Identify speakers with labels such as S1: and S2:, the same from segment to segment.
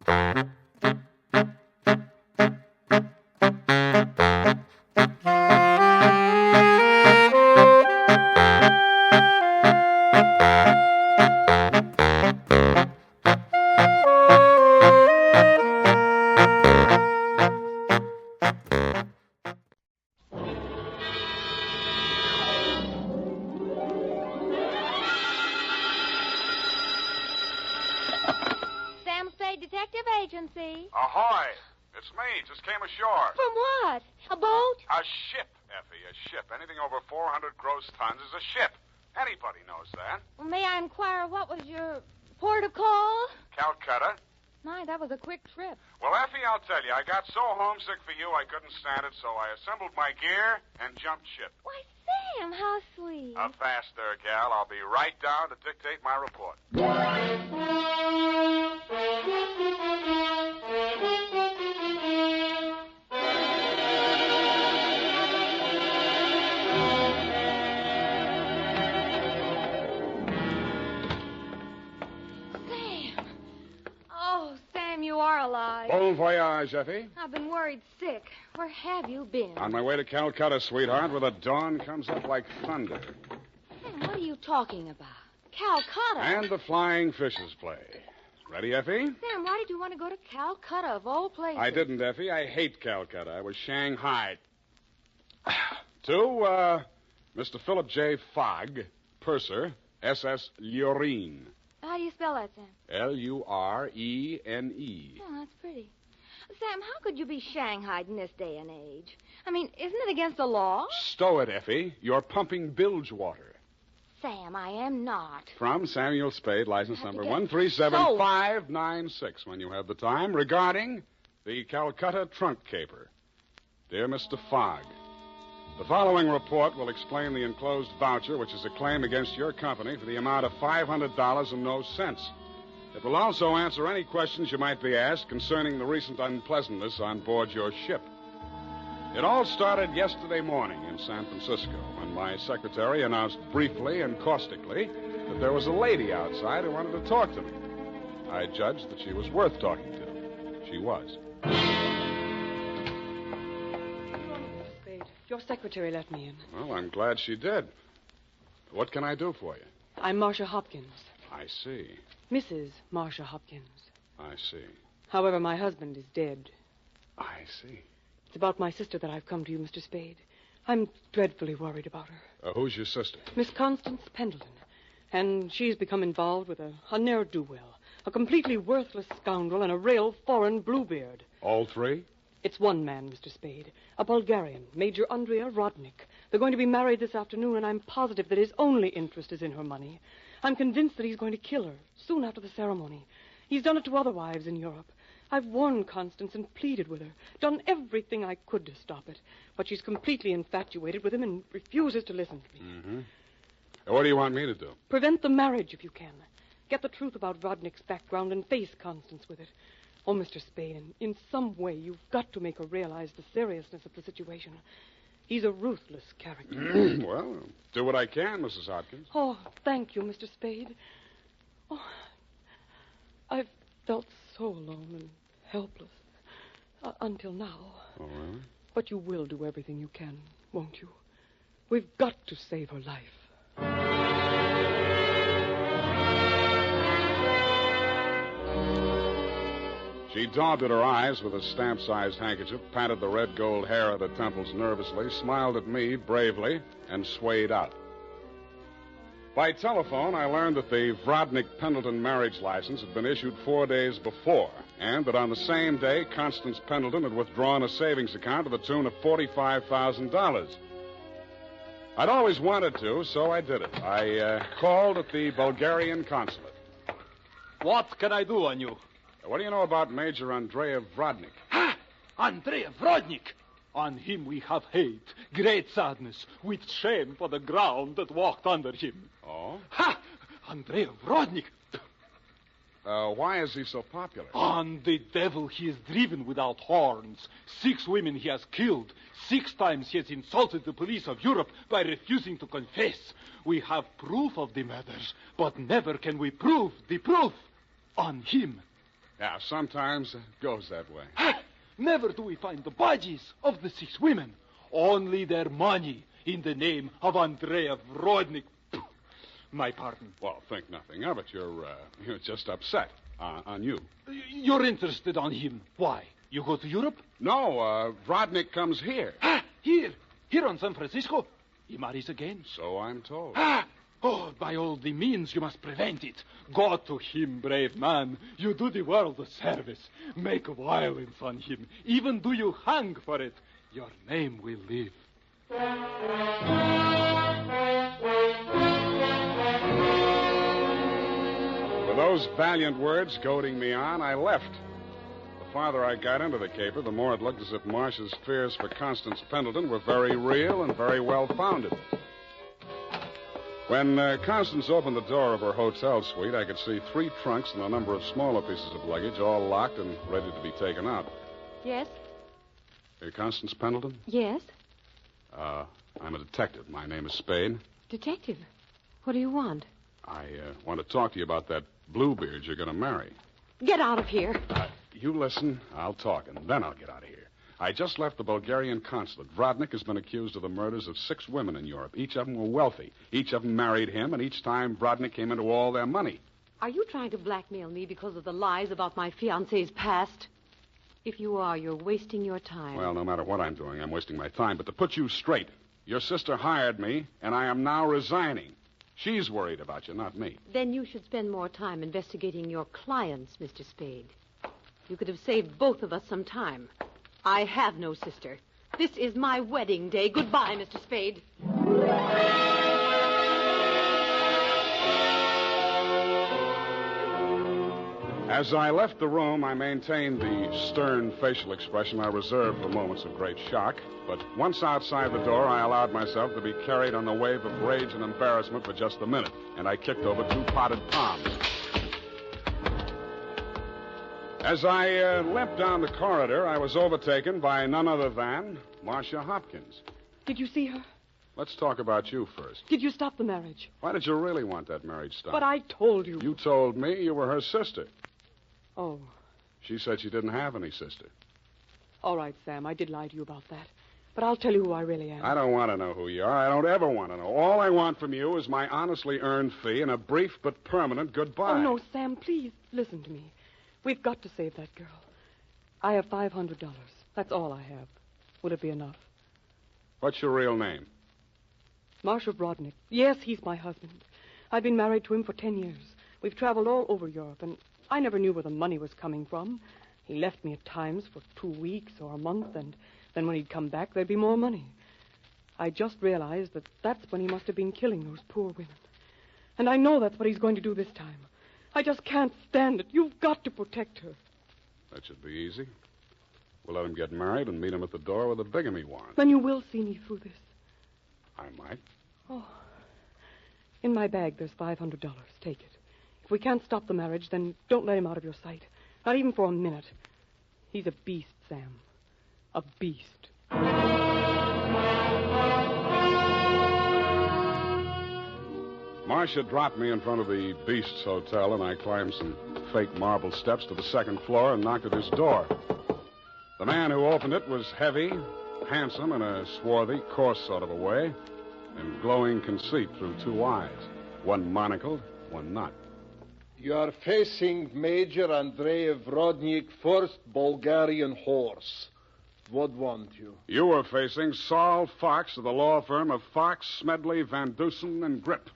S1: Sam Spade Detective Agency.
S2: Ahoy! It's me. Just came ashore.
S1: From what? A boat?
S2: A ship, Effie, a ship. Anything over 400 gross tons is a ship. Anybody knows that.
S1: Well, may I inquire what was your port of call?
S2: Calcutta.
S1: My, that was a quick trip.
S2: Well, Effie, I'll tell you, I got so homesick for you I couldn't stand it, so I assembled my gear and jumped ship.
S1: Why, Sam, how sweet.
S2: A fast there, gal. I'll be right down to dictate my report.
S1: You are alive.
S2: Bon voyage, Effie.
S1: I've been worried sick. Where have you been?
S2: On my way to Calcutta, sweetheart, where the dawn comes up like thunder.
S1: Sam, what are you talking about? Calcutta?
S2: And the flying fishes play. Ready, Effie?
S1: Sam, why did you want to go to Calcutta, of all places?
S2: I didn't, Effie. I hate Calcutta. I was Shanghai. To, Mr. Philip J. Fogg, purser, SS Lurene.
S1: How do you spell that, Sam?
S2: Lurene.
S1: Oh, that's pretty. Sam, how could you be shanghaied in this day and age? I mean, isn't it against the law?
S2: Stow it, Effie. You're pumping bilge water.
S1: Sam, I am not.
S2: From Samuel Spade, license number
S1: get
S2: 137596, when you have the time, regarding the Calcutta trunk caper. Dear Mr. Fogg, the following report will explain the enclosed voucher, which is a claim against your company for the amount of $500 and no cents. It will also answer any questions you might be asked concerning the recent unpleasantness on board your ship. It all started yesterday morning in San Francisco when my secretary announced briefly and caustically that there was a lady outside who wanted to talk to me. I judged that she was worth talking to. She was.
S3: Your secretary let me in.
S2: Well, I'm glad she did. What can I do for you?
S3: I'm Marcia Hopkins.
S2: I see.
S3: Mrs. Marcia Hopkins.
S2: I see.
S3: However, my husband is dead.
S2: I see.
S3: It's about my sister that I've come to you, Mr. Spade. I'm dreadfully worried about her.
S2: Who's your sister?
S3: Miss Constance Pendleton. And she's become involved with a ne'er-do-well, a completely worthless scoundrel, and a real foreign bluebeard.
S2: All three?
S3: It's one man, Mr. Spade. A Bulgarian, Major Andrea Rodnik. They're going to be married this afternoon, and I'm positive that his only interest is in her money. I'm convinced that he's going to kill her soon after the ceremony. He's done it to other wives in Europe. I've warned Constance and pleaded with her, done everything I could to stop it. But she's completely infatuated with him and refuses to listen to me.
S2: Mm-hmm. What do you want me to do?
S3: Prevent the marriage if you can. Get the truth about Rodnik's background and face Constance with it. Oh, Mr. Spade, in some way you've got to make her realize the seriousness of the situation. He's a ruthless character.
S2: Well, do what I can, Mrs. Hopkins.
S3: Oh, thank you, Mr. Spade. Oh, I've felt so alone and helpless until now.
S2: Oh, really?
S3: But you will do everything you can, won't you? We've got to save her life.
S2: She daubed at her eyes with a stamp-sized handkerchief, patted the red gold hair at her temples nervously, smiled at me bravely, and swayed out. By telephone, I learned that the Vrodnik-Pendleton marriage license had been issued 4 days before, and that on the same day, Constance Pendleton had withdrawn a savings account to the tune of $45,000. I'd always wanted to, so I did it. I called at the Bulgarian consulate.
S4: What can I do on you?
S2: What do you know about Major Andrea Vrodnik?
S4: Ha! Andrea Vrodnik! On him we have hate, great sadness, with shame for the ground that walked under him.
S2: Oh?
S4: Ha! Andrea Vrodnik!
S2: Why is he so popular?
S4: On the devil he is driven without horns. 6 women he has killed. 6 times he has insulted the police of Europe by refusing to confess. We have proof of the murders, but never can we prove the proof. On him
S2: Yeah, sometimes it goes that way.
S4: Never do we find the bodies of the 6 women. Only their money in the name of Andrei Rodnik. My pardon.
S2: Well, think nothing of it. You're just upset on you.
S4: You're interested on him. Why? You go to Europe?
S2: No, Rodnik comes here.
S4: Here on San Francisco. He marries again.
S2: So I'm told.
S4: Oh, by all the means, you must prevent it. Go to him, brave man. You do the world a service. Make violence on him. Even do you hang for it. Your name will live.
S2: With those valiant words goading me on, I left. The farther I got into the caper, the more it looked as if Marcia's fears for Constance Pendleton were very real and very well-founded. When Constance opened the door of her hotel suite, I could see 3 trunks and a number of smaller pieces of luggage, all locked and ready to be taken out.
S1: Yes?
S2: Constance Pendleton?
S1: Yes?
S2: I'm a detective. My name is Spade.
S1: Detective? What do you want?
S2: I want to talk to you about that Bluebeard you're going to marry.
S1: Get out of here.
S2: You listen, I'll talk, and then I'll get out of here. I just left the Bulgarian consulate. Rodnik has been accused of the murders of 6 women in Europe. Each of them were wealthy. Each of them married him, and each time Rodnik came into all their money.
S5: Are you trying to blackmail me because of the lies about my fiancé's past? If you are, you're wasting your time.
S2: Well, no matter what I'm doing, I'm wasting my time. But to put you straight, your sister hired me, and I am now resigning. She's worried about you, not me.
S5: Then you should spend more time investigating your clients, Mr. Spade. You could have saved both of us some time. I have no sister. This is my wedding day. Goodbye, Mr. Spade.
S2: As I left the room, I maintained the stern facial expression I reserved for moments of great shock. But once outside the door, I allowed myself to be carried on the wave of rage and embarrassment for just a minute, and I kicked over 2 potted palms. As I limped down the corridor, I was overtaken by none other than Marcia Hopkins.
S3: Did you see her?
S2: Let's talk about you first.
S3: Did you stop the marriage?
S2: Why did you really want that marriage stopped?
S3: But I told you.
S2: You told me you were her sister.
S3: Oh.
S2: She said she didn't have any sister.
S3: All right, Sam, I did lie to you about that. But I'll tell you who I really am.
S2: I don't want to know who you are. I don't ever want to know. All I want from you is my honestly earned fee and a brief but permanent goodbye.
S3: Oh, no, Sam, please listen to me. We've got to save that girl. I have $500. That's all I have. Would it be enough?
S2: What's your real name?
S3: Marshal Rodnik. Yes, he's my husband. I've been married to him for 10 years. We've traveled all over Europe, and I never knew where the money was coming from. He left me at times for 2 weeks or a month, and then when he'd come back, there'd be more money. I just realized that that's when he must have been killing those poor women. And I know that's what he's going to do this time. I just can't stand it. You've got to protect her.
S2: That should be easy. We'll let him get married and meet him at the door with a bigamy warrant.
S3: Then you will see me through this.
S2: I might.
S3: Oh. In my bag, there's $500. Take it. If we can't stop the marriage, then don't let him out of your sight. Not even for a minute. He's a beast, Sam. A beast.
S2: Marcia dropped me in front of the Beast's Hotel, and I climbed some fake marble steps to the second floor and knocked at his door. The man who opened it was heavy, handsome in a swarthy, coarse sort of a way, and glowing conceit through 2 eyes. One monocled, one not.
S6: You are facing Major Andrei Rodnik, 1st Bulgarian Horse. What want you?
S2: You were facing Saul Fox of the law firm of Fox, Smedley, Van Dusen, and Grip.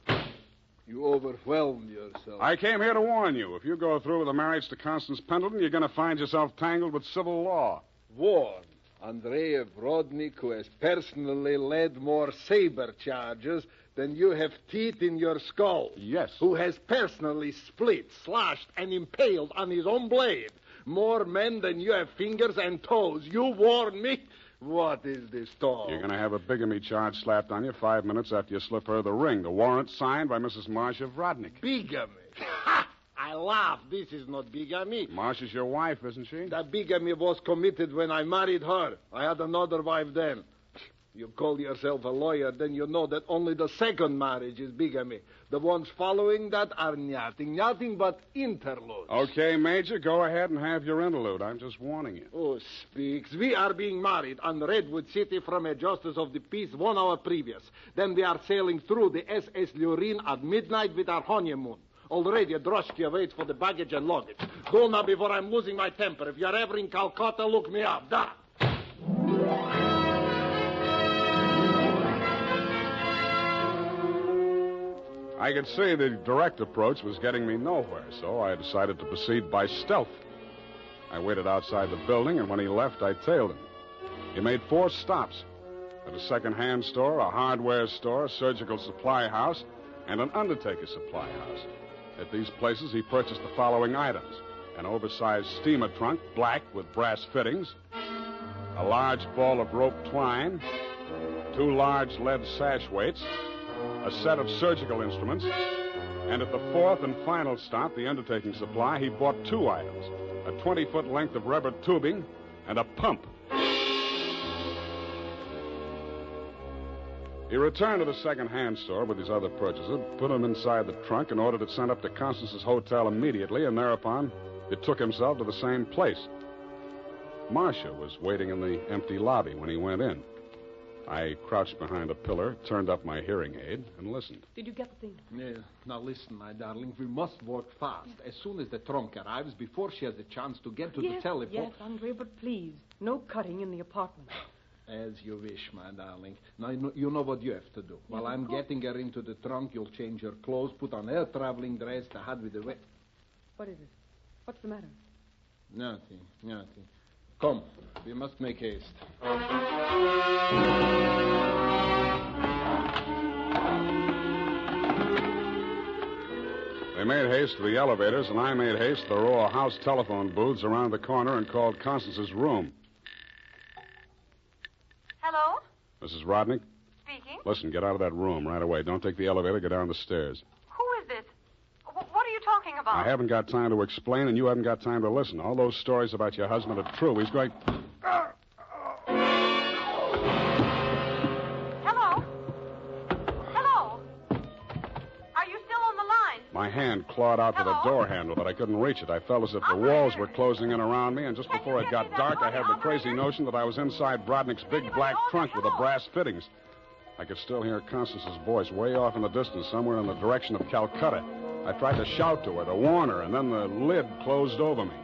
S6: You overwhelmed yourself.
S2: I came here to warn you. If you go through with the marriage to Constance Pendleton, you're going to find yourself tangled with civil law.
S6: Warn Andrei Rodnik, who has personally led more saber charges than you have teeth in your skull.
S2: Yes.
S6: Who has personally split, slashed, and impaled on his own blade more men than you have fingers and toes. You warn me? What is this talk?
S2: You're going to have a bigamy charge slapped on you 5 minutes after you slip her the ring. The warrant signed by Mrs. Marcia Rodnik.
S6: Bigamy? Ha! I laugh. This is not bigamy.
S2: Marcia's your wife, isn't she?
S6: That bigamy was committed when I married her. I had another wife then. You call yourself a lawyer, then you know that only the second marriage is bigamy. The ones following that are nothing but interludes.
S2: Okay, Major, go ahead and have your interlude. I'm just warning you.
S6: Oh, speaks. We are being married on Redwood City from a justice of the peace 1 hour previous. Then we are sailing through the SS Lurine at midnight with our honeymoon. Already a droshky waits for the baggage and luggage. Go now before I'm losing my temper. If you're ever in Calcutta, look me up. Da!
S2: I could see the direct approach was getting me nowhere, so I decided to proceed by stealth. I waited outside the building, and when he left, I tailed him. He made 4 stops. At a second-hand store, a hardware store, a surgical supply house, and an undertaker supply house. At these places, he purchased the following items: an oversized steamer trunk, black with brass fittings, a large ball of rope twine, 2 large lead sash weights, a set of surgical instruments, and at the 4th and final stop, the undertaking supply, he bought 2 items: a 20-foot length of rubber tubing and a pump. He returned to the second-hand store with his other purchases, put them inside the trunk, and ordered it sent up to Constance's hotel immediately, and thereupon it took himself to the same place. Marcia was waiting in the empty lobby when he went in. I crouched behind a pillar, turned up my hearing aid, and listened.
S3: Did you get the thing?
S6: Yeah. Now listen, my darling. We must work fast. As soon as the trunk arrives, before she has a chance to get to the telephone.
S3: Yes, Andre, but please, no cutting in the apartment.
S6: As you wish, my darling. Now, you know what you have to do. While I'm getting her into the trunk, you'll change her clothes, put on her traveling dress, the hat with the wet...
S3: What is it? What's the matter?
S6: Nothing. Come, we must make haste.
S2: They made haste to the elevators, and I made haste to the row of house telephone booths around the corner and called Constance's room.
S1: Hello?
S2: Mrs. Rodnick?
S1: Speaking.
S2: Listen, get out of that room right away. Don't take the elevator. Go down the stairs.
S1: Who is this? What are you talking about?
S2: I haven't got time to explain, and you haven't got time to listen. All those stories about your husband are true. He's going...
S1: Hello? Hello? Are you still on the line?
S2: My hand clawed out to the door handle, but I couldn't reach it. I felt as if the walls were closing in around me, and just before it got dark, I had the crazy notion that I was inside Brodnick's big black trunk with the brass fittings. I could still hear Constance's voice way off in the distance, somewhere in the direction of Calcutta. I tried to shout to her, to warn her, and then the lid closed over me.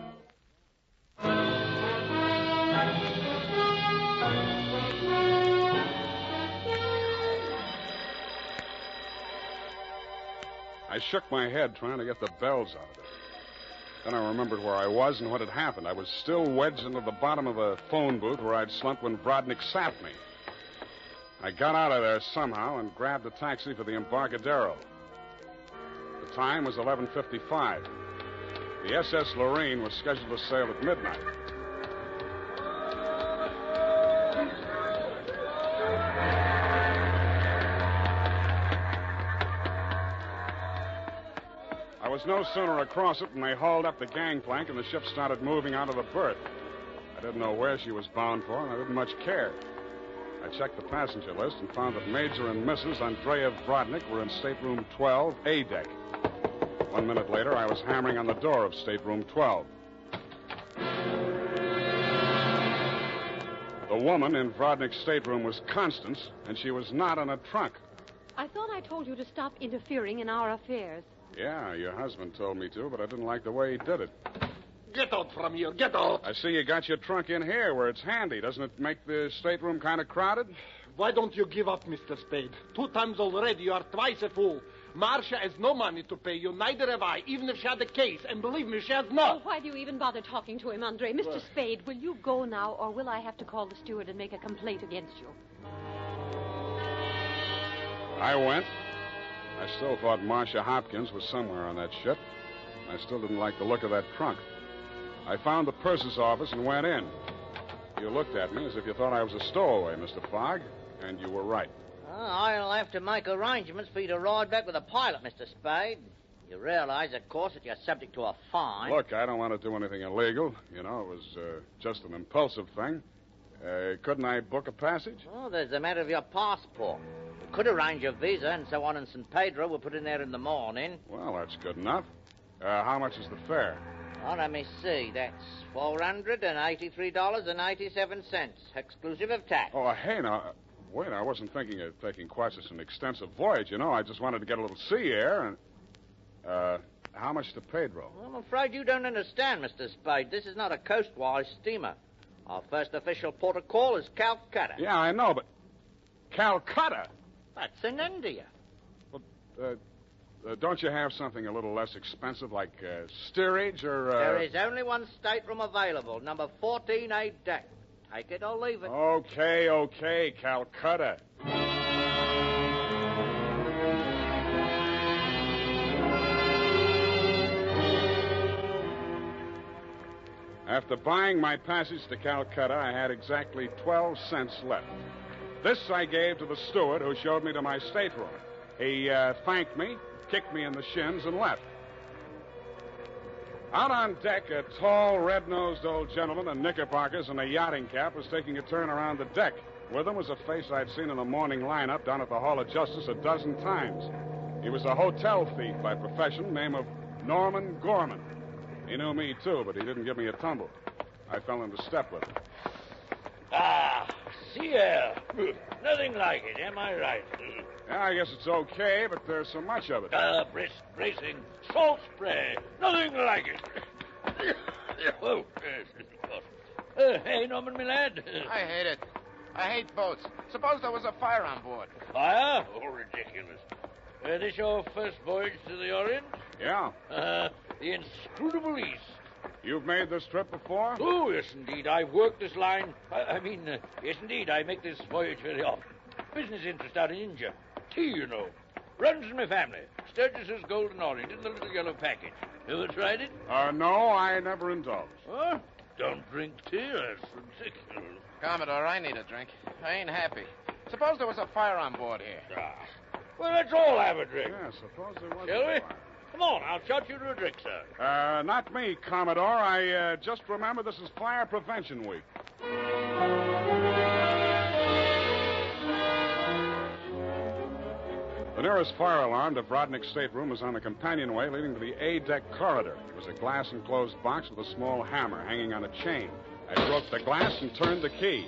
S2: I shook my head, trying to get the bells out of it. Then I remembered where I was and what had happened. I was still wedged into the bottom of a phone booth where I'd slumped when Brodnick sapped me. I got out of there somehow and grabbed a taxi for the Embarcadero. The time was 11:55. The SS Lorraine was scheduled to sail at midnight. I was no sooner across it than they hauled up the gangplank and the ship started moving out of the berth. I didn't know where she was bound for, and I didn't much care. I checked the passenger list and found that Major and Mrs. Andreev Brodnick were in stateroom 12, A deck. 1 minute later, I was hammering on the door of stateroom 12. The woman in Brodnick's stateroom was Constance, and she was not in a trunk.
S5: I thought I told you to stop interfering in our affairs.
S2: Yeah, your husband told me to, but I didn't like the way he did it.
S6: Get out from here. Get out.
S2: I see you got your trunk in here where it's handy. Doesn't it make the stateroom kind of crowded?
S6: Why don't you give up, Mr. Spade? 2 times already, you are twice a fool. Marcia has no money to pay you, neither have I, even if she had a case. And believe me, she has not.
S5: Oh, why do you even bother talking to him, Andre? Mr. Spade, will you go now, or will I have to call the steward and make a complaint against you?
S2: I went. I still thought Marcia Hopkins was somewhere on that ship. I still didn't like the look of that trunk. I found the purser's office and went in. You looked at me as if you thought I was a stowaway, Mr. Fogg, and you were right.
S7: I'll have to make arrangements for you to ride back with a pilot, Mr. Spade. You realize, of course, that you're subject to a fine.
S2: Look, I don't want to do anything illegal. You know, it was just an impulsive thing. Couldn't I book a passage?
S7: Oh, there's the matter of your passport. We could arrange your visa and so on in San Pedro. We'll put in there in the morning.
S2: Well, that's good enough. How much is the fare?
S7: Oh, let me see. That's $483.87, exclusive of tax.
S2: Oh, hey, now, wait, I wasn't thinking of taking quite such an extensive voyage, you know. I just wanted to get a little sea air and... how much to Pedro?
S7: Well, I'm afraid you don't understand, Mr. Spade. This is not a coastwise steamer. Our first official port of call is Calcutta.
S2: Yeah, I know, but... Calcutta?
S7: That's in India.
S2: Well, don't you have something a little less expensive, like steerage or...
S7: There is only one stateroom available, number 14A deck. Take it or leave it.
S2: Okay, Calcutta. After buying my passage to Calcutta, I had exactly 12 cents left. This I gave to the steward who showed me to my stateroom. He thanked me, kicked me in the shins, and left. Out on deck, a tall, red-nosed old gentleman in knickerbockers and a yachting cap was taking a turn around the deck. With him was a face I'd seen in the morning lineup down at the Hall of Justice a dozen times. He was a hotel thief by profession, name of Norman Gorman. He knew me, too, but he didn't give me a tumble. I fell into step with him.
S8: Ah, sea air. Nothing like it, am I right?
S2: Yeah, I guess it's okay, but there's so much of it.
S8: Bracing, salt spray. Nothing like it. Oh, hey, Norman, my lad.
S9: I hate it. I hate boats. Suppose there was a fire on board.
S8: Fire? Oh, ridiculous. This your first voyage to the Orient?
S2: Yeah.
S8: The inscrutable East.
S2: You've made this trip before?
S8: Oh, yes, indeed. I've worked this line. Yes, indeed. I make this voyage very often. Business interest out in India. Tea, you know. Runs in my family. Sturgis's Golden Orient in the little yellow package. Ever tried it?
S2: No, I never indulged.
S8: Huh? Don't drink tea. That's ridiculous.
S9: Commodore, I need a drink. I ain't happy. Suppose there was a fire on board here.
S8: Well, let's all have a drink.
S2: Yeah, suppose there was
S8: Shall
S2: a
S8: we?
S2: fire.
S8: Come on, I'll shot you to a drink, sir.
S2: Not me, Commodore. I just remember this is Fire Prevention Week. The nearest fire alarm to Brodnick's stateroom was on the companionway leading to the A-deck corridor. It was a glass-enclosed box with a small hammer hanging on a chain. I broke the glass and turned the key.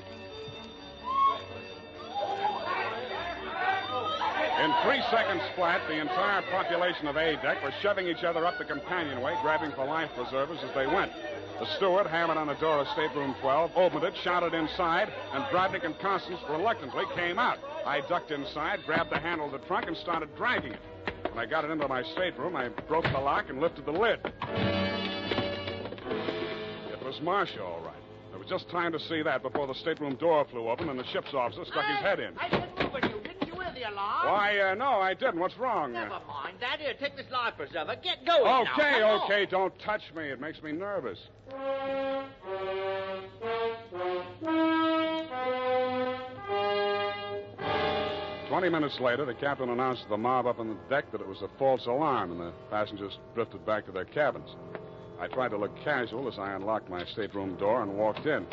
S2: In 3 seconds flat, the entire population of A-deck were shoving each other up the companionway, grabbing for life preservers as they went. The steward hammered on the door of stateroom 12, opened it, shouted inside, and Brodnick and Constance reluctantly came out. I ducked inside, grabbed the handle of the trunk, and started dragging it. When I got it into my stateroom, I broke the lock and lifted the lid. It was Marcia, all right. There was just time to see that before the stateroom door flew open and the ship's officer stuck his head in.
S7: I didn't move at you. Didn't you hear the alarm?
S2: Why, no, I didn't. What's wrong?
S7: Never mind that. Here, take this life preserver. Get going now.
S2: Okay,
S7: Come
S2: okay.
S7: on.
S2: Don't touch me. It makes me nervous. 20 minutes later, the captain announced to the mob up on the deck that it was a false alarm, and the passengers drifted back to their cabins. I tried to look casual as I unlocked my stateroom door and walked in.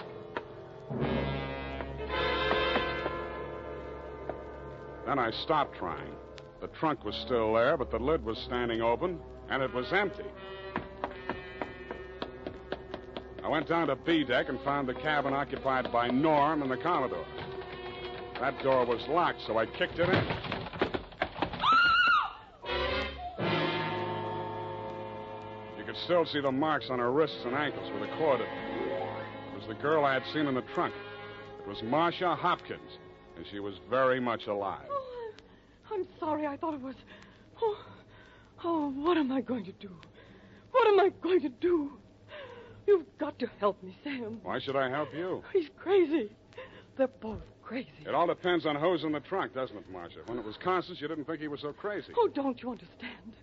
S2: Then I stopped trying. The trunk was still there, but the lid was standing open, and it was empty. I went down to B deck and found the cabin occupied by Norm and the Commodore. That door was locked, so I kicked it in. You could still see the marks on her wrists and ankles where the cord had been. It was the girl I had seen in the trunk. It was Marcia Hopkins, and she was very much alive.
S3: Oh, I'm sorry. I thought it was... Oh, what am I going to do? What am I going to do? You've got to help me, Sam.
S2: Why should I help you?
S3: He's crazy. They're both crazy.
S2: It all depends on who's in the trunk, doesn't it, Marcia? When it was Constance, you didn't think he was so crazy.
S3: Oh, don't you understand?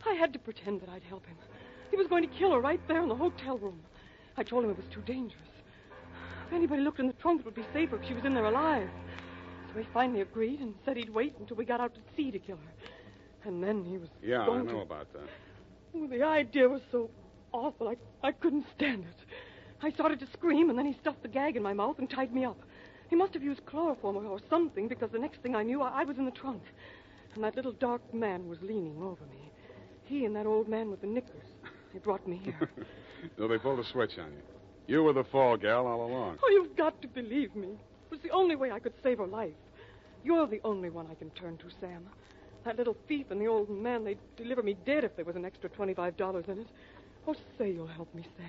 S3: I had to pretend that I'd help him. He was going to kill her right there in the hotel room. I told him it was too dangerous. If anybody looked in the trunk, it would be safer if she was in there alive. So he finally agreed and said he'd wait until we got out to sea to kill her. And then he was
S2: I know about that.
S3: Oh, the idea was so awful. I couldn't stand it. I started to scream, and then he stuffed the gag in my mouth and tied me up. He must have used chloroform or something, because the next thing I knew, I was in the trunk. And that little dark man was leaning over me. He and that old man with the knickers. They brought me here.
S2: So they pulled a switch on you. You were the fall gal all along.
S3: Oh, you've got to believe me. It was the only way I could save her life. You're the only one I can turn to, Sam. That little thief and the old man, they'd deliver me dead if there was an extra $25 in it. Oh, say you'll help me, Sam.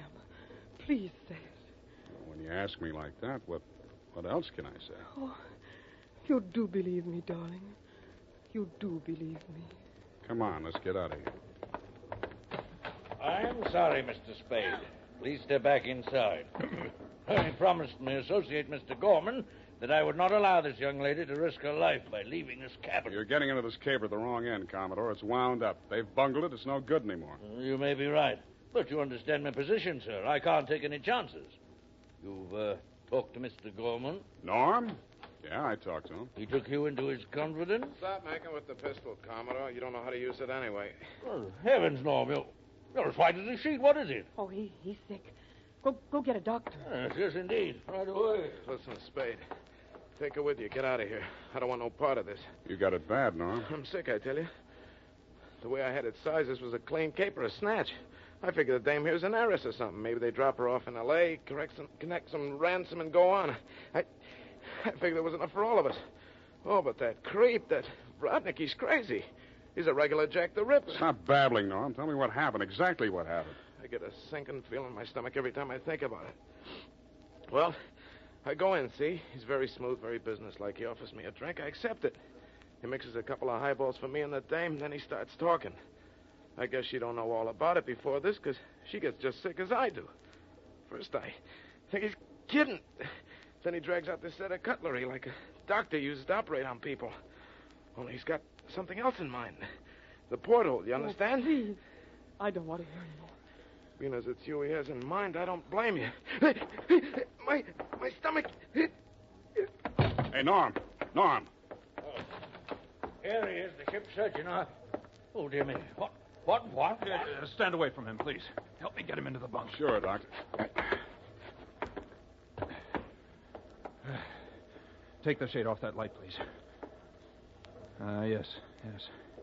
S3: Please say it.
S2: Well, when you ask me like that, what else can I say?
S3: Oh, you do believe me, darling. You do believe me.
S2: Come on, let's get out of here.
S8: I'm sorry, Mr. Spade. Please step back inside. I promised my associate, Mr. Gorman, that I would not allow this young lady to risk her life by leaving this cabin.
S2: You're getting into this caper at the wrong end, Commodore. It's wound up. They've bungled it. It's no good anymore.
S8: You may be right. But you understand my position, sir. I can't take any chances. You've talked to Mr. Gorman?
S2: Norm? Yeah, I talked to him.
S8: He took you into his confidence?
S9: Stop making with the pistol, Commodore. You don't know how to use it anyway.
S8: Oh, heavens, Norm. You're as white as a sheet. What is it?
S3: Oh, he's sick. Go get a doctor.
S8: Yes, indeed. Right away.
S9: Listen, Spade. Take her with you. Get out of here. I don't want no part of this.
S2: You got it bad, Norm.
S9: I'm sick, I tell you. The way I had it sized, this was a clean caper, a snatch. I figured the dame here's an heiress or something. Maybe they drop her off in L.A., connect some ransom, and go on. I figured there was enough for all of us. Oh, but that creep, that Rodnick, he's crazy. He's a regular Jack the Ripper.
S2: Stop babbling, Norm. Tell me what happened, exactly what happened.
S9: I get a sinking feeling in my stomach every time I think about it. Well, I go in, see? He's very smooth, very businesslike. He offers me a drink. I accept it. He mixes a couple of highballs for me and the dame, then he starts talking. I guess she don't know all about it before this, because she gets just sick as I do. First, I think he's kidding. Then he drags out this set of cutlery like a doctor uses to operate on people. Only he's got something else in mind. The porthole, you understand?
S3: Oh, please. I don't want to hear anymore.
S9: Being as it's you he has in mind, I don't blame you. My stomach.
S2: Hey, Norm. Norm.
S8: Here he is, the ship's surgeon. Oh, dear me. What?
S4: Stand away from him, please. Help me get him into the bunk.
S2: Sure, Doctor.
S4: Take the shade off that light, please. Yes.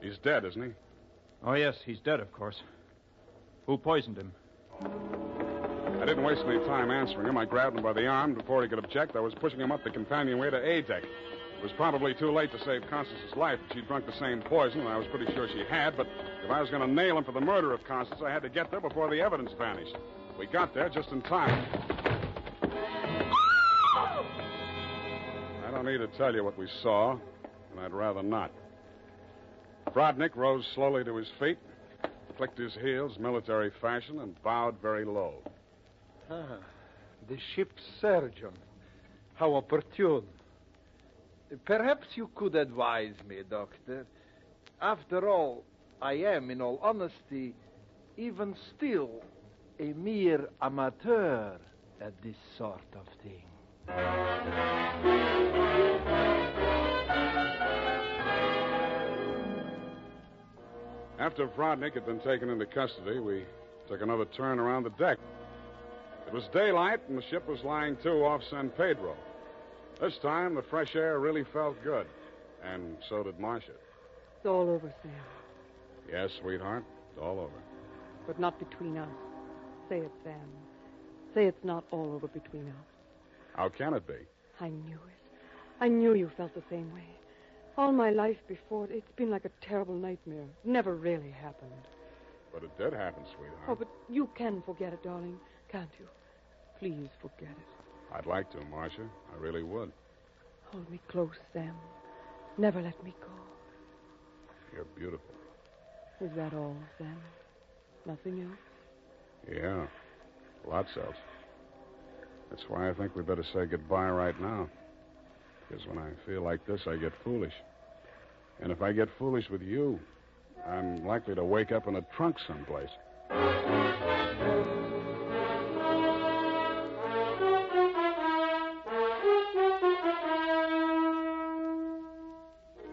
S2: He's dead, isn't he?
S4: Oh, yes, he's dead, of course. Who poisoned him?
S2: I didn't waste any time answering him. I grabbed him by the arm. Before he could object, I was pushing him up the companionway to A deck. It was probably too late to save Constance's life. She'd drunk the same poison, and I was pretty sure she had, but if I was going to nail him for the murder of Constance, I had to get there before the evidence vanished. We got there just in time. I don't need to tell you what we saw, and I'd rather not. Rodnick rose slowly to his feet, clicked his heels military fashion, and bowed very low.
S6: The ship's surgeon. How opportune. Perhaps you could advise me, Doctor. After all, I am, in all honesty, even still, a mere amateur at this sort of thing.
S2: After Rodnick had been taken into custody, we took another turn around the deck. It was daylight, and the ship was lying to off San Pedro. This time, the fresh air really felt good, and so did Marcia.
S3: It's all over, Sam.
S2: Yes, sweetheart, it's all over.
S3: But not between us. Say it, Sam. Say it's not all over between us.
S2: How can it be?
S3: I knew it. I knew you felt the same way. All my life before, it's been like a terrible nightmare. Never really happened.
S2: But it did happen, sweetheart.
S3: Oh, but you can forget it, darling, can't you? Please forget it.
S2: I'd like to, Marcia. I really would.
S3: Hold me close, Sam. Never let me go.
S2: You're beautiful.
S3: Is that all, Sam? Nothing else?
S2: Yeah, lots else. That's why I think we better say goodbye right now. Because when I feel like this, I get foolish. And if I get foolish with you, I'm likely to wake up in a trunk someplace.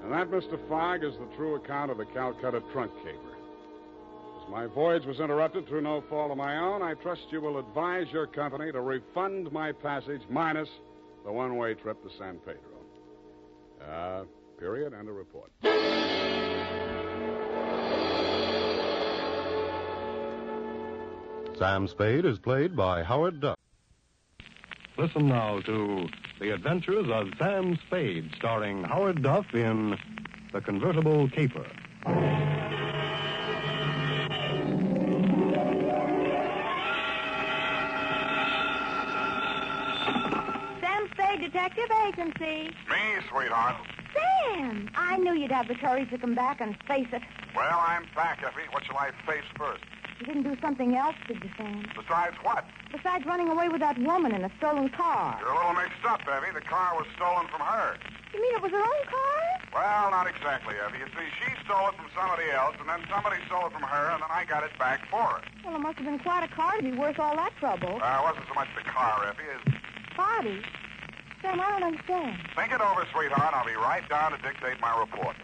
S2: And that, Mr. Figg, is the true account of the Calcutta trunk caper. It was My voyage was interrupted through no fault of my own. I trust you will advise your company to refund my passage minus the one-way trip to San Pedro. Period, and a report.
S10: Sam Spade is played by Howard Duff. Listen now to The Adventures of Sam Spade, starring Howard Duff in The Convertible Caper.
S1: Sam Spade Detective Agency.
S11: Me, sweetheart.
S1: Sam, I knew you'd have the courage to come back and face it.
S11: Well, I'm back, Effie. What shall I face first?
S1: You didn't do something else, did you, Sam?
S11: Besides what?
S1: Besides running away with that woman in a stolen car.
S11: You're a little mixed up, Effie. The car was stolen from her.
S1: You mean it was her own car?
S11: Well, not exactly, Effie. You see, she stole it from somebody else, and then somebody stole it from her, and then I got it back for her.
S1: Well, it must have been quite a car to be worth all that trouble.
S11: It wasn't so much the car, Effie, as...
S1: Body? Sam, I don't understand.
S11: Think it over, sweetheart. I'll be right down to dictate my report.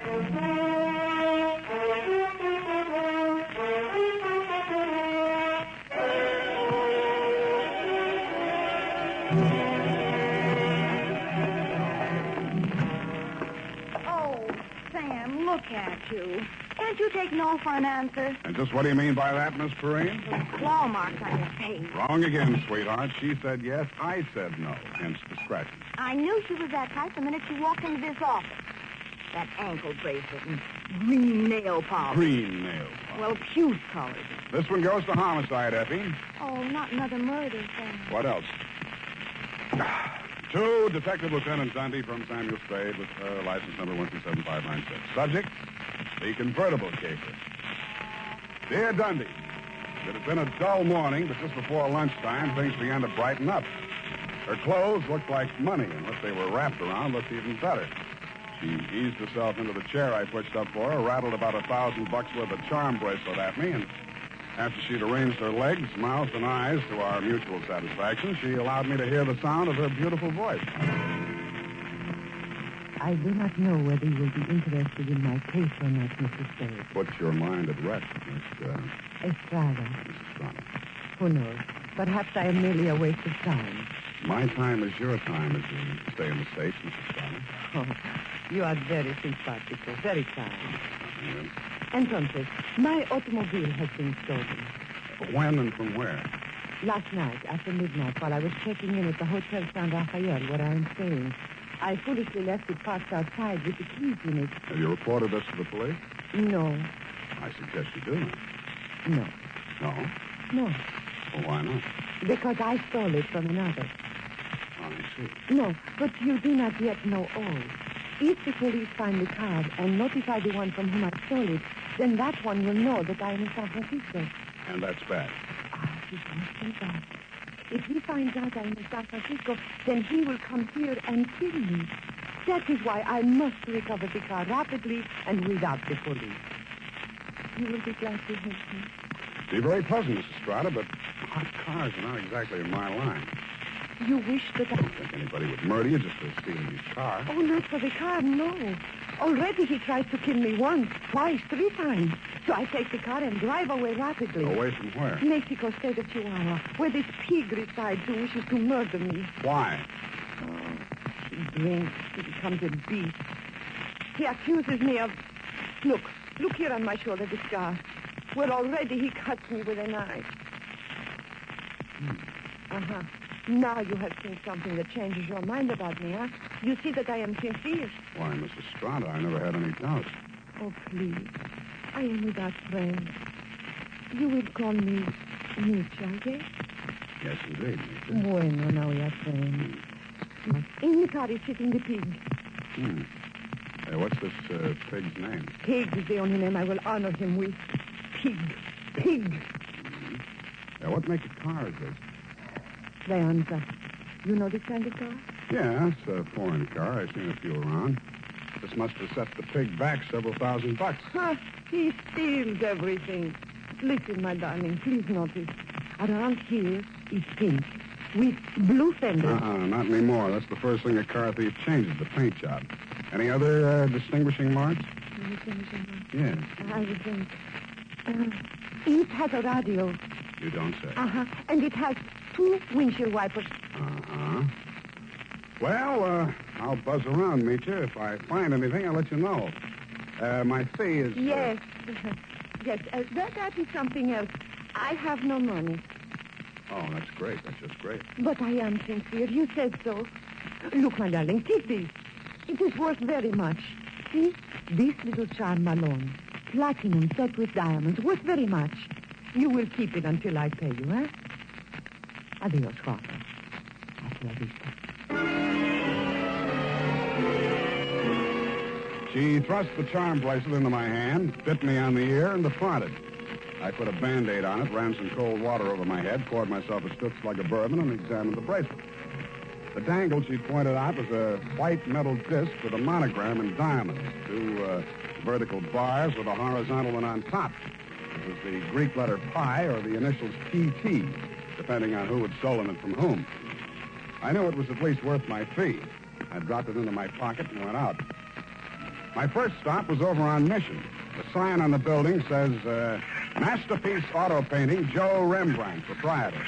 S1: Oh, Sam, look at you. Can't you take no for an answer?
S2: And just what do you mean by that, Miss Perrine?
S1: Those claw marks on your face.
S2: Wrong again, sweetheart. She said yes, I said no. Hence the scratches.
S1: I knew she was that type the minute she walked into this office. That ankle bracelet and green nail polish.
S2: Green nail polish.
S1: Well, puce colored.
S2: This one goes to homicide, Effie.
S1: Oh, not another murder, Sam.
S2: What else? To Detective Lieutenant Dundee from Samuel Spade with license number 127596. Subject, the Convertible Caper. Dear Dundee, it had been a dull morning, but just before lunchtime, things began to brighten up. Her clothes looked like money, and what they were wrapped around looked even better. She eased herself into the chair I pushed up for her, rattled about $1,000 worth of charm bracelet at me, and after she'd arranged her legs, mouth, and eyes to our mutual satisfaction, she allowed me to hear the sound of her beautiful voice.
S12: I do not know whether you will be interested in my case or not, Mr. Spade.
S2: Put your mind at rest, Miss
S12: Estrada.
S2: Miss Estrada.
S12: Who knows? Perhaps I am merely a waste of time.
S2: My time is your time as you stay in the States, Miss Estrada.
S12: Oh, you are very simpatico, very kind.
S2: Yes.
S12: Entonces, my automobile has been stolen.
S2: When and from where?
S12: Last night, after midnight, while I was checking in at the Hotel San Rafael, where I am staying, I foolishly left it parked outside with the keys in it.
S2: Have you reported this to the police?
S12: No.
S2: I suggest you do.
S12: No.
S2: No?
S12: No.
S2: Well, why not?
S12: Because I stole it from another.
S2: Oh, I see.
S12: No, but you do not yet know all. If the police find the car and notify the one from whom I stole it, then that one will know that I am in San Francisco.
S2: And that's bad.
S12: It must be bad. If he finds out I am in San Francisco, then he will come here and kill me. That is why I must recover the car rapidly and without the police. You will be glad to help me.
S2: Be very pleasant, Miss Estrada, but hot cars are not exactly in my line.
S12: You wish that I...
S2: I don't think anybody would murder you just for stealing his car.
S12: Oh, not for the car, no. Already he tried to kill me once, twice, 3 times. So I take the car and drive away rapidly.
S2: Away from where?
S12: Mexico State of Chihuahua, where this pig resides who wishes to murder me.
S2: Why?
S12: Oh, he drinks. He becomes a beast. He accuses me of... Look here on my shoulder, the scar. Where already he cuts me with a knife. Uh-huh. Now you have seen something that changes your mind about me, huh? You see that I am sincere.
S2: Why, Miss Estrada, I never had any doubt.
S12: Oh, please. I am without friends. You will call me Nietzsche, I guess?
S2: Yes, indeed, Nietzsche.
S12: Bueno, now we are friends. In the car is sitting the pig.
S2: Hey, what's this pig's name?
S12: Pig is the only name I will honor him with. Pig.
S2: What make of car is this?
S12: Leonza. You know this kind of car?
S2: Yeah, it's a foreign car. I've seen a few around. This must have set the pig back several $1,000.
S12: Huh, he steals everything. Listen, my darling, please notice. Around here is pink with blue fenders.
S2: Not anymore. That's the first thing a car thief changes, the paint job. Any other distinguishing marks?
S12: Distinguishing marks?
S2: Yes.
S12: I would think. It has a radio.
S2: You don't say.
S12: Uh-huh. And it has 2 windshield wipers.
S2: Uh-huh. Well, I'll buzz around, meet you. If I find anything, I'll let you know. My fee is...
S12: Yes. Yes, that is something else. I have no money.
S2: Oh, that's great. That's just great.
S12: But I am sincere. You said so. Look, my darling, take this. It is worth very much. See? This little charm alone. Platinum set with diamonds. Worth very much. You will keep it until I pay you, eh? Adios, Father. Hasta la vista.
S2: She thrust the charm bracelet into my hand, bit me on the ear, and departed. I put a Band-Aid on it, ran some cold water over my head, poured myself a stiff slug of bourbon, and examined the bracelet. The dangle she'd pointed out was a white metal disc with a monogram in diamonds, 2 vertical bars with a horizontal one on top. It was the Greek letter pi or the initials PT, depending on who had stolen it from whom. I knew it was at least worth my fee. I dropped it into my pocket and went out. My first stop was over on Mission. The sign on the building says, Masterpiece Auto Painting, Joe Rembrandt, proprietor.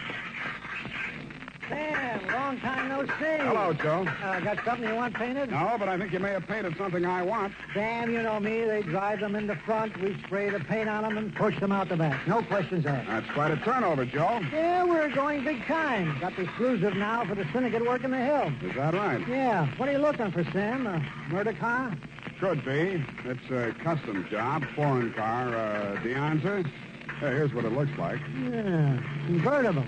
S13: Sam, long time no see.
S2: Hello, Joe.
S13: Got something you want painted?
S2: No, but I think you may have painted something I want.
S13: Sam, you know me. They drive them in the front. We spray the paint on them and push them out the back. No questions asked.
S2: That's quite a turnover, Joe.
S13: Yeah, we're going big time. Got the exclusive now for the syndicate work in the hill.
S2: Is that right?
S13: Yeah. What are you looking for, Sam? A murder car?
S2: Could be. It's a custom job, foreign car, Deonza. Hey, here's what it looks like.
S13: Yeah, convertible.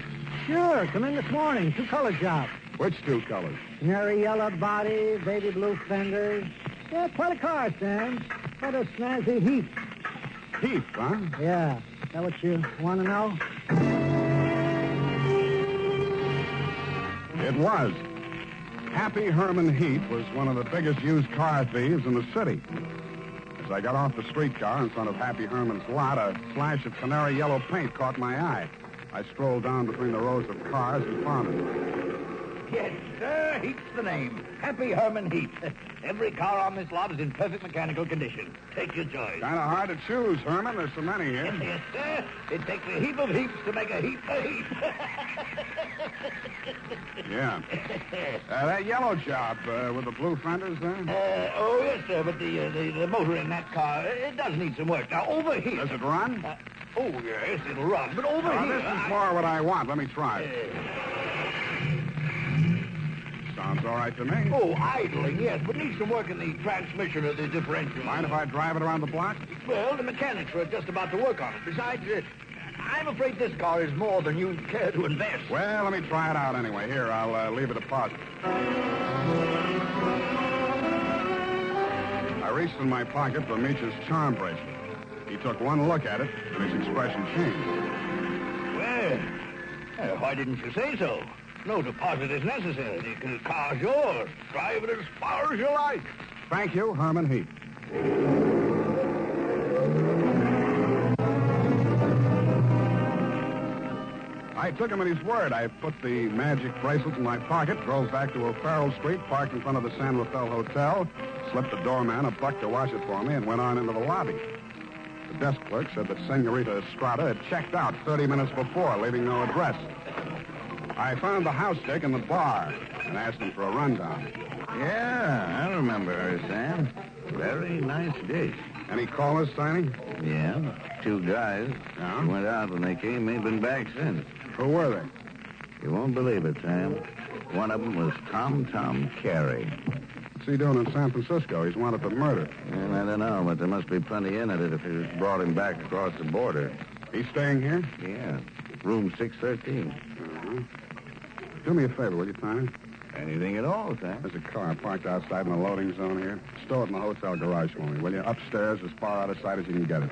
S13: Sure, come in this morning. 2-color job.
S2: Which 2 colors?
S13: Canary yellow body, baby blue fenders. Yeah, quite a car, Sam. Quite a snazzy heap.
S2: Heap, huh?
S13: Yeah. Is that what you want to know?
S2: It was. Happy Herman Heap was one of the biggest used car thieves in the city. As I got off the streetcar in front of Happy Herman's lot, a flash of canary yellow paint caught my eye. I strolled down between the rows of cars and found it.
S14: Yes, sir, Heap's the name. Happy Herman Heap. Every car on this lot is in perfect mechanical condition. Take your choice.
S2: Kind of hard to choose, Herman. There's so many here.
S14: Yes, sir. It takes a heap of heaps to make a heap of heap.
S2: Yeah. That yellow job with the blue fenders there?
S14: Oh, yes, sir, but the motor in that car, it does need some work. Now, over here...
S2: Does it run?
S14: Oh, yes, it'll run. But over here...
S2: This is more what I want. Let me try. Sounds all right to me.
S14: Oh, idling, yes, but needs some work in the transmission or the differential.
S2: Mind if I drive it around the block?
S14: Well, the mechanics are just about to work on it. Besides, I'm afraid this car is more than you'd care to invest.
S2: Well, let me try it out anyway. Here, I'll leave it a deposit. I reached in my pocket for Meech's charm bracelet. He took one look at it, and his expression changed.
S14: Well, why didn't you say so? No deposit is necessary. The car's yours. Drive it as far as you like.
S2: Thank you, Herman Heap. I took him at his word. I put the magic bracelet in my pocket, drove back to O'Farrell Street, parked in front of the San Rafael Hotel, slipped the doorman $1 to wash it for me, and went on into the lobby. The desk clerk said that Senorita Estrada had checked out 30 minutes before, leaving no address. I found the house dick in the bar and asked him for a rundown.
S15: Yeah, I remember her, Sam. Very nice dish.
S2: Any callers, Tiny?
S15: Yeah, 2 guys.
S2: Yeah?
S15: They went out when they came. Ain't been back since.
S2: Who were they?
S15: You won't believe it, Sam. One of them was Tom Carey.
S2: What's he doing in San Francisco? He's wanted for murder.
S15: And I don't know, but there must be plenty in it if you brought him back across the border.
S2: He's staying here?
S15: Yeah, room 613.
S2: Uh-huh. Do me a favor, will you, Tiny?
S15: Anything at all, Sam.
S2: There's a car parked outside in the loading zone here. Stow it in the hotel garage for me, will you? Upstairs, as far out of sight as you can get it.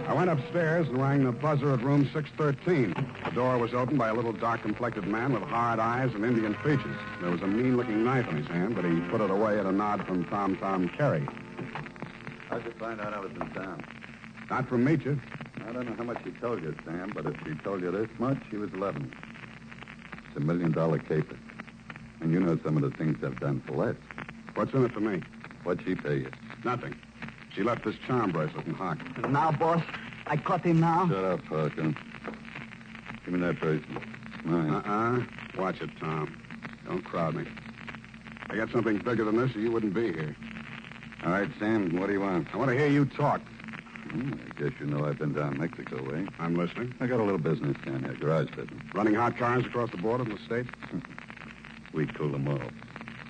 S2: I went upstairs and rang the buzzer at room 613. The door was opened by a little dark-complected man with hard eyes and Indian features. There was a mean-looking knife in his hand, but he put it away at a nod from Tom Carey.
S15: How'd you find out I was in town?
S2: Not from Meecha.
S15: I don't know how much she told you, Sam, but if she told you this much, she was 11. It's $1 million caper. And you know some of the things I've done for less.
S2: What's in it for me?
S15: What'd she pay you?
S2: Nothing. She left this charm bracelet in Hawk.
S13: Now, boss, I caught him now.
S15: Shut up, Parker. Give me that bracelet. Mine.
S2: Watch it, Tom. Don't crowd me. I got something bigger than this or you wouldn't be here.
S15: All right, Sam, what do you want?
S2: I want to hear you talk.
S15: I guess you know I've been down Mexico way.
S2: I'm listening.
S15: I got a little business down here, garage business.
S2: Running hot cars across the border from the States?
S15: We cool them all.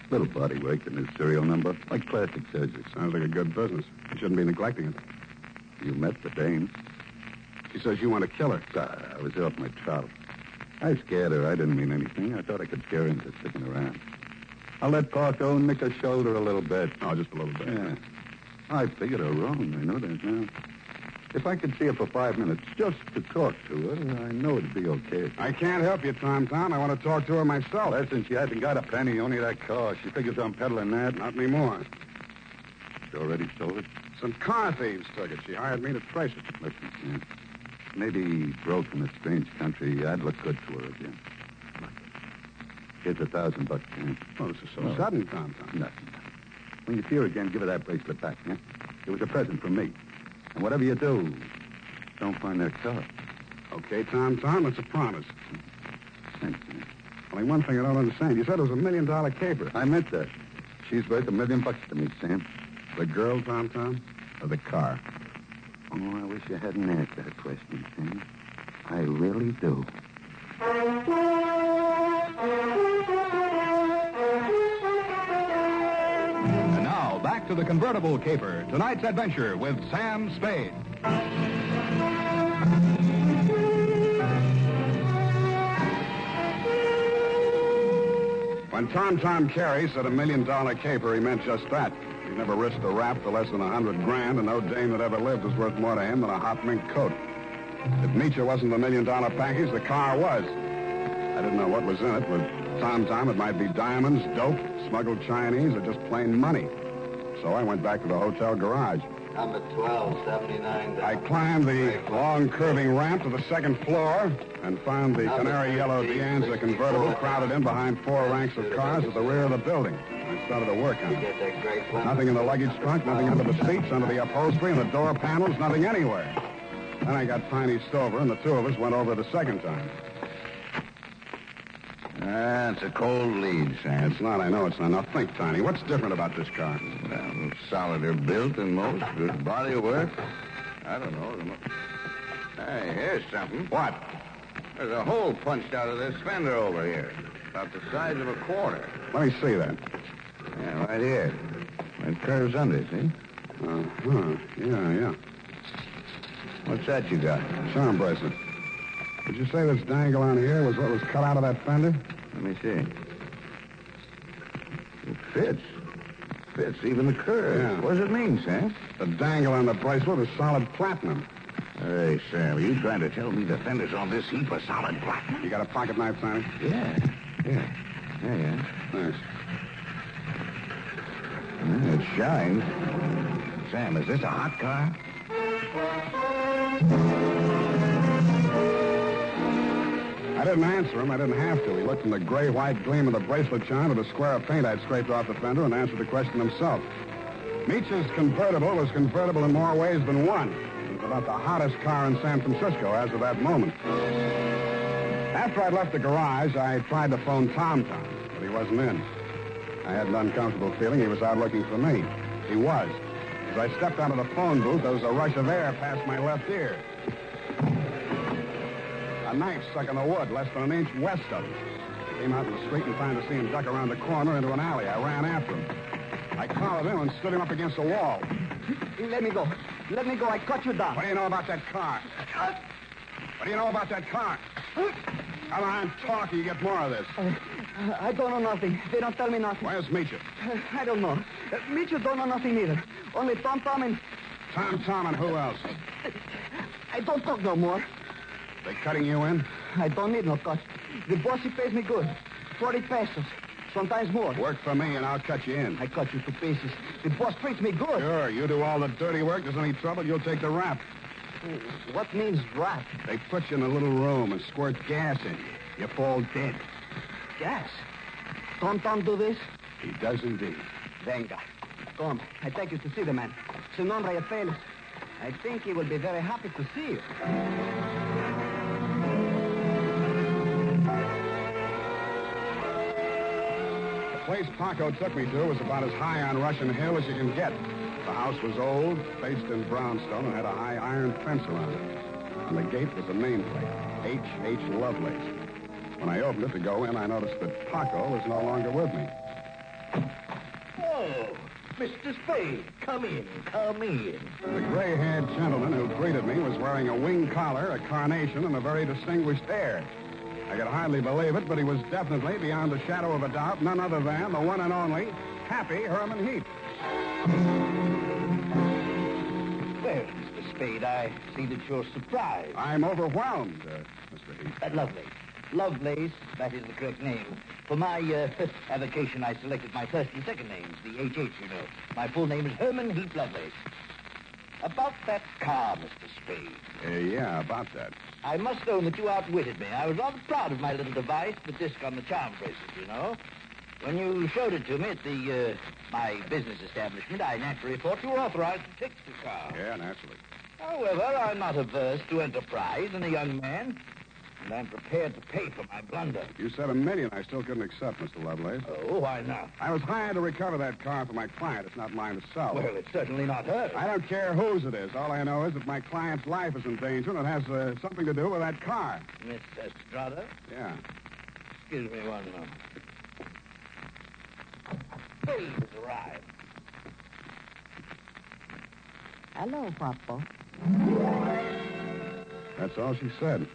S15: Little body work and his serial number, like plastic surgery.
S2: Sounds like a good business. You shouldn't be neglecting it.
S15: You met the dame.
S2: She says you want to kill her.
S15: I was off my trout. I scared her. I didn't mean anything. I thought I could scare her into sticking around. I'll let Parko nick her shoulder a little bit.
S2: Oh, just a little bit.
S15: Yeah. I figured her wrong. I know that now. If I could see her for 5 minutes just to talk to her, I know it'd be okay.
S2: I can't help you, Tom. I want to talk to her myself.
S15: Listen, she hasn't got a penny, only that car. She figures I'm peddling that.
S2: Not anymore.
S15: She already stole it?
S2: Some car thieves took it. She hired me to trace it.
S15: Listen, Sam. Maybe broke in a strange country, I'd look good to her again. Here's $1,000, Sam.
S2: Oh, this is so sudden, Tom.
S15: Nothing. When you see her again, give her that bracelet back, yeah? It was a present from me. And whatever you do, don't find that car.
S2: Okay, Tom, that's a promise.
S15: Thanks, man.
S2: Only one thing I don't understand. You said it was $1 million caper.
S15: I meant that. She's worth $1 million to me, Sam.
S2: The girl, Tom? Or the car?
S15: Oh, I wish you hadn't asked that question, Sam. I really do.
S16: And now, back to the Convertible Caper. Tonight's adventure with Sam Spade.
S2: When Tom Carey said $1 million caper, he meant just that. He never risked a rap for less than $100,000, and no dame that ever lived was worth more to him than a hot mink coat. If Meacher wasn't the $1 million package, the car was. I didn't know what was in it. With Tom, it might be diamonds, dope, smuggled Chinese, or just plain money. So I went back to the hotel garage.
S17: Number 1279.
S2: I climbed the long curving ramp to the second floor and found the canary yellow De Anza convertible crowded in behind 4 ranks of cars at the rear of the building. I started to work on it. Nothing in the luggage trunk, nothing under the seats, under the upholstery, and the door panels, nothing anywhere. Then I got Tiny Stover, and the two of us went over it a second time.
S17: It's a cold lead, Sam.
S2: It's not, I know it's not. Now think, Tiny, what's different about this car?
S17: Well, solider built than most. Good body work. I don't know. Hey, here's something.
S2: What?
S17: There's a hole punched out of this fender over here. About the size of a quarter.
S2: Let me see that.
S17: Yeah, right here. It curves under, see?
S2: Uh-huh. Yeah.
S17: What's that you got?
S2: Charm bracelet. Did you say this dangle on here was what was cut out of that fender?
S17: Let me see. It fits. Fits even the curve.
S2: Yeah.
S17: What does it mean, Sam?
S2: The dangle on the bracelet is solid platinum.
S17: Hey, Sam, are you trying to tell me the fenders on this heap are solid platinum?
S2: You got a pocket knife, Tiny?
S17: Yeah.
S2: Thanks.
S17: It shines. Sam, is this a hot car?
S2: I didn't answer him. I didn't have to. He looked from the gray-white gleam of the bracelet shine to the square of paint I'd scraped off the fender and answered the question himself. Meach's convertible was convertible in more ways than one. It was about the hottest car in San Francisco as of that moment. After I'd left the garage, I tried to phone Tom, but he wasn't in. I had an uncomfortable feeling he was out looking for me. He was. As I stepped out of the phone booth, there was a rush of air past my left ear. A knife stuck in the wood, less than an inch west of him. I came out in the street and found to see him duck around the corner into an alley. I ran after him. I collared him and stood him up against a wall.
S13: Let me go. I cut you down.
S2: What do you know about that car? What do you know about that car? Come on, talk, or you get more of this.
S13: I don't know nothing. They don't tell me nothing.
S2: Where's Meacher?
S13: I don't know. Meacher don't know nothing either. Only Tom and...
S2: Tom and who else?
S13: I don't talk no more.
S2: They cutting you in?
S13: I don't need no cut. The boss, he pays me good. 40 pesos. Sometimes more.
S2: Work for me and I'll cut you in.
S13: I cut you to pieces. The boss treats me good.
S2: Sure, you do all the dirty work. There's any trouble, you'll take the rap.
S13: What means rap?
S2: They put you in a little room and squirt gas in you. You fall dead.
S13: Gas? Tom do this?
S2: He does indeed.
S13: Venga. Come, I take you to see the man.
S14: Su nombre es Felix. I think he will be very happy to see you.
S2: The place Paco took me to was about as high on Russian Hill as you can get. The house was old, faced in brownstone, and had a high iron fence around it. On the gate was a nameplate, H.H. Lovelace. When I opened it to go in, I noticed that Paco was no longer with me.
S14: Oh, Mr. Spade, come in, come in.
S2: The gray-haired gentleman who greeted me was wearing a wing collar, a carnation, and a very distinguished air. I could hardly believe it, but he was definitely, beyond a shadow of a doubt, none other than the one and only Happy Herman Heap.
S14: Well, Mr. Spade, I see that you're surprised.
S2: I'm overwhelmed, Mr. Heap.
S14: Lovelace, that is the correct name. For my avocation, I selected my first and second names, the H.H., you know. My full name is Herman Heap Lovelace. About that car, Mr. Spade.
S2: Yeah, about that.
S14: I must own that you outwitted me. I was rather proud of my little device, the disc on the charm bracelet, you know. When you showed it to me at the my business establishment, I naturally thought you were authorized to take the car.
S2: Yeah, naturally.
S14: However, I'm not averse to enterprise in a young man, and I'm prepared to pay for my blunder.
S2: You said $1 million I still couldn't accept, Mr. Lovelace.
S14: Oh, why not?
S2: I was hired to recover that car for my client. It's not mine to sell.
S14: Well, it's certainly not hers.
S2: I don't care whose it is. All I know is that my client's life is in danger, and it has something to do with that car.
S14: Miss Estrada?
S2: Yeah.
S14: Excuse me one moment. Spade has arrived.
S12: Hello, Papa.
S2: That's all she said.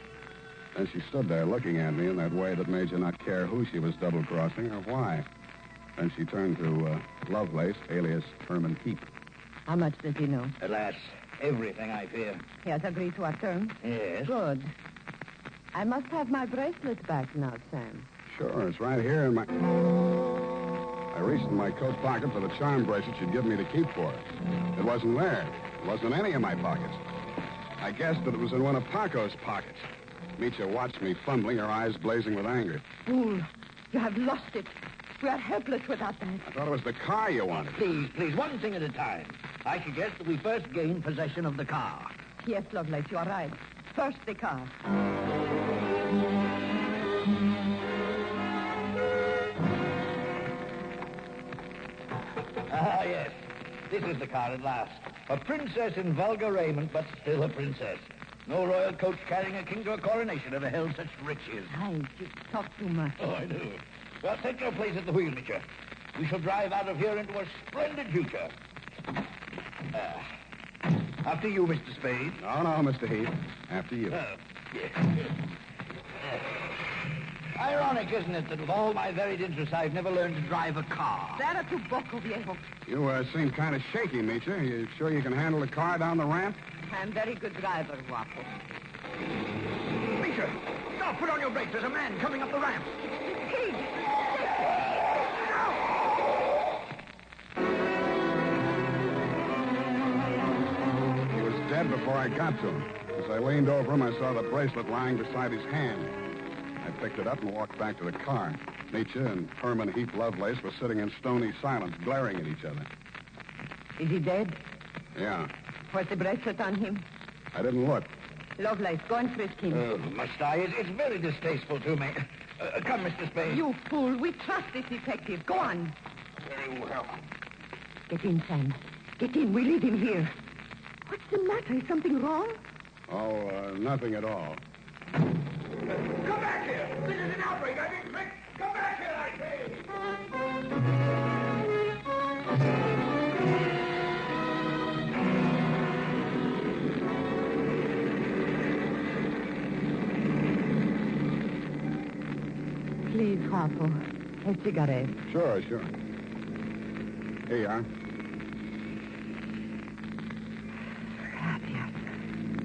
S2: Then she stood there looking at me in that way that made you not care who she was double-crossing or why. Then she turned to Lovelace, alias Herman Heap.
S12: How much does he know?
S14: Alas, everything, I fear.
S12: He has agreed to our terms?
S14: Yes.
S12: Good. I must have my bracelet back now, Sam.
S2: Sure, it's right here in my... I reached in my coat pocket for the charm bracelet she'd given me to keep for her. It wasn't there. It wasn't in any of my pockets. I guessed that it was in one of Paco's pockets. Mitya watched me fumbling, her eyes blazing with anger.
S12: Fool, you have lost it. We are helpless without that.
S2: I thought it was the car you wanted.
S14: Please, one thing at a time. I suggest that we first gain possession of the car.
S12: Yes, Lovelace, you are right. First, the car.
S14: Ah, yes. This is the car at last. A princess in vulgar raiment, but still a princess. No royal coach carrying a king to a coronation ever held such riches.
S12: You talk too much.
S14: Oh, I do. Well, take your place at the wheel, Mitya. We shall drive out of here into a splendid future. After you, Mr. Spade.
S2: No, Mr. Heath. After you.
S14: Yes. Ironic, isn't it, that with all my varied interests, I've never learned to drive a car.
S12: Será tu poco, viejo.
S2: You seem kind of shaky, Mitya. You sure you can handle the car down the ramp?
S12: I'm very good driver, Guapo.
S14: Mitya, stop! Put on your brakes. There's a man coming up the ramp.
S12: Figg!
S2: He was dead before I got to him. As I leaned over him, I saw the bracelet lying beside his hand. I picked it up and walked back to the car. Mitya and Herman Heap Lovelace were sitting in stony silence, glaring at each other.
S12: Is he dead?
S2: Yeah.
S12: Was the bracelet on him?
S2: I didn't look.
S12: Lovelace, go and frisk him.
S14: Oh, must I? It's very distasteful to me. Come, Mr. Spade.
S12: You fool. We trust this detective. Go on.
S14: Very well.
S12: Get in, Sam. Get in. We leave him here. What's the matter? Is something wrong?
S2: Oh, nothing at all.
S14: Come back here! This is an outbreak! Come back here, I say!
S12: Please, Guapo. A cigarette.
S2: Sure. Here you are.
S12: Gracias.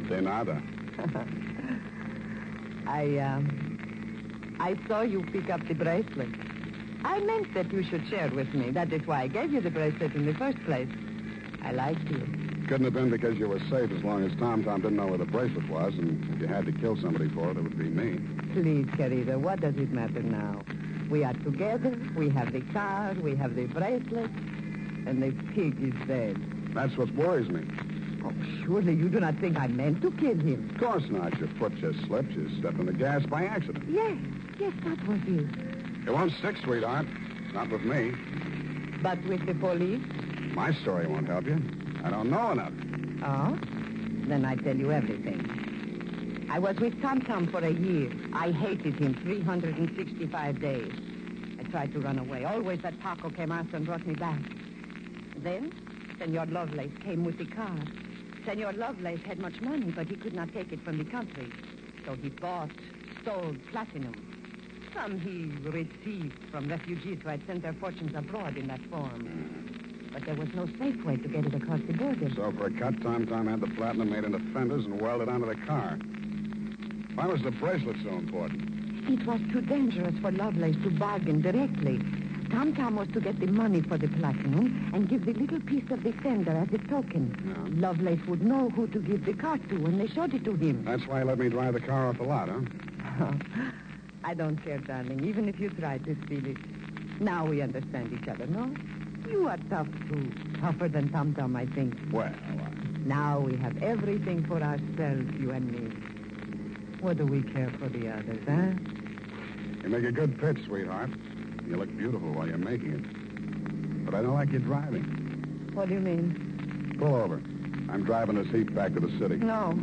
S2: De nada.
S12: I saw you pick up the bracelet. I meant that you should share with me. That is why I gave you the bracelet in the first place. I liked you.
S2: Couldn't have been because you were safe as long as Tom didn't know where the bracelet was, and if you had to kill somebody for it, it would be me.
S12: Please, querida, what does it matter now? We are together, we have the car, we have the bracelet, and the pig is dead.
S15: That's what worries me.
S12: Oh, surely you do not think I meant to kill him.
S15: Of course not. Your foot just slipped. You stepped on the gas by accident.
S12: Yes, that was it.
S15: It won't stick, sweetheart. Not with me.
S12: But with the police?
S15: My story won't help you. I don't know enough.
S12: Oh? Then I tell you everything. I was with Tom Tom for a year. I hated him 365 days. I tried to run away. Always that Paco came after and brought me back. Then, Senor Lovelace came with the car. Senor Lovelace had much money, but he could not take it from the country. So he stole platinum. Some he received from refugees who had sent their fortunes abroad in that form. But there was no safe way to get it across the border.
S15: So for a cut, Tom had the platinum made into fenders and welded onto the car. Why was the bracelet so important?
S12: It was too dangerous for Lovelace to bargain directly. Tom was to get the money for the platinum and give the little piece of the fender as a token.
S15: Yeah.
S12: Lovelace would know who to give the car to when they showed it to him.
S15: That's why he let me drive the car off the lot, huh?
S12: I don't care, darling, even if you tried to steal it. Now we understand each other, no? You are tough, too. Tougher than Tom, I think.
S15: Well,
S12: Now we have everything for ourselves, you and me. What do we care for the others, huh?
S15: You make a good pitch, sweetheart. You look beautiful while you're making it. But I don't like you driving.
S12: What do you mean?
S15: Pull over. I'm driving this heap back to the city.
S12: No.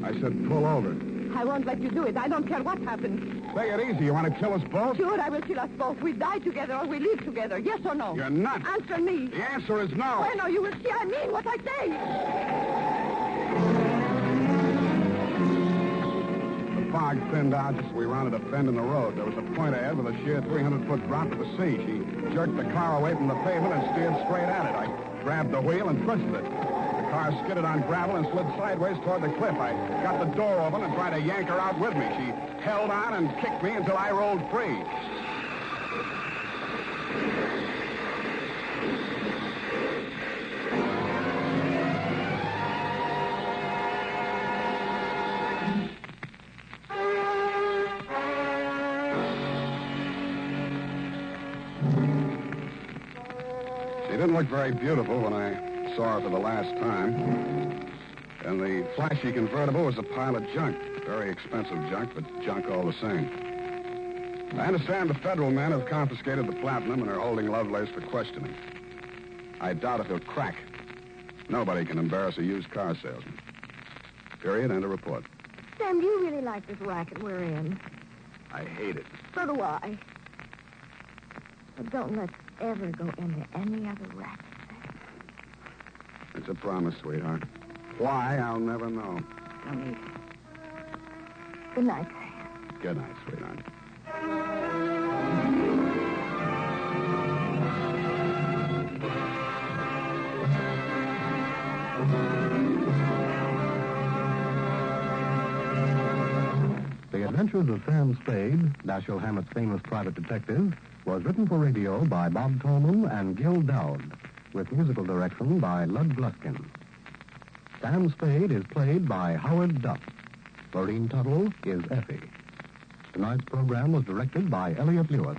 S15: I said pull over.
S12: I won't let you do it. I don't care what happens.
S15: Take it easy. You want to kill us both?
S12: Sure, I will kill us both. We die together or we live together. Yes or no?
S15: You're nuts.
S12: Answer me.
S15: The answer is no.
S12: Bueno, you will see I mean what I say.
S15: The fog thinned out just as we rounded a bend in the road. There was a point ahead with a sheer 300-foot drop to the sea. She jerked the car away from the pavement and steered straight at it. I grabbed the wheel and twisted it. The car skidded on gravel and slid sideways toward the cliff. I got the door open and tried to yank her out with me. She held on and kicked me until I rolled free. She didn't look very beautiful when I saw her for the last time. And the flashy convertible was a pile of junk. Very expensive junk, but junk all the same. I understand the federal men have confiscated the platinum and are holding Lovelace for questioning. I doubt if he'll crack. Nobody can embarrass a used car salesman. Period. End of report.
S1: Sam, do you really like this racket we're in?
S15: I hate it.
S1: So do I. But don't let's ever go into any other racket.
S15: It's a promise, sweetheart. Why, I'll never know.
S1: Don't need it. Good night, Sam.
S15: Good night, sweetheart.
S10: The Adventures of Sam Spade, Dashiell Hammett's famous private detective, was written for radio by Bob Tolman and Gil Dowd, with musical direction by Lud Gluskin. Sam Spade is played by Howard Duff. Lorene Tuttle is Effie. Tonight's program was directed by Elliott Lewis.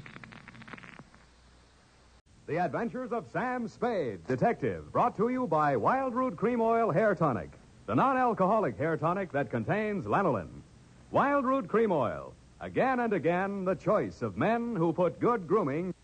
S16: The Adventures of Sam Spade, Detective, brought to you by Wild Root Cream Oil Hair Tonic, the non-alcoholic hair tonic that contains lanolin. Wild Root Cream Oil, again and again the choice of men who put good grooming.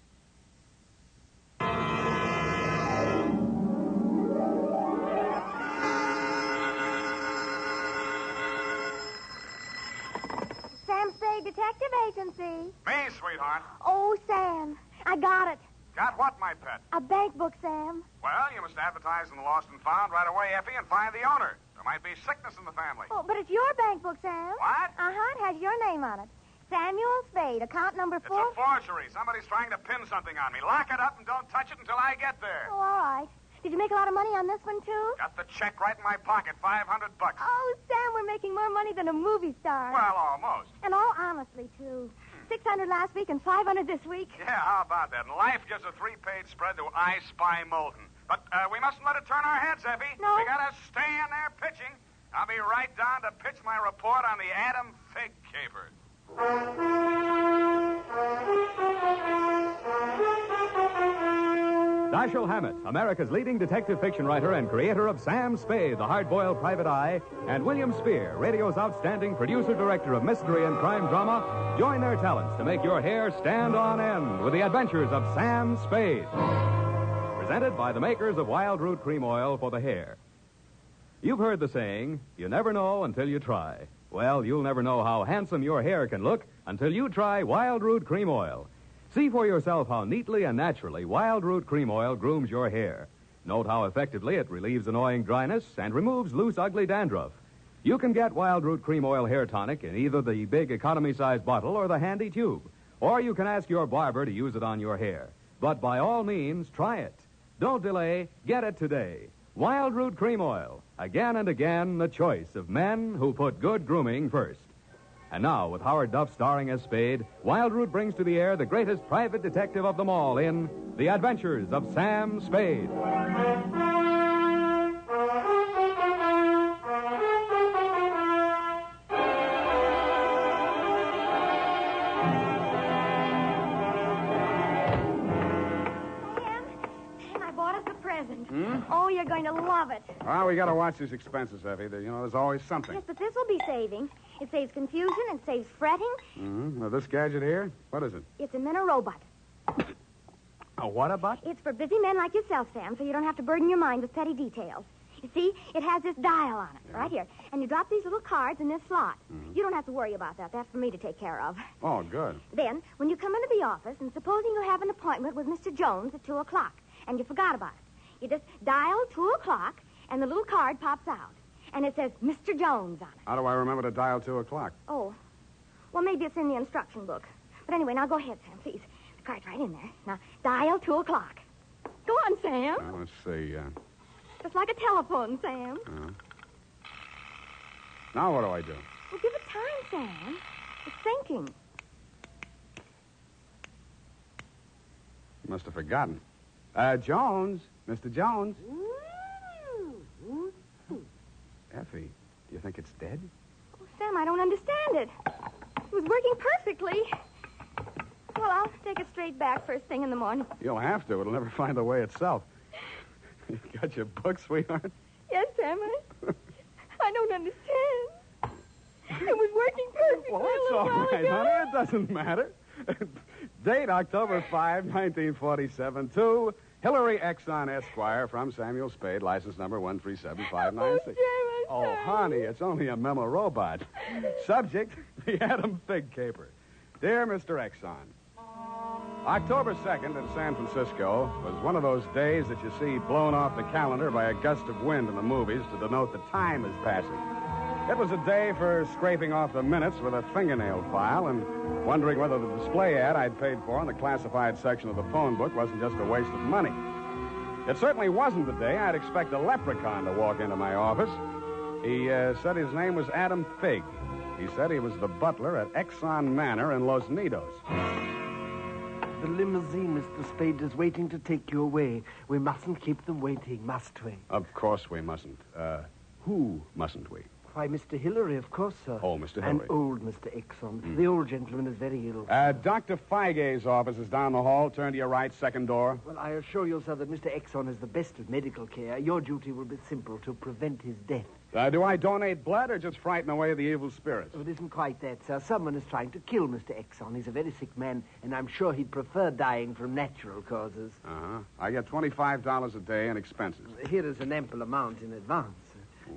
S1: Sam Spade Detective Agency.
S11: Me, sweetheart.
S1: Oh, Sam, I got it.
S11: Got what, my pet?
S1: A bank book, Sam.
S11: Well, you must advertise in the Lost and Found right away, Effie, and find the owner. There might be sickness in the family.
S1: Oh, but it's your bank book, Sam.
S11: What?
S1: Uh-huh, it has your name on it. Samuel Spade, account number 4.
S11: It's a forgery. Somebody's trying to pin something on me. Lock it up and don't touch it until I get there.
S1: Oh, all right. Did you make a lot of money on this one, too?
S11: Got the check right in my pocket, $500.
S1: Oh, Sam, we're making more money than a movie star.
S11: Well, almost.
S1: And all honestly, too. 600 last week and 500 this week.
S11: Yeah, how about that? And life gives a 3-page spread to I Spy Molten. But we mustn't let it turn our heads, Effie.
S1: No.
S11: We gotta stay in there pitching. I'll be right down to pitch my report on the Figg caper.
S16: Dashiell Hammett, America's leading detective fiction writer and creator of Sam Spade, the hard-boiled private eye, and William Spear, radio's outstanding producer-director of mystery and crime drama, join their talents to make your hair stand on end with the Adventures of Sam Spade. Presented by the makers of Wild Root Cream Oil for the hair. You've heard the saying, you never know until you try. Well, you'll never know how handsome your hair can look until you try Wild Root Cream Oil. See for yourself how neatly and naturally Wild Root Cream Oil grooms your hair. Note how effectively it relieves annoying dryness and removes loose, ugly dandruff. You can get Wild Root Cream Oil Hair Tonic in either the big economy-size bottle or the handy tube. Or you can ask your barber to use it on your hair. But by all means, try it. Don't delay. Get it today. Wild Root Cream Oil. Again and again, the choice of men who put good grooming first. And now, with Howard Duff starring as Spade, Wild Root brings to the air the greatest private detective of them all in The Adventures of Sam Spade.
S1: Oh, you're going to love it.
S2: Well, we got to watch these expenses, Effie. There's always something.
S1: Yes, but this will be saving. It saves confusion. It saves fretting.
S2: Mm-hmm. Now, this gadget here, what is it?
S1: It's a minorobot.
S2: A what-a-bot?
S1: It's for busy men like yourself, Sam, so you don't have to burden your mind with petty details. You see, it has this dial on it, right here. And you drop these little cards in this slot. Mm-hmm. You don't have to worry about that. That's for me to take care of.
S2: Oh, good.
S1: Then, when you come into the office, and supposing you have an appointment with Mr. Jones at 2 o'clock, and you forgot about it, you just dial 2 o'clock, and the little card pops out. And it says Mr. Jones on it.
S2: How do I remember to dial 2 o'clock?
S1: Oh. Well, maybe it's in the instruction book. But anyway, now go ahead, Sam, please. The card's right in there. Now, dial 2 o'clock. Go on, Sam.
S2: Let's see.
S1: Just like a telephone, Sam.
S2: Now what do I do?
S1: Well, give it time, Sam. It's thinking.
S2: You must have forgotten. Jones. Mr. Jones. Effie, do you think it's dead?
S1: Oh, Sam, I don't understand it. It was working perfectly. Well, I'll take it straight back first thing in the morning.
S2: You'll have to. It'll never find the way itself. You got your book, sweetheart?
S1: Yes, Sam. I don't understand. It was working perfectly.
S2: Well, that's all right, honey. It doesn't matter. Date October 5, 1947, to Hillary Exxon Esquire from Samuel Spade, license number 137596. Oh, honey, it's only a memo robot. Subject, the Adam Figg Caper. Dear Mr. Exxon, October 2nd in San Francisco was one of those days that you see blown off the calendar by a gust of wind in the movies to denote the time is passing. It was a day for scraping off the minutes with a fingernail file and wondering whether the display ad I'd paid for in the classified section of the phone book wasn't just a waste of money. It certainly wasn't the day I'd expect a leprechaun to walk into my office. He said his name was Adam Figg. He said he was the butler at Exxon Manor in Los Nidos.
S18: The limousine, Mr. Spade, is waiting to take you away. We mustn't keep them waiting, must we?
S2: Of course we mustn't. Who mustn't we?
S18: Why, Mr. Hillary, of course, sir.
S2: Oh, Mr. Hillary.
S18: And old Mr. Exxon. The old gentleman is very ill.
S2: Dr. Feig's office is down the hall. Turn to your right, second door.
S18: Well, I assure you, sir, that Mr. Exxon is the best of medical care. Your duty will be simple, to prevent his death.
S2: Do I donate blood or just frighten away the evil spirits?
S18: Oh, it isn't quite that, sir. Someone is trying to kill Mr. Exxon. He's a very sick man, and I'm sure he'd prefer dying from natural causes.
S2: Uh-huh. I get $25 a day in expenses.
S18: Here is an ample amount in advance.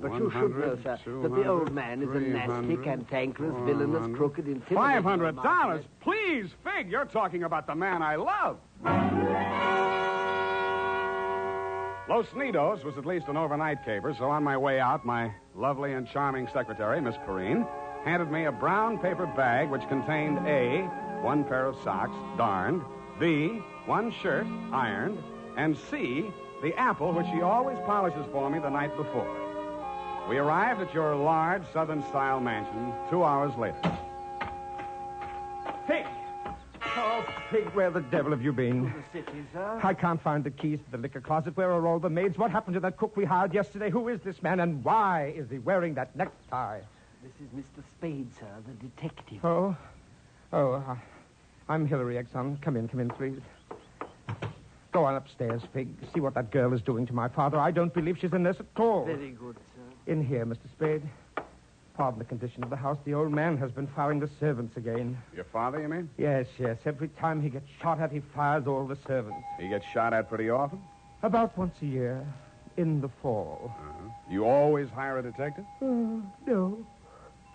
S18: But you should know, sir, that the old man is a nasty, cantankerous, villainous, crooked, intimidating...
S2: $500? Please, Figg, you're talking about the man I love. Los Nidos was at least an overnight caper, so on my way out, my lovely and charming secretary, Miss Perrine, handed me a brown paper bag which contained A, one pair of socks, darned, B, one shirt, ironed, and C, the apple which she always polishes for me the night before. We arrived at your large Southern-style mansion 2 hours later.
S19: Figg! Oh, Figg, where the devil have you been?
S18: The city, sir.
S19: I can't find the keys to the liquor closet. Where are all the maids? What happened to that cook we hired yesterday? Who is this man, and why is he wearing that necktie?
S18: This is Mr. Spade, sir, the detective.
S19: I'm Hillary Exxon. Come in, please. Go on upstairs, Figg. See what that girl is doing to my father. I don't believe she's a nurse at all.
S18: Very good, sir.
S19: In here, Mr. Spade. Pardon the condition of the house. The old man has been firing the servants again.
S2: Your father, you mean?
S19: Yes. Every time he gets shot at, he fires all the servants.
S2: He gets shot at pretty often?
S19: About once a year. In the fall.
S2: Uh-huh. You always hire a detective?
S19: No.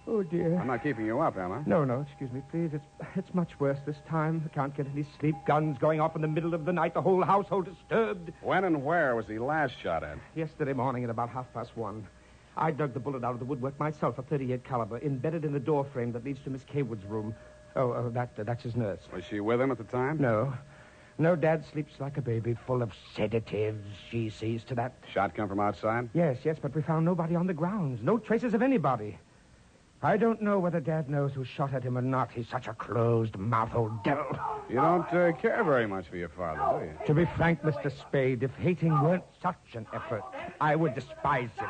S19: Oh, dear.
S2: I'm not keeping you up, am I?
S19: No, excuse me, please. It's much worse this time. I can't get any sleep. Guns going off in the middle of the night. The whole household disturbed.
S2: When and where was he last shot at?
S19: Yesterday morning at about 1:30. I dug the bullet out of the woodwork myself, a .38 caliber, embedded in the door frame that leads to Miss Kaywood's room. That's his nurse.
S2: Was she with him at the time?
S19: No, Dad sleeps like a baby, full of sedatives. She sees to that.
S2: Shot come from outside?
S19: Yes, but we found nobody on the grounds. No traces of anybody. I don't know whether Dad knows who shot at him or not. He's such a closed-mouthed old devil.
S2: You don't care very much for your father, do you?
S19: To be frank, Mr. Spade, if hating weren't such an effort, I would despise him.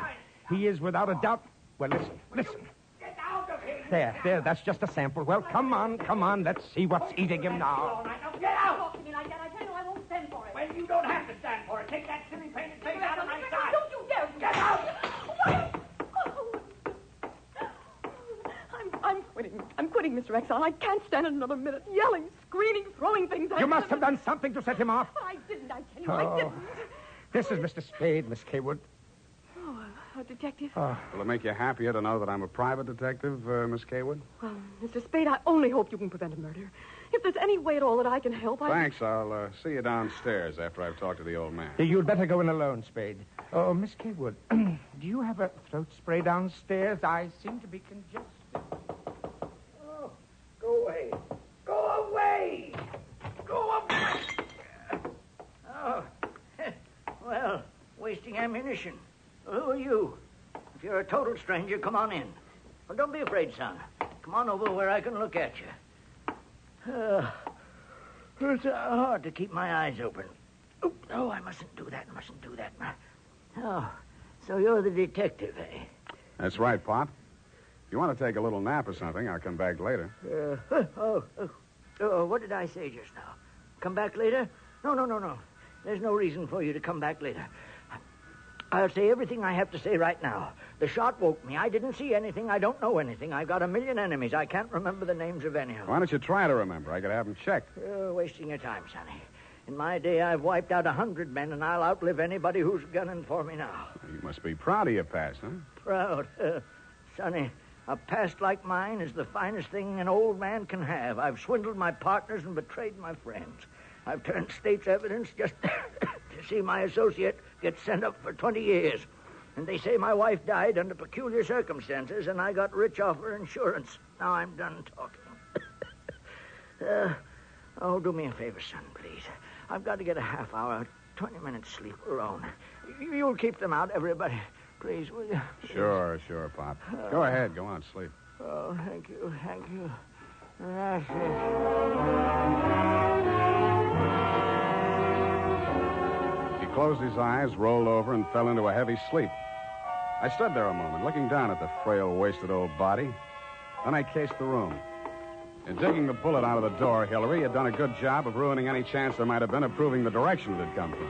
S19: He is without a doubt... Well, listen.
S13: Get out of here!
S19: There, that's just a sample. Well, come on, let's see what's eating him now.
S13: Get out!
S1: Talk to me like that. I tell you, I won't stand for it.
S13: Well, you don't have to stand for it. Take that silly painted face out of my sight.
S1: Don't you dare!
S13: Get out!
S3: I'm quitting, Mr. Exxon. I can't stand it another minute. Yelling, screaming, throwing things at
S19: You
S3: him.
S19: must have done something to set him off.
S1: But I didn't, I tell you, I didn't.
S19: This is Mr. Spade, Miss Kaywood.
S3: Oh, a detective?
S2: Will it make you happier to know that I'm a private detective, Miss Kaywood?
S3: Well, Mr. Spade, I only hope you can prevent a murder. If there's any way at all that I can help,
S2: Thanks. I'll see you downstairs after I've talked to the old man.
S19: You'd better go in alone, Spade. Oh, Miss Kaywood, do you have a throat spray downstairs? I seem to be congested.
S13: Go away. Go away! Go away!
S7: Oh, well, wasting ammunition. Well, who are you? If you're a total stranger, come on in. Well, don't be afraid, son. Come on over where I can look at you. It's hard to keep my eyes open. Oh, I mustn't do that. Oh, so you're the detective, eh?
S2: That's right, Pop. If you want to take a little nap or something, I'll come back later.
S7: What did I say just now? Come back later? No. There's no reason for you to come back later. I'll say everything I have to say right now. The shot woke me. I didn't see anything. I don't know anything. I've got a million enemies. I can't remember the names of any of them.
S2: Why don't you try to remember? I could have them checked.
S7: You're wasting your time, Sonny. In my day, I've wiped out 100 men, and I'll outlive anybody who's gunning for me now.
S2: You must be proud of your past, huh?
S7: Proud? Sonny, a past like mine is the finest thing an old man can have. I've swindled my partners and betrayed my friends. I've turned state's evidence just to see my associate get sent up for 20 years. And they say my wife died under peculiar circumstances, and I got rich off her insurance. Now I'm done talking. Do me a favor, son, please. I've got to get a half hour, 20 minutes sleep alone. You'll keep them out, everybody. Please, will you?
S2: Sure, Pop. Go ahead. Go on, sleep.
S7: Oh, thank you. That's it.
S2: He closed his eyes, rolled over, and fell into a heavy sleep. I stood there a moment, looking down at the frail, wasted old body. Then I cased the room. In digging the bullet out of the door, Hillary had done a good job of ruining any chance there might have been of proving the direction it had come from.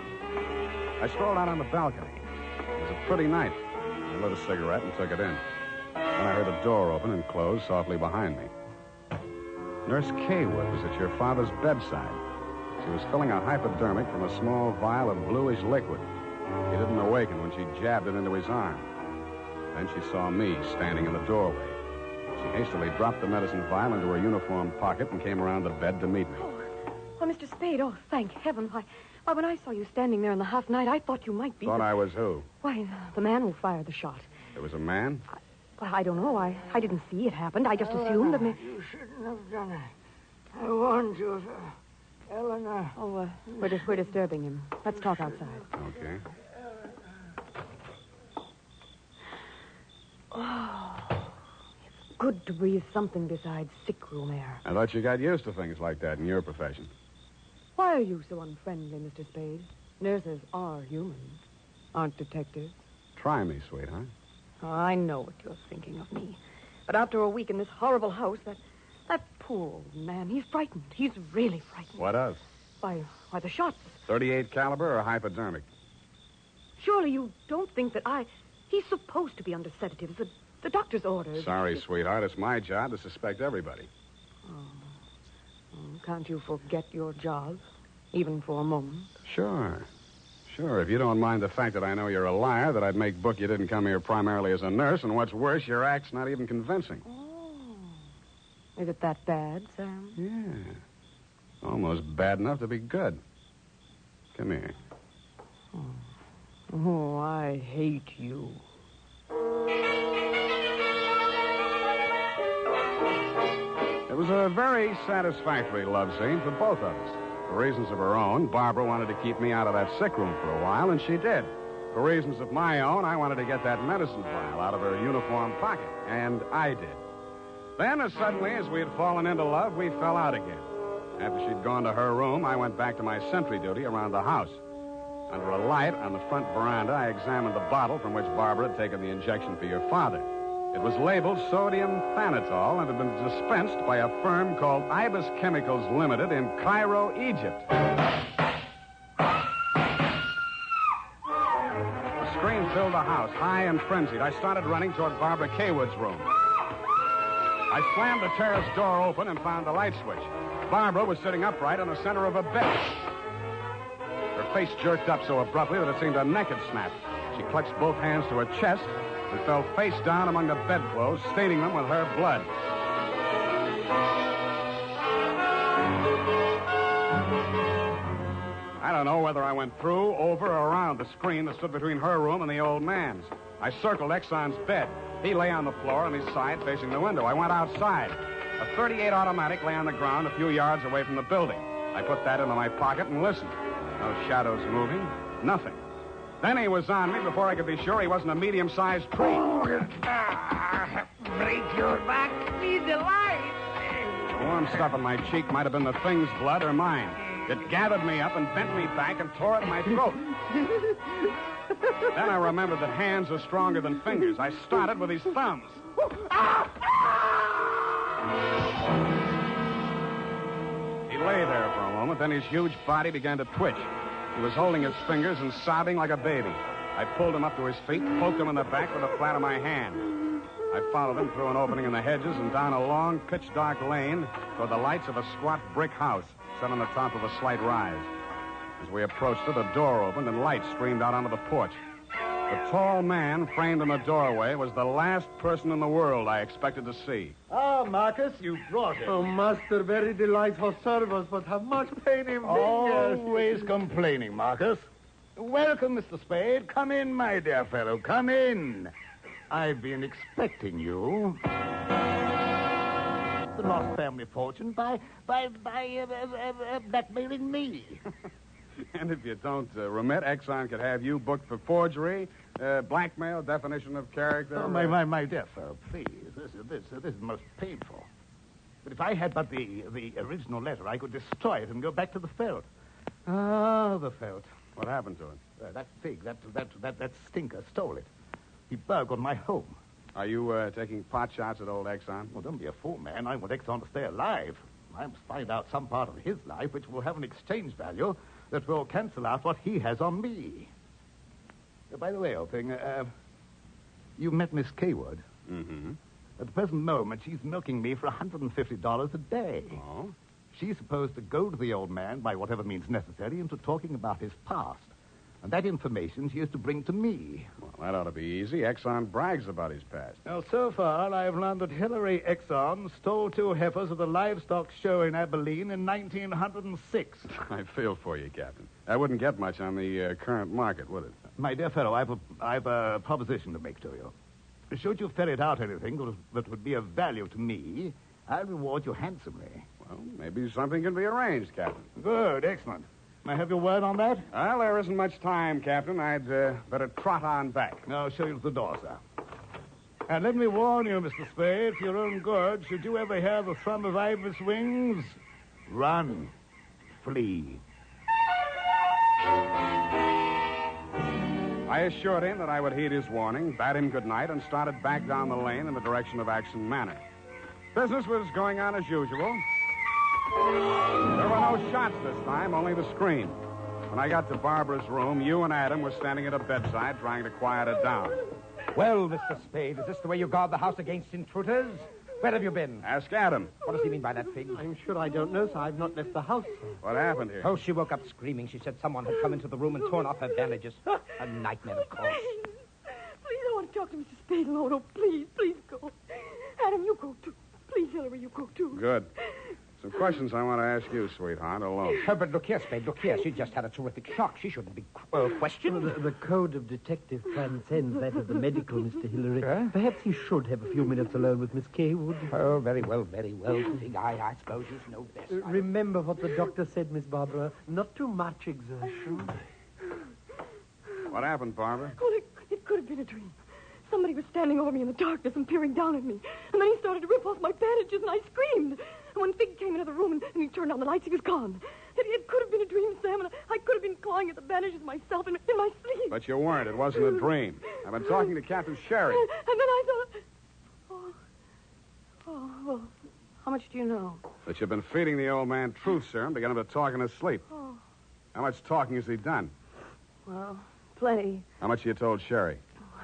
S2: I strolled out on the balcony. It was a pretty night. I lit a cigarette and took it in. Then I heard a door open and close softly behind me. Nurse Kaywood was at your father's bedside. She was filling a hypodermic from a small vial of bluish liquid. He didn't awaken when she jabbed it into his arm. Then she saw me standing in the doorway. She hastily dropped the medicine vial into her uniform pocket and came around the bed to meet me.
S3: Oh, Mr. Spade, thank heaven. Why, when I saw you standing there in the half night, I thought you might be...
S2: Thought I was who?
S3: Why, the man who fired the shot.
S2: There was a man?
S3: I don't know. I didn't see it happen. I just assumed that...
S7: You shouldn't have done it. I warned you, Eleanor.
S3: Oh, we're disturbing him. Let's talk outside.
S2: Okay.
S3: Oh, it's good to breathe something besides sick room air.
S2: I thought you got used to things like that in your profession.
S3: Why are you so unfriendly, Mr. Spade? Nurses are human, aren't detectives.
S2: Try me, sweetheart.
S3: Oh, I know what you're thinking of me. But after a week in this horrible house, that poor old man, he's frightened. He's really frightened.
S2: What of?
S3: Why, the shots.
S2: .38 caliber or hypodermic?
S3: Surely you don't think that He's supposed to be under sedatives. The doctor's orders.
S2: Sorry, sweetheart. It's my job to suspect everybody.
S3: Can't you forget your job, even for a moment?
S2: Sure. If you don't mind the fact that I know you're a liar, that I'd make book you didn't come here primarily as a nurse, and what's worse, your act's not even convincing.
S3: Is it that bad, Sam?
S2: Yeah. Almost bad enough to be good. Come here.
S3: Oh, I hate you.
S2: It was a very satisfactory love scene for both of us. For reasons of her own, Barbara wanted to keep me out of that sick room for a while, and she did. For reasons of my own, I wanted to get that medicine vial out of her uniform pocket, and I did. Then, as suddenly as we had fallen into love, we fell out again. After she'd gone to her room, I went back to my sentry duty around the house. Under a light on the front veranda, I examined the bottle from which Barbara had taken the injection for your father. It was labeled sodium thanatol and had been dispensed by a firm called Ibis Chemicals Limited in Cairo, Egypt. A scream filled the house, high and frenzied. I started running toward Barbara Kaywood's room. I slammed the terrace door open and found the light switch. Barbara was sitting upright in the center of a bed. Her face jerked up so abruptly that it seemed her neck had snapped. She clutched both hands to her chest and fell face down among the bedclothes, staining them with her blood. I don't know whether I went through, over, or around the screen that stood between her room and the old man's. I circled Exxon's bed. He lay on the floor on his side facing the window. I went outside. A .38 automatic lay on the ground a few yards away from the building. I put that into my pocket and listened. No shadows moving. Nothing. Then he was on me before I could be sure he wasn't a medium-sized tree.
S13: Break your back. Need the light.
S2: The warm stuff on my cheek might have been the thing's blood or mine. It gathered me up and bent me back and tore at my throat. Then I remembered that hands are stronger than fingers. I started with his thumbs. He lay there for a moment, then his huge body began to twitch. He was holding his fingers and sobbing like a baby. I pulled him up to his feet, poked him in the back with the flat of my hand. I followed him through an opening in the hedges and down a long, pitch-dark lane toward the lights of a squat brick house set on the top of a slight rise. As we approached it, a door opened and light streamed out onto the porch. The tall man framed in the doorway was the last person in the world I expected to see.
S6: Ah, Marcus, you brought it.
S20: Oh, master, very delightful service, but how much pain in fingers.
S6: Always complaining, Marcus. Welcome, Mr. Spade. Come in, my dear fellow. Come in. I've been expecting you. The lost family fortune by blackmailing me.
S2: And if you don't remit, Exxon could have you booked for forgery, blackmail, definition of character.
S6: Oh, my dear fellow, please. This is most painful. But if I had but the original letter, I could destroy it and go back to the felt. Ah, the felt.
S2: What happened to it?
S6: That Figg, that stinker stole it. He burgled my home.
S2: Are you taking pot shots at old Exxon?
S6: Well, don't be a fool, man. I want Exxon to stay alive. I must find out some part of his life which will have an exchange value that will cancel out what he has on me. By the way, old thing, you met Miss Kaywood.
S2: Mm-hmm.
S6: At the present moment, she's milking me for $150 a day.
S2: Oh?
S6: She's supposed to goad the old man, by whatever means necessary, into talking about his past. And that information she is to bring to me.
S2: Well, that ought to be easy. Exxon brags about his past.
S6: Now, so far, I've learned that Hillary Exxon stole 2 heifers at the livestock show in Abilene in 1906.
S2: I feel for you, Captain. That wouldn't get much on the current market, would it?
S6: My dear fellow, I've a proposition to make to you. Should you ferret out anything that would be of value to me, I'll reward you handsomely.
S2: Well, maybe something can be arranged, Captain.
S6: Good, excellent. May I have your word on that?
S2: Well, there isn't much time, Captain. I'd better trot on back.
S6: I'll show you to the door, sir. And let me warn you, Mr. Spade, for your own good, should you ever hear the thrum of Ibis wings, run, flee.
S2: I assured him that I would heed his warning, bade him good night, and started back down the lane in the direction of Action Manor. Business was going on as usual. There were no shots this time, only the scream. When I got to Barbara's room, you and Adam were standing at a bedside trying to quiet her down.
S19: Well, Mr. Spade, is this the way you guard the house against intruders? Where have you been?
S2: Ask Adam.
S19: What does he mean by that, Figg?
S20: I'm sure I don't know, sir. I've not left the house, sir.
S2: What happened here?
S19: Oh, she woke up screaming. She said someone had come into the room and torn off her bandages. A nightmare, of course.
S3: Please, I want to talk to Mr. Spade alone. Oh, please go. Adam, you go, too. Please, Hillary, you go, too.
S2: Good. Some questions I want to ask you, sweetheart, alone.
S19: But look here, Spade, look here. She just had a terrific shock. She shouldn't be questioned.
S18: Well, the code of detective transcends that of the medical, Mr. Hillary. Perhaps he should have a few minutes alone with Miss Kaywood.
S19: Oh, very well, Figg. I suppose you know best.
S18: Remember what the doctor said, Miss Barbara. Not too much exertion.
S2: What happened, Barbara?
S3: Oh, it could have been a dream. Somebody was standing over me in the darkness and peering down at me. And then he started to rip off my bandages, and I screamed. And when Figg came into the room and he turned on the lights, he was gone. It could have been a dream, Sam, and I could have been clawing at the bandages myself in my sleep.
S2: But you weren't. It wasn't a dream. I've been talking to Captain Sherry.
S3: And then I thought... well, how much do you know?
S2: That you've been feeding the old man truth serum to get him to talk in his sleep.
S3: Oh,
S2: How much talking has he done?
S3: well, plenty.
S2: How much you told Sherry?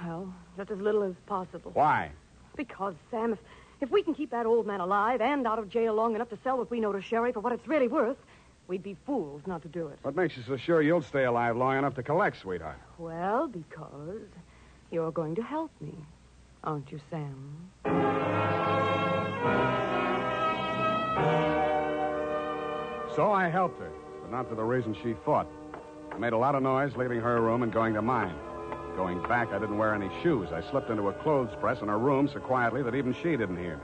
S3: Well, just as little as possible.
S2: Why?
S3: Because, Sam, if we can keep that old man alive and out of jail long enough to sell what we know to Sherry for what it's really worth, we'd be fools not to do it.
S2: What makes you so sure you'll stay alive long enough to collect, sweetheart?
S3: Well, because you're going to help me, aren't you, Sam?
S2: So I helped her, but not for the reason she thought. I made a lot of noise leaving her room and going to mine. Going back, I didn't wear any shoes. I slipped into a clothes press in her room so quietly that even she didn't hear me.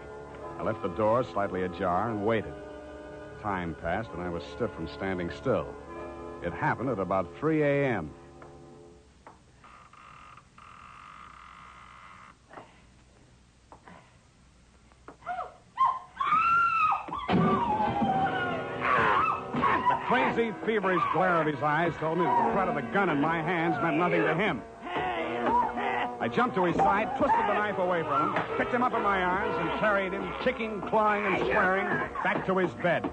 S2: I left the door slightly ajar and waited. Time passed, and I was stiff from standing still. It happened at about 3 a.m. The crazy, feverish glare of his eyes told me that the threat of the gun in my hands meant nothing to him. I jumped to his side, twisted the knife away from him, picked him up in my arms, and carried him, kicking, clawing, and swearing, back to his bed.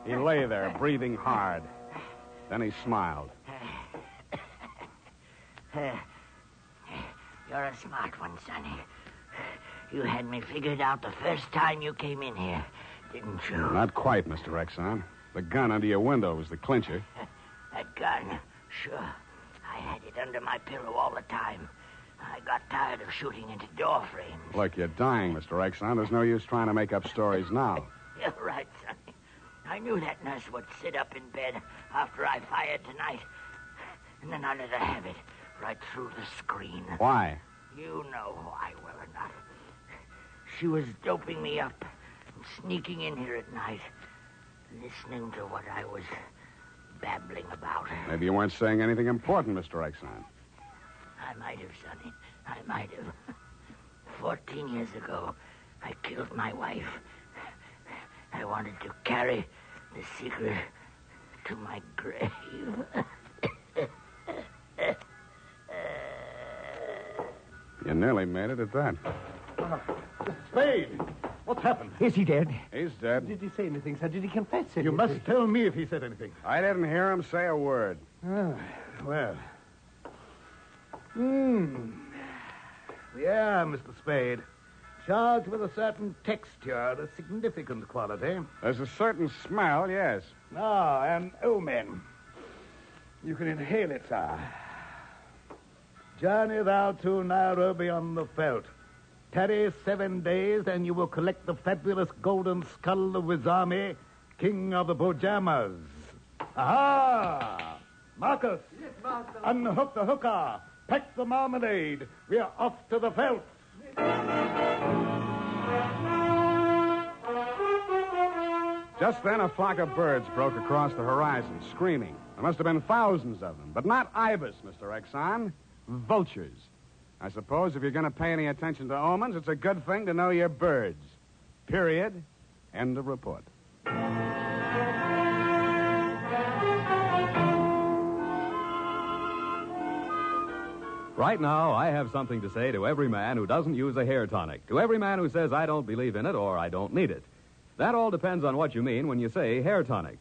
S2: He lay there, breathing hard. Then he smiled.
S7: You're a smart one, Sonny. You had me figured out the first time you came in here, didn't you?
S2: Not quite, Mr. Exxon. The gun under your window was the clincher.
S7: That gun? Sure. I had it under my pillow all the time. I got tired of shooting into door frames.
S2: Look, you're dying, Mr. Exxon. There's no use trying to make up stories now.
S7: You're right, Sonny. I knew that nurse would sit up in bed after I fired tonight. And then I let her have it right through the screen.
S2: Why?
S7: You know why, will or not. She was doping me up and sneaking in here at night, listening to what I was babbling about.
S2: Maybe you weren't saying anything important, Mr. Exxon.
S7: I might have, Sonny. I might have. 14 years ago, I killed my wife. I wanted to carry the secret to my grave.
S2: You nearly made it at that.
S6: Spade! What's happened?
S19: Is he dead?
S2: He's dead.
S18: Did he say anything, sir? Did he confess anything?
S6: You must tell me if he said anything.
S2: I didn't hear him say a word.
S6: Ah, well. Yeah, Mr. Spade. Charged with a certain texture, a significant quality.
S2: There's a certain smell, yes.
S6: Ah, and omen. You can inhale it, sir. Journey thou to Nairobi on the veldt. Tarry 7 days, and you will collect the fabulous golden skull of Wizami, king of the Bojamas. Aha! Marcus!
S20: Yes, master.
S6: Unhook the hooker. Pack the marmalade. We're off to the veldt.
S2: Just then, a flock of birds broke across the horizon, screaming. There must have been thousands of them, but not ibis, Mr. Exxon. Vultures. I suppose if you're going to pay any attention to omens, it's a good thing to know your birds. Period. End of report.
S16: Right now, I have something to say to every man who doesn't use a hair tonic, to every man who says, I don't believe in it or I don't need it. That all depends on what you mean when you say hair tonic.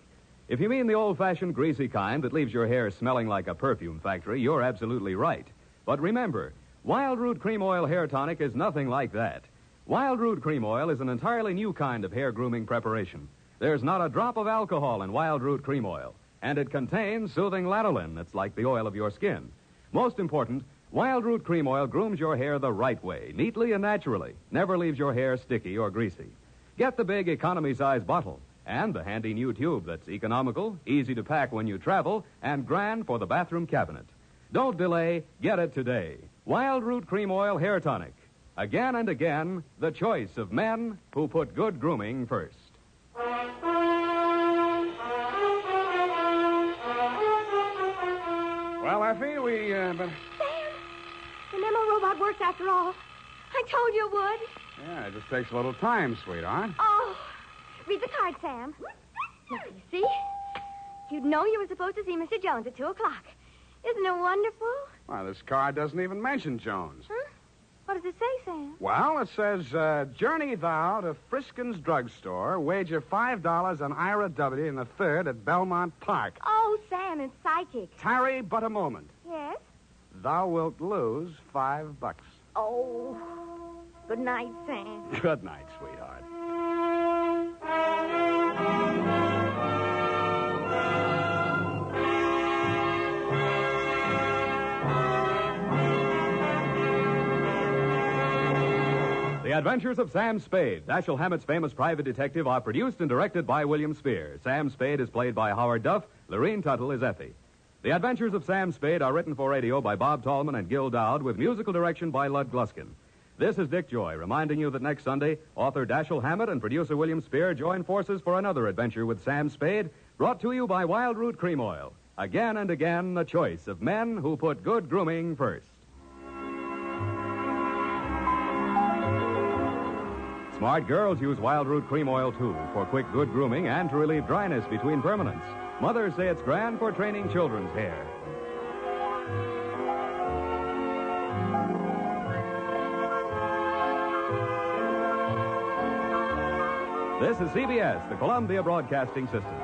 S16: If you mean the old-fashioned greasy kind that leaves your hair smelling like a perfume factory, you're absolutely right. But remember, Wild Root Cream Oil Hair Tonic is nothing like that. Wild Root Cream Oil is an entirely new kind of hair grooming preparation. There's not a drop of alcohol in Wild Root Cream Oil, and it contains soothing lanolin that's like the oil of your skin. Most important, Wild Root Cream Oil grooms your hair the right way, neatly and naturally. Never leaves your hair sticky or greasy. Get the big economy-size bottle and the handy new tube that's economical, easy to pack when you travel, and grand for the bathroom cabinet. Don't delay. Get it today. Wild Root Cream Oil Hair Tonic. Again and again, the choice of men who put good grooming first.
S2: Well, Effie, we,
S1: Sam, the memo robot works after all. I told you it would.
S2: Yeah, it just takes a little time, sweetheart.
S1: Oh, read the card, Sam. Now, you see? You'd know you were supposed to see Mr. Jones at 2 o'clock. Isn't it wonderful?
S2: Well, this card doesn't even mention Jones.
S1: Huh? What does it say, Sam?
S2: Well, it says, journey thou to Friskin's drugstore, wager $5 on Ira W. in the third at Belmont Park.
S1: Oh, Sam, it's psychic.
S2: Tarry but a moment.
S1: Yes?
S2: Thou wilt lose $5.
S1: Oh, good night, Sam.
S2: Good night, sweetheart.
S16: The Adventures of Sam Spade, Dashiell Hammett's famous private detective, are produced and directed by William Spear. Sam Spade is played by Howard Duff. Lorene Tuttle is Effie. The Adventures of Sam Spade are written for radio by Bob Tallman and Gil Dowd with musical direction by Lud Gluskin. This is Dick Joy reminding you that next Sunday, author Dashiell Hammett and producer William Spear join forces for another adventure with Sam Spade, brought to you by Wild Root Cream Oil. Again and again, the choice of men who put good grooming first. Smart girls use Wild Root Cream Oil, too, for quick, good grooming and to relieve dryness between permanents. Mothers say it's grand for training children's hair. This is CBS, the Columbia Broadcasting System.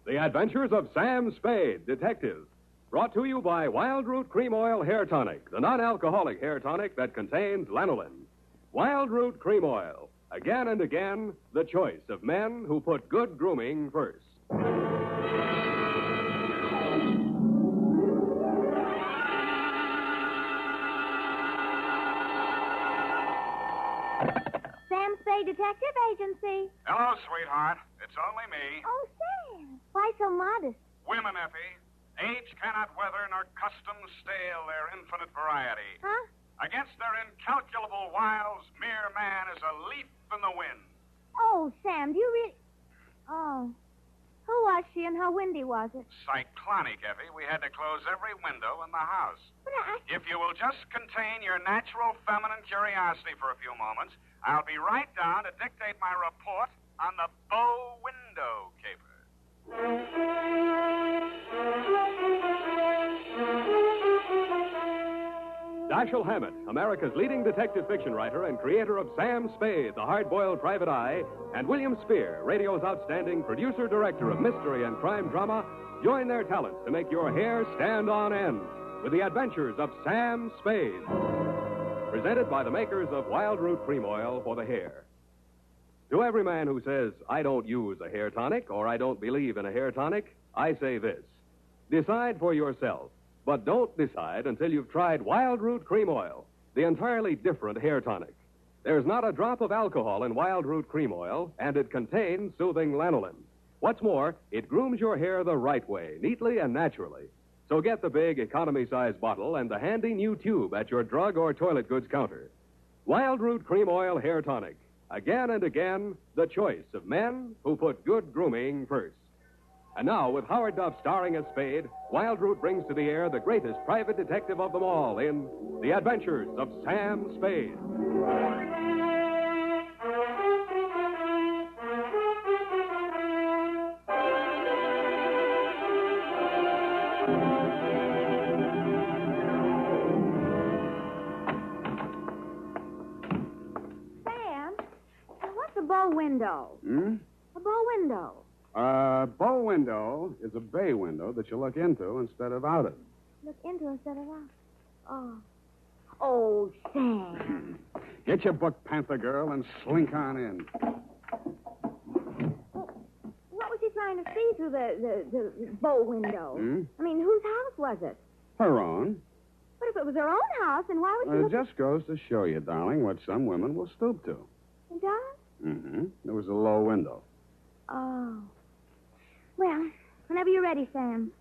S16: The Adventures of Sam Spade, Detective. Brought to you by Wild Root Cream Oil Hair Tonic, the non-alcoholic hair tonic that contains lanolin. Wild Root Cream Oil. Again and again, the choice of men who put good grooming first.
S1: Sam Spade Detective Agency.
S11: Hello, sweetheart. It's only me.
S1: Oh, Sam. Why so modest?
S11: Women, Effie. Age cannot weather nor customs stale their infinite variety.
S1: Huh?
S11: Against their incalculable wiles, mere man is a leaf in the wind.
S1: Oh, Sam, do you really... Oh. Who was she and how windy was it?
S11: Cyclonic, Effie. We had to close every window in the house.
S1: But
S11: If you will just contain your natural feminine curiosity for a few moments, I'll be right down to dictate my report on the bow window caper.
S16: Dashiell Hammett, America's leading detective fiction writer and creator of Sam Spade, the hard-boiled private eye, and William Spear, radio's outstanding producer-director of mystery and crime drama, join their talents to make your hair stand on end with the Adventures of Sam Spade. Presented by the makers of Wild Root Cream Oil for the hair. To every man who says, I don't use a hair tonic or I don't believe in a hair tonic, I say this. Decide for yourself, but don't decide until you've tried Wild Root Cream Oil, the entirely different hair tonic. There's not a drop of alcohol in Wild Root Cream Oil, and it contains soothing lanolin. What's more, it grooms your hair the right way, neatly and naturally. So get the big economy-size bottle and the handy new tube at your drug or toilet goods counter. Wild Root Cream Oil Hair Tonic. Again and again, the choice of men who put good grooming first. And now, with Howard Duff starring as Spade, Wild Root brings to the air the greatest private detective of them all in The Adventures of Sam Spade.
S2: A bow window is a bay window that you look into instead of out of.
S1: Look into instead of out. Oh. Oh, Sam.
S2: Get your book, Panther Girl, and slink on in.
S1: What was he trying to see through the bow window?
S2: Hmm?
S1: I mean, whose house was it?
S2: Her own.
S1: But if it was her own house, then why would she
S2: It
S1: look...
S2: just goes to show you, darling, what some women will stoop to.
S1: It does?
S2: Mm-hmm. There was a low window.
S1: Oh. Well, whenever you're ready, Sam.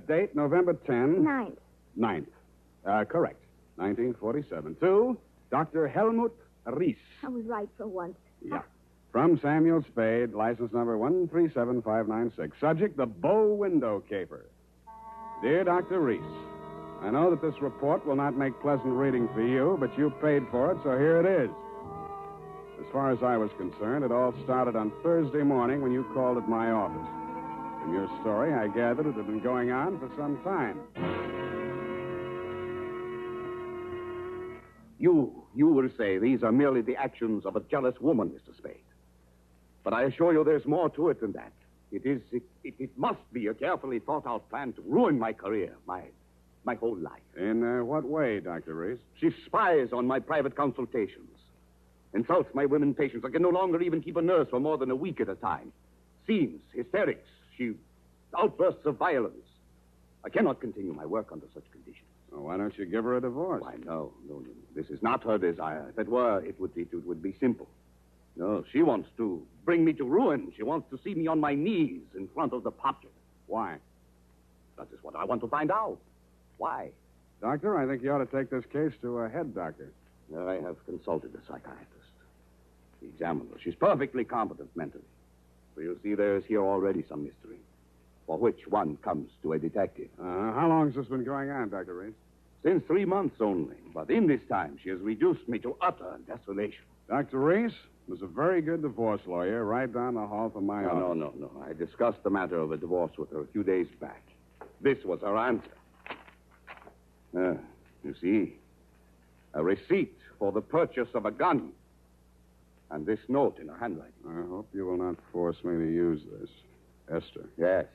S2: Date November 10.
S1: 9th.
S2: 9th. Correct. 1947. To Dr. Helmut Ries.
S1: I was right for once.
S2: Yeah. From Samuel Spade, license number 137596. Subject, the bow window caper. Dear Dr. Ries, I know that this report will not make pleasant reading for you, but you paid for it, so here it is. As far as I was concerned, it all started on Thursday morning when you called at my office. From your story, I gathered it had been going on for some time.
S21: You will say these are merely the actions of a jealous woman, Mr. Spade. But I assure you there's more to it than that. It must be a carefully thought-out plan to ruin my career, my whole life.
S2: In what way, Dr. Reese?
S21: She spies on my private consultations, insults my women patients. I can no longer even keep a nurse for more than a week at a time. Scenes, hysterics, outbursts of violence. I cannot continue my work under such conditions.
S2: Well, why don't you give her a divorce?
S21: Why, no. This is not her desire. If it were, it would be simple. No, she wants to bring me to ruin. She wants to see me on my knees in front of the public.
S2: Why?
S21: That is what I want to find out. Why?
S2: Doctor, I think you ought to take this case to a head doctor.
S21: I have consulted a psychiatrist. She examined her. She's perfectly competent mentally. So you see there is here already some mystery, for which one comes to a detective.
S2: How long has this been going on, Dr. Reese?
S21: Since 3 months only. But in this time, she has reduced me to utter desolation.
S2: Dr. Reese was a very good divorce lawyer right down the hall from my office.
S21: No. I discussed the matter of a divorce with her a few days back. This was her answer. You see, a receipt for the purchase of a gun. And this note in her handwriting.
S2: I hope you will not force me to use this. Esther.
S21: Yes.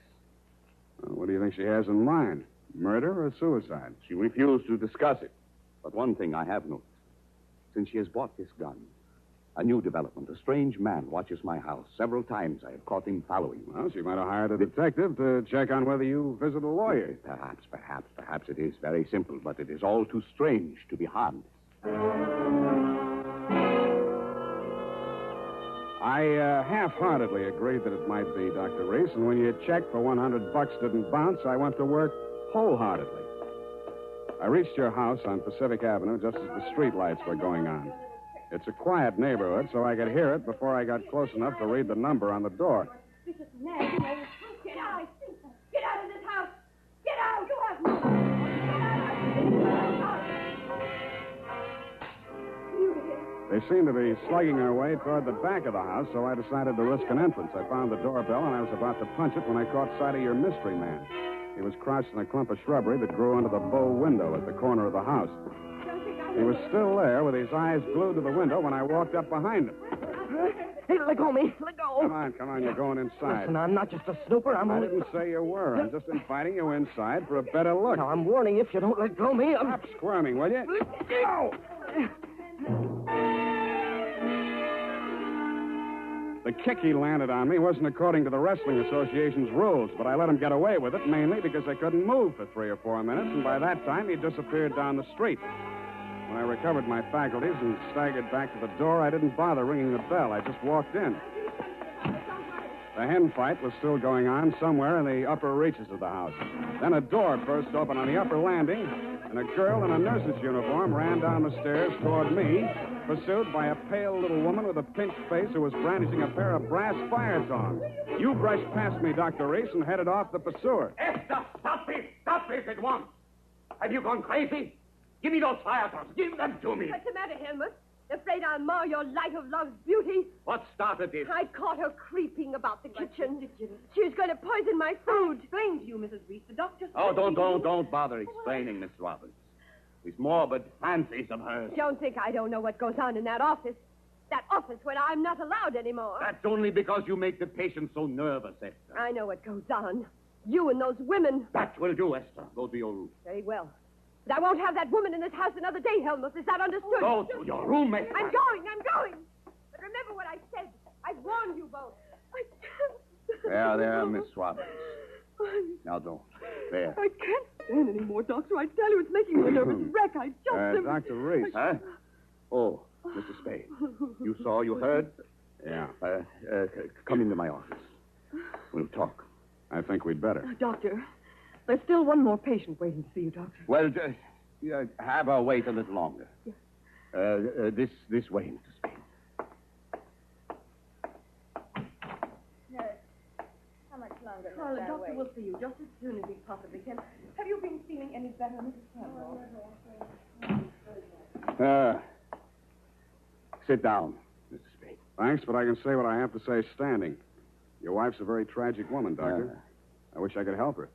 S2: What do you think she has in mind? Murder or suicide?
S21: She refused to discuss it. But one thing I have noticed. Since she has bought this gun, a new development. A strange man watches my house. Several times I have caught him following me.
S2: Well, she might have hired a detective to check on whether you visit a lawyer.
S21: Perhaps it is very simple, but it is all too strange to be harmless.
S2: I half-heartedly agreed that it might be, Dr. Reese, and when your check for $100 didn't bounce, I went to work wholeheartedly. I reached your house on Pacific Avenue just as the streetlights were going on. It's a quiet neighborhood, so I could hear it before I got close enough to read the number on the door.
S1: This is nasty. Get out. Get out of this house. Get out. You have no...
S2: They seemed to be slugging their way toward the back of the house, so I decided to risk an entrance. I found the doorbell, and I was about to punch it when I caught sight of your mystery man. He was crouched in a clump of shrubbery that grew under the bow window at the corner of the house. He was still there with his eyes glued to the window when I walked up behind him.
S18: Hey, let go of me. Let go.
S2: Come on, you're going inside.
S18: Listen, I'm not just a snooper.
S2: I didn't say you were. I'm just inviting you inside for a better look.
S18: Now, I'm warning you, if you don't let go of me,
S2: Stop squirming, will you?
S18: Go!
S2: The kick he landed on me wasn't according to the Wrestling Association's rules, but I let him get away with it mainly because I couldn't move for 3 or 4 minutes, and by that time he disappeared down the street. When I recovered my faculties and staggered back to the door, I didn't bother ringing the bell. I just walked in. The hen fight was still going on somewhere in the upper reaches of the house. Then a door burst open on the upper landing, and a girl in a nurse's uniform ran down the stairs toward me, pursued by a pale little woman with a pinched face who was brandishing a pair of brass fire tongs. You brushed past me, Dr. Reese, and headed off the pursuer.
S21: Esther, stop this! Stop this at once! Have you gone crazy? Give me those fire tongs. Give them to me.
S12: What's the matter, Helmut? Afraid I'll mar your light of love's beauty?
S21: What started this?
S12: I caught her creeping about the kitchen. She was going to poison my food.
S5: Explain to you, Mrs. Reese. The doctor...
S21: Oh, don't bother explaining, Miss Roberts. These morbid fancies of hers.
S12: Don't think I don't know what goes on in that office.
S9: that office when I'm not allowed anymore.
S21: That's only because you make the patient so nervous, Esther.
S9: I know what goes on. You and those women.
S21: That will do, Esther. Go to your room.
S9: Very well. But I won't have that woman in this house another day, Helmut. Is that understood?
S21: Go to your room, Esther.
S9: I'm going. But remember what I said. I've warned you both. I can't.
S21: There, Miss Roberts. Now don't. There.
S3: I can't stand any more, Doctor. I tell you, it's making me a nervous wreck. I just...
S15: Dr. Reese.
S21: Huh? Oh, Mr. Spade. You saw, you heard?
S15: Yeah.
S21: Come into my office. We'll talk.
S15: I think we'd better.
S3: Doctor, there's still one more patient waiting to see you, Doctor.
S21: Well, have her wait a little longer.
S3: Yes.
S21: This way, Mr. Spade.
S1: How much longer?
S3: Well, the doctor will see you just as soon as he possibly can. Have you been feeling any better, Mrs.
S21: Campbell? Sit down, Mr. Spade.
S15: Thanks, but I can say what I have to say standing. Your wife's a very tragic woman, Doctor. I wish I could help her.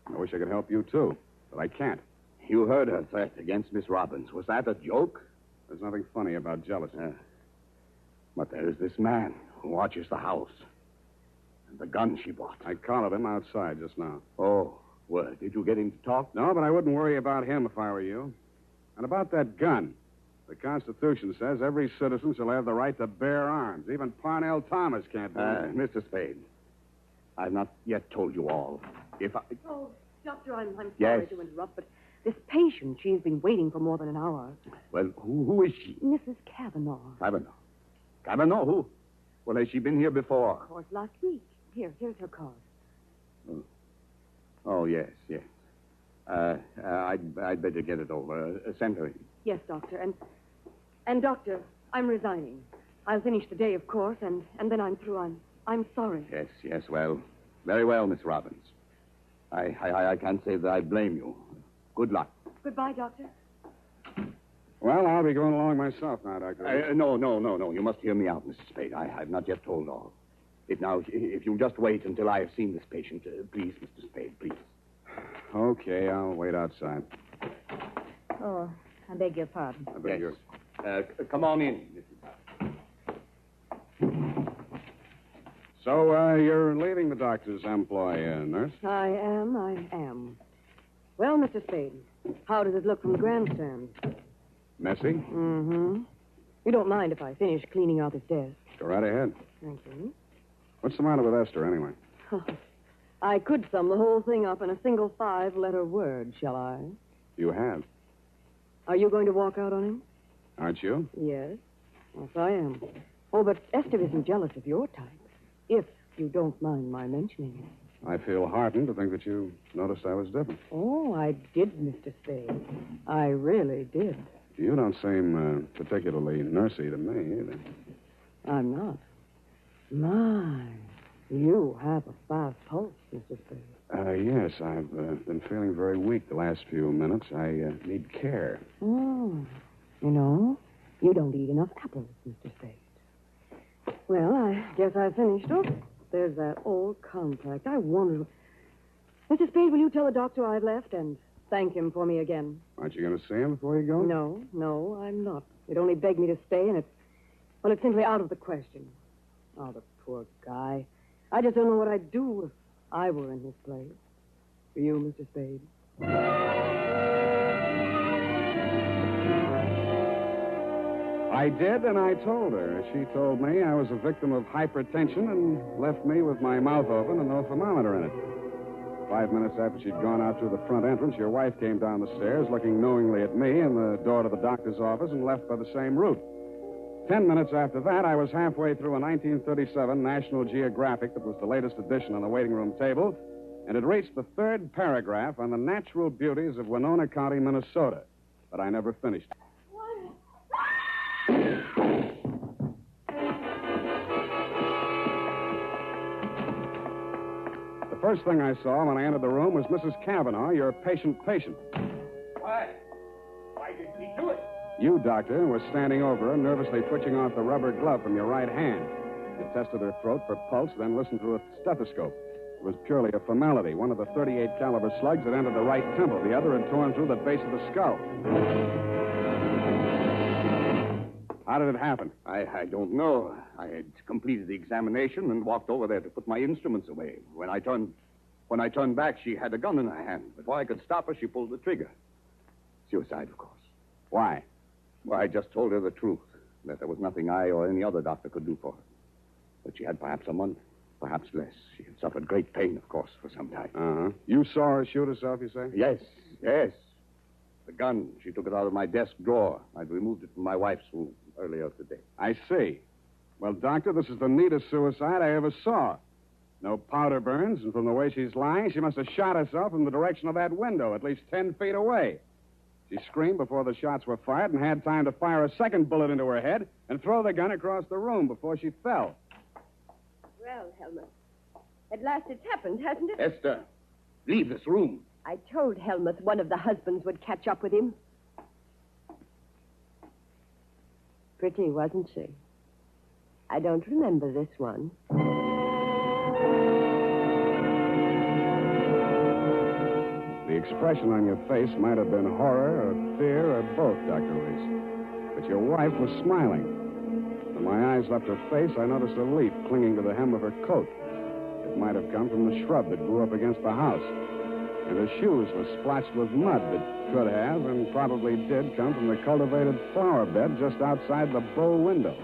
S15: I wish I could help you, too, but I can't.
S21: You heard her threat against Miss Robbins. Was that a joke?
S15: There's nothing funny about jealousy.
S21: But there is this man who watches the house. And the gun she bought.
S15: I collared him outside just now.
S21: Oh, well, did you get him to talk?
S15: No, but I wouldn't worry about him if I were you. And about that gun. The Constitution says every citizen shall have the right to bear arms. Even Parnell Thomas can't do it.
S21: Mr. Spade, I've not yet told you all. If I...
S3: Oh, Doctor, I'm sorry
S21: Yes.
S3: to interrupt, but this patient, she's been waiting for more than an hour.
S21: Well, who is she?
S3: Mrs. Kavanaugh.
S21: Kavanaugh. Kavanaugh, who? Well, has she been here before?
S3: Of course, last week. Here's her card.
S21: Oh, yes. I'd better get it over. Send her in.
S3: Yes, Doctor, and Doctor, I'm resigning. I'll finish the day, of course, and then I'm through. I'm sorry.
S21: Yes, well. Very well, Miss Robbins. I can't say that I blame you. Good luck.
S3: Goodbye, Doctor.
S15: Well, I'll be going along myself now, Doctor.
S21: No. You must hear me out, Mr. Spade. I've not yet told all. If you'll just wait until I have seen this patient, please, Mr. Spade, please.
S15: Okay, I'll wait outside.
S1: Oh, I beg your pardon.
S15: I beg yours.
S21: Come on in, Mrs.
S15: So, you're leaving the doctor's employ, nurse?
S3: I am. Well, Mr. Spade, how does it look from the grandstand?
S15: Messy?
S3: Mm-hmm. You don't mind if I finish cleaning out his desk?
S15: Go right ahead.
S3: Thank you.
S15: What's the matter with Esther, anyway?
S3: I could sum the whole thing up in a single 5-letter word, shall I?
S15: You have.
S3: Are you going to walk out on him?
S15: Aren't you?
S3: Yes. Yes, I am. Oh, but Esther isn't jealous of your type, if you don't mind my mentioning it.
S15: I feel heartened to think that you noticed I was different.
S3: Oh, I did, Mr. Spade. I really did.
S15: You don't seem particularly nursey to me, either.
S3: I'm not. My, you have a fast pulse, Mr. Spade.
S15: Yes, I've been feeling very weak the last few minutes. I need care.
S3: Oh, you know, you don't eat enough apples, Mr. Spade. Well, I guess I finished. Oh, there's that old contract. I wonder... Mr. Spade, will you tell the doctor I've left and thank him for me again?
S15: Aren't you going to see him before you go?
S3: No, I'm not. He'd only begged me to stay, and it's simply out of the question. Oh, the poor guy. I just don't know what I'd do if I were in his place. For you, Mr. Spade.
S15: I did, and I told her. She told me I was a victim of hypertension and left me with my mouth open and no thermometer in it. 5 minutes after she'd gone out through the front entrance, your wife came down the stairs, looking knowingly at me and the door to the doctor's office, and left by the same route. 10 minutes after that, I was halfway through a 1937 National Geographic that was the latest edition on the waiting room table, and had reached the third paragraph on the natural beauties of Winona County, Minnesota. But I never finished. The first thing I saw when I entered the room was Mrs. Kavanaugh, your patient.
S21: Why didn't he do it?
S15: You, Doctor, were standing over her, nervously twitching off the rubber glove from your right hand. You tested her throat for pulse, then listened through a stethoscope. It was purely a formality. One of the .38 caliber slugs had entered the right temple. The other had torn through the base of the skull.
S2: How did it happen?
S21: I don't know. I had completed the examination and walked over there to put my instruments away. When I turned back, she had a gun in her hand. Before I could stop her, she pulled the trigger. Suicide, of course.
S2: Why?
S21: Well, I just told her the truth, that there was nothing I or any other doctor could do for her. But she had perhaps a month, perhaps less. She had suffered great pain, of course, for some time.
S2: Uh-huh. You saw her shoot herself, you say?
S21: Yes. The gun, she took it out of my desk drawer. I'd removed it from my wife's room earlier today.
S2: I see. Well, Doctor, this is the neatest suicide I ever saw. No powder burns, and from the way she's lying, she must have shot herself in the direction of that window, at least 10 feet away. She screamed before the shots were fired and had time to fire a second bullet into her head and throw the gun across the room before she fell.
S9: Well, Helmut, at last it's happened, hasn't it?
S21: Esther, leave this room.
S9: I told Helmut one of the husbands would catch up with him. Pretty, wasn't she? I don't remember this one.
S2: The expression on your face might have been horror or fear or both, Dr. Reese. But your wife was smiling. When my eyes left her face, I noticed a leaf clinging to the hem of her coat. It might have come from the shrub that grew up against the house. And her shoes were splotched with mud that could have and probably did come from the cultivated flower bed just outside the bow window.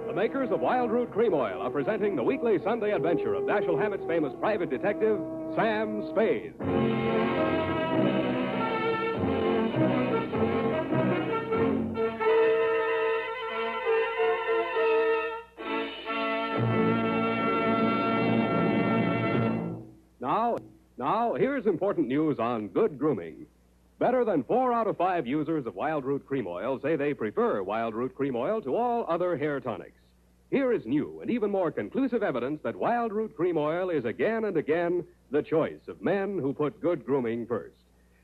S16: The makers of Wild Root Cream Oil are presenting the weekly Sunday adventure of Dashiell Hammett's famous private detective, Sam Spade. Now, here's important news on good grooming. Better than 4 out of 5 users of Wild Root Cream Oil say they prefer Wild Root Cream Oil to all other hair tonics. Here is new and even more conclusive evidence that Wild Root Cream Oil is again and again the choice of men who put good grooming first.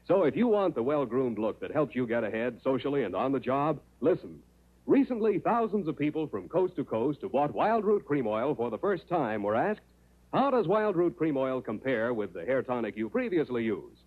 S16: So if you want the well-groomed look that helps you get ahead socially and on the job, listen. Recently, thousands of people from coast to coast who bought Wild Root Cream Oil for the first time were asked, how does Wild Root Cream Oil compare with the hair tonic you previously used?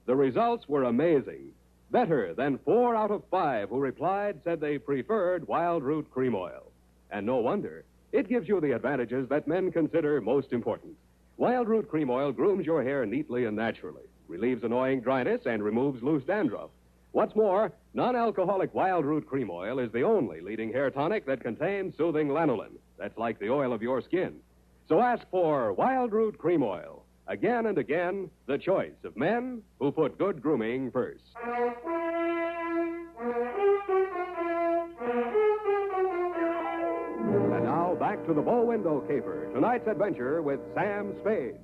S16: The results were amazing. Better than 4 out of 5 who replied said they preferred Wild Root Cream Oil. And no wonder. It gives you the advantages that men consider most important. Wild Root Cream Oil grooms your hair neatly and naturally, relieves annoying dryness, and removes loose dandruff. What's more, non-alcoholic Wild Root Cream Oil is the only leading hair tonic that contains soothing lanolin. That's like the oil of your skin. So ask for Wild Root Cream Oil. Again and again, the choice of men who put good grooming first. And now, back to the bow window caper. Tonight's adventure with Sam Spade.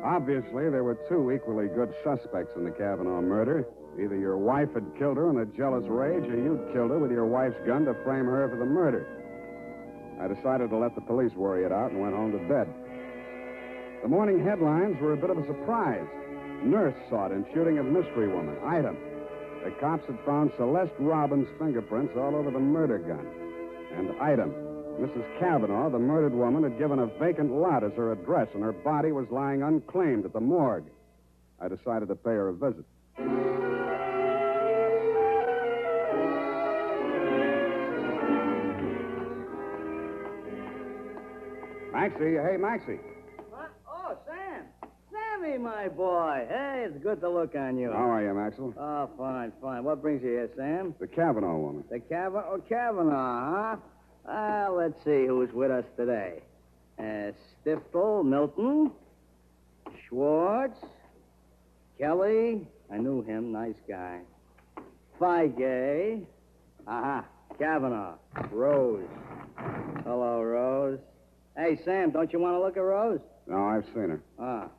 S2: Obviously, there were 2 equally good suspects in the Kavanaugh murder. Either your wife had killed her in a jealous rage, or you'd killed her with your wife's gun to frame her for the murder. I decided to let the police worry it out and went home to bed. The morning headlines were a bit of a surprise. Nurse sought in shooting of mystery woman. Item. The cops had found Celeste Robbins' fingerprints all over the murder gun. And item. Mrs. Kavanaugh, the murdered woman, had given a vacant lot as her address, and her body was lying unclaimed at the morgue. I decided to pay her a visit. Maxie, hey, Maxie.
S7: What? Oh, Sam. Sammy, my boy. Hey, it's good to look on you.
S2: How are you, Maxwell?
S7: Oh, fine, fine. What brings you here, Sam?
S2: The Kavanaugh woman.
S7: The Kavanaugh, huh? Let's see who's with us today. Stiftel, Milton, Schwartz, Kelly. I knew him. Nice guy. Figg. Aha. Kavanaugh. Rose. Hello, Rose. Hey, Sam, don't you want to look at Rose?
S2: No, I've seen her.
S7: Ah.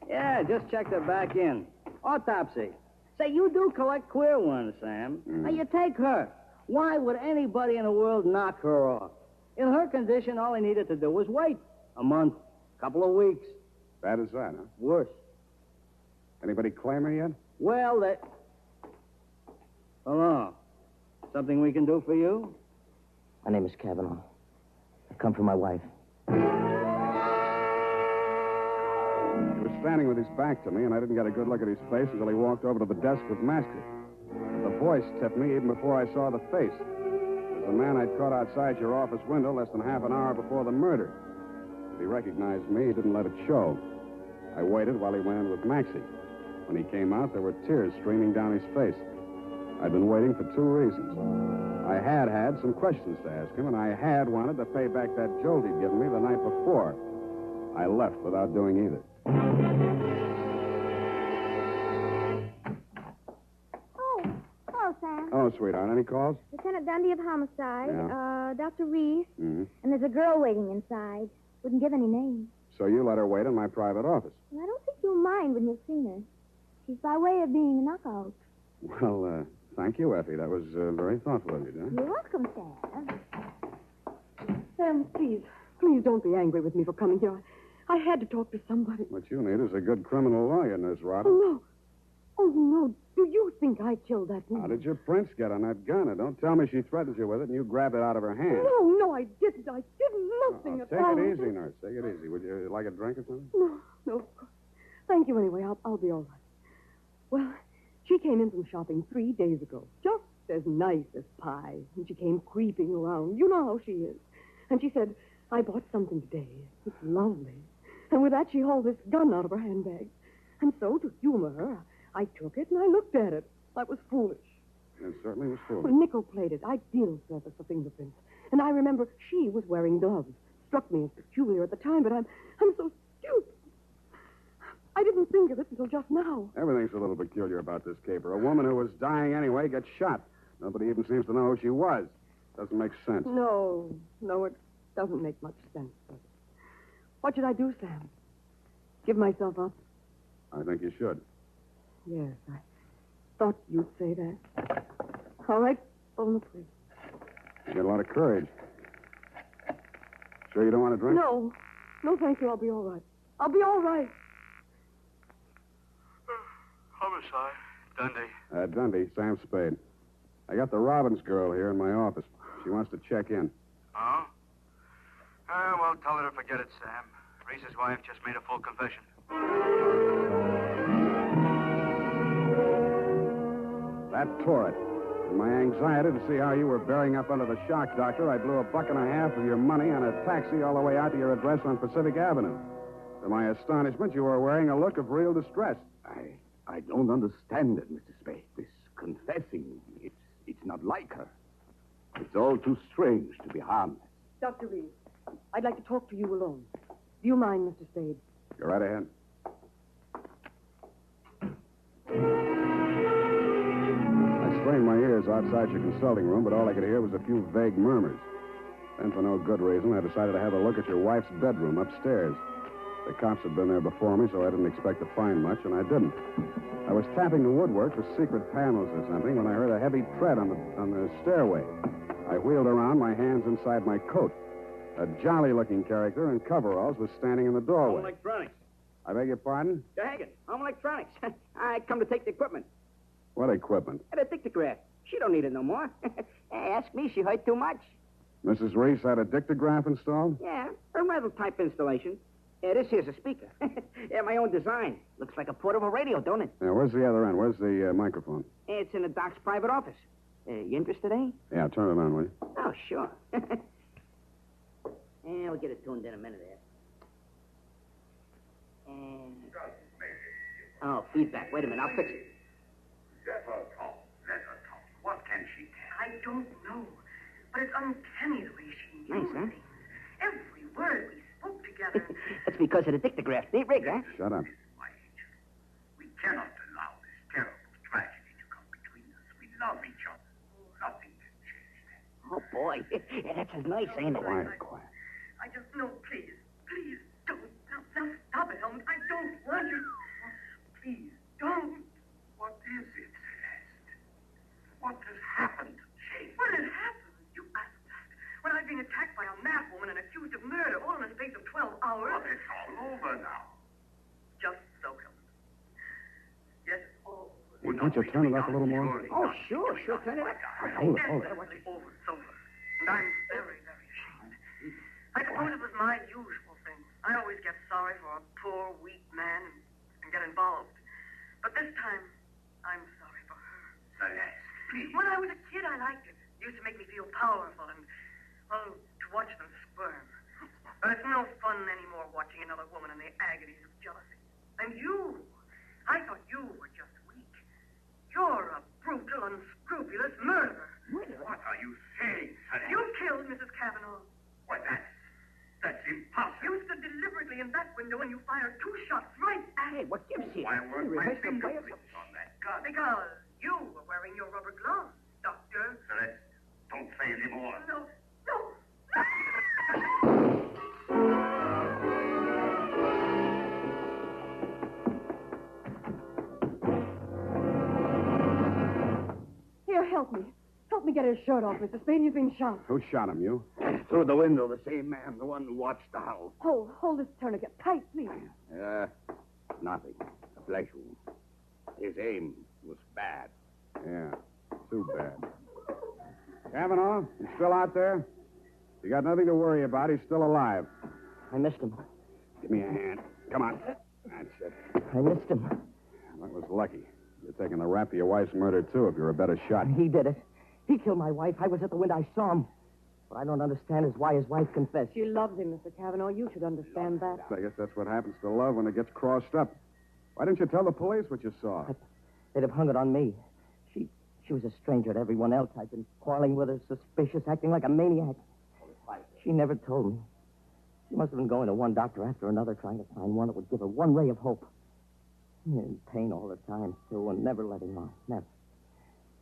S7: Yeah, just checked her back in. Autopsy. Say, you do collect queer ones, Sam. Now, you take her. Why would anybody in the world knock her off? In her condition, all he needed to do was wait. A month. Couple of weeks.
S2: Bad as that, huh?
S7: Worse.
S2: Anybody claim her yet?
S7: Well, that... Hello. Something we can do for you?
S14: My name is Kavanaugh. I've come for my wife.
S15: He was standing with his back to me, and I didn't get a good look at his face until he walked over to the desk with Master. The voice tipped me even before I saw the face. It was the man I'd caught outside your office window less than half an hour before the murder. If he recognized me, he didn't let it show. I waited while he went in with Maxie. When he came out, there were tears streaming down his face. I'd been waiting for two reasons. I had some questions to ask him, and I had wanted to pay back that jolt he'd given me the night before. I left without doing either.
S1: Hello, Sam.
S15: Oh, sweetheart, any calls?
S1: Lieutenant Dundee of Homicide,
S15: Yeah.
S1: Dr. Reese,
S15: Mm-hmm.
S1: and there's a girl waiting inside. Wouldn't give any names.
S15: So you let her wait in my private office.
S1: Well, I don't think you'll mind when you've seen her. She's by way of being a knockout.
S15: Well, thank you, Effie. That was very thoughtful of you, John.
S1: You're welcome, Sam.
S3: Sam, please don't be angry with me for coming here. I had to talk to somebody.
S15: What you need is a good criminal lawyer, Nurse Robin.
S3: Oh, no. Do you think I killed that woman?
S15: How did your prints get on that gun? And don't tell me she threatened you with it and you grabbed it out of her hand.
S3: No, I didn't. I did nothing at all.
S15: Take it easy, Nurse. Take it easy. Would you like a drink or something?
S3: No, of course. Thank you anyway. I'll be all right. Well, she came in from shopping 3 days ago. Just as nice as pie. And she came creeping around. You know how she is. And she said, I bought something today. It's lovely. And with that, she hauled this gun out of her handbag. And so, to humor her, I took it and I looked at it. That was foolish.
S15: It certainly was foolish.
S3: Well, nickel-plated, ideal surface for fingerprints. And I remember she was wearing gloves. Struck me as peculiar at the time, but I'm so stupid. I didn't think of it until just now.
S15: Everything's a little peculiar about this caper. A woman who was dying anyway gets shot. Nobody even seems to know who she was. Doesn't make sense.
S3: No, it doesn't make much sense. But what should I do, Sam? Give myself up?
S15: I think you should.
S3: Yes, I thought you'd say that. All right, phone the police.
S15: You got a lot of courage. Sure you don't want a drink?
S3: No, thank you. I'll be all right. I'll be all right.
S8: Homicide. Dundee.
S15: Dundee, Sam Spade. I got the Robbins girl here in my office. She wants to check in.
S8: Oh? Well, tell her to forget it, Sam. Reese's wife just made a full confession.
S15: That tore it. In my anxiety to see how you were bearing up under the shock, Doctor, I blew $1.50 of your money on a taxi all the way out to your address on Pacific Avenue. To my astonishment, you were wearing a look of real distress.
S21: I don't understand it, Mr. Spade. This confessing, it's not like her. It's all too strange to be harmless.
S3: Dr. Reed, I'd like to talk to you alone. Do you mind, Mr. Spade?
S15: Go right ahead. I strained my ears outside your consulting room, but all I could hear was a few vague murmurs. Then, for no good reason, I decided to have a look at your wife's bedroom upstairs. The cops had been there before me, so I didn't expect to find much, and I didn't. I was tapping the woodwork for secret panels or something when I heard a heavy tread on the stairway. I wheeled around, my hands inside my coat. A jolly-looking character in coveralls was standing in the doorway.
S22: Home Electronics.
S15: I beg your pardon?
S22: You're Hagen. Home Electronics. I come to take the equipment.
S15: What equipment?
S22: And a dictograph. She don't need it no more. Ask me, she hurt too much.
S15: Mrs. Reese had a dictograph installed?
S22: Yeah, a rattle-type installation. This here's a speaker. My own design. Looks like a portable radio, don't it?
S15: Yeah, where's the other end? Where's the microphone?
S22: It's in the doc's private office. You interested, eh?
S15: Yeah, turn it on, will you?
S22: Oh, sure. We'll get it tuned in a minute there. Oh, feedback. Wait a minute, I'll fix it.
S23: Let her talk. What can she tell?
S9: I don't know. But it's uncanny the way she
S22: Nice,
S9: knew
S22: huh?
S9: things. Every word we spoke together.
S22: That's because of the dictograph. Neat rig, huh?
S15: Shut up.
S23: We cannot allow this terrible tragedy to come between us. We love each other. Nothing can change that.
S22: Oh, boy. That's as nice, ain't it?
S15: Quiet.
S9: I just know, please don't. Now stop it, Helmut. I don't want you. Please don't.
S23: What is it, Celeste? What has happened to Jane?
S9: What has happened? You asked that. When I've been attacked by a mad woman and accused of murder all in the space of 12 hours.
S23: But it's all over now.
S9: Just so, Helmut. Yes, it's all over.
S15: Well, can't you turn it up a little more?
S22: Oh, sure. Turn it up.
S15: Hold it.
S9: Definitely over, it's over. And I'm very, very ashamed. I suppose it was my usual thing. I always get sorry for a poor, weak man and get involved. But this time, I'm sorry for her.
S23: Celeste, please.
S9: When I was a kid, I liked it. It used to make me feel powerful and, well, to watch them squirm. But it's no fun anymore watching another woman in the agonies of jealousy. And you, I thought you were just weak. You're a brutal, unscrupulous murderer.
S23: What are you saying, Celeste?
S9: You killed Mrs. Cavanaugh.
S23: What, that's impossible.
S9: You stood deliberately in that window and you fired 2 shots right at
S22: Hey, what gives you?
S23: Why weren't my fingerprints on that gun?
S9: Because you were wearing your rubber gloves, Doctor.
S23: Celeste, don't say any more.
S9: No.
S3: Here, help me. Help me get his shirt off, Mr. Spade. He's been shot.
S2: Who shot him, you?
S21: Through the window, the same man, the one who watched the house.
S3: Hold this tourniquet tight, please.
S21: Nothing. A flesh wound. His aim was bad.
S2: Yeah, too bad. Cavanaugh, you still out there? You got nothing to worry about. He's still alive.
S22: I missed him.
S2: Give me a hand. Come on. That's it.
S22: I missed him.
S2: That was lucky. You're taking the rap for your wife's murder, too, if you're a better shot.
S22: He did it. He killed my wife. I was at the window. I saw him. What I don't understand is why his wife confessed.
S3: She loves him, Mr. Cavanaugh. You should understand that.
S2: I guess that's what happens to love when it gets crossed up. Why didn't you tell the police what you saw?
S22: They'd have hung it on me. She was a stranger to everyone else. I'd been quarreling with her, suspicious, acting like a maniac. She never told me. She must have been going to one doctor after another, trying to find one that would give her one ray of hope. In pain all the time, too, and never letting on. Never.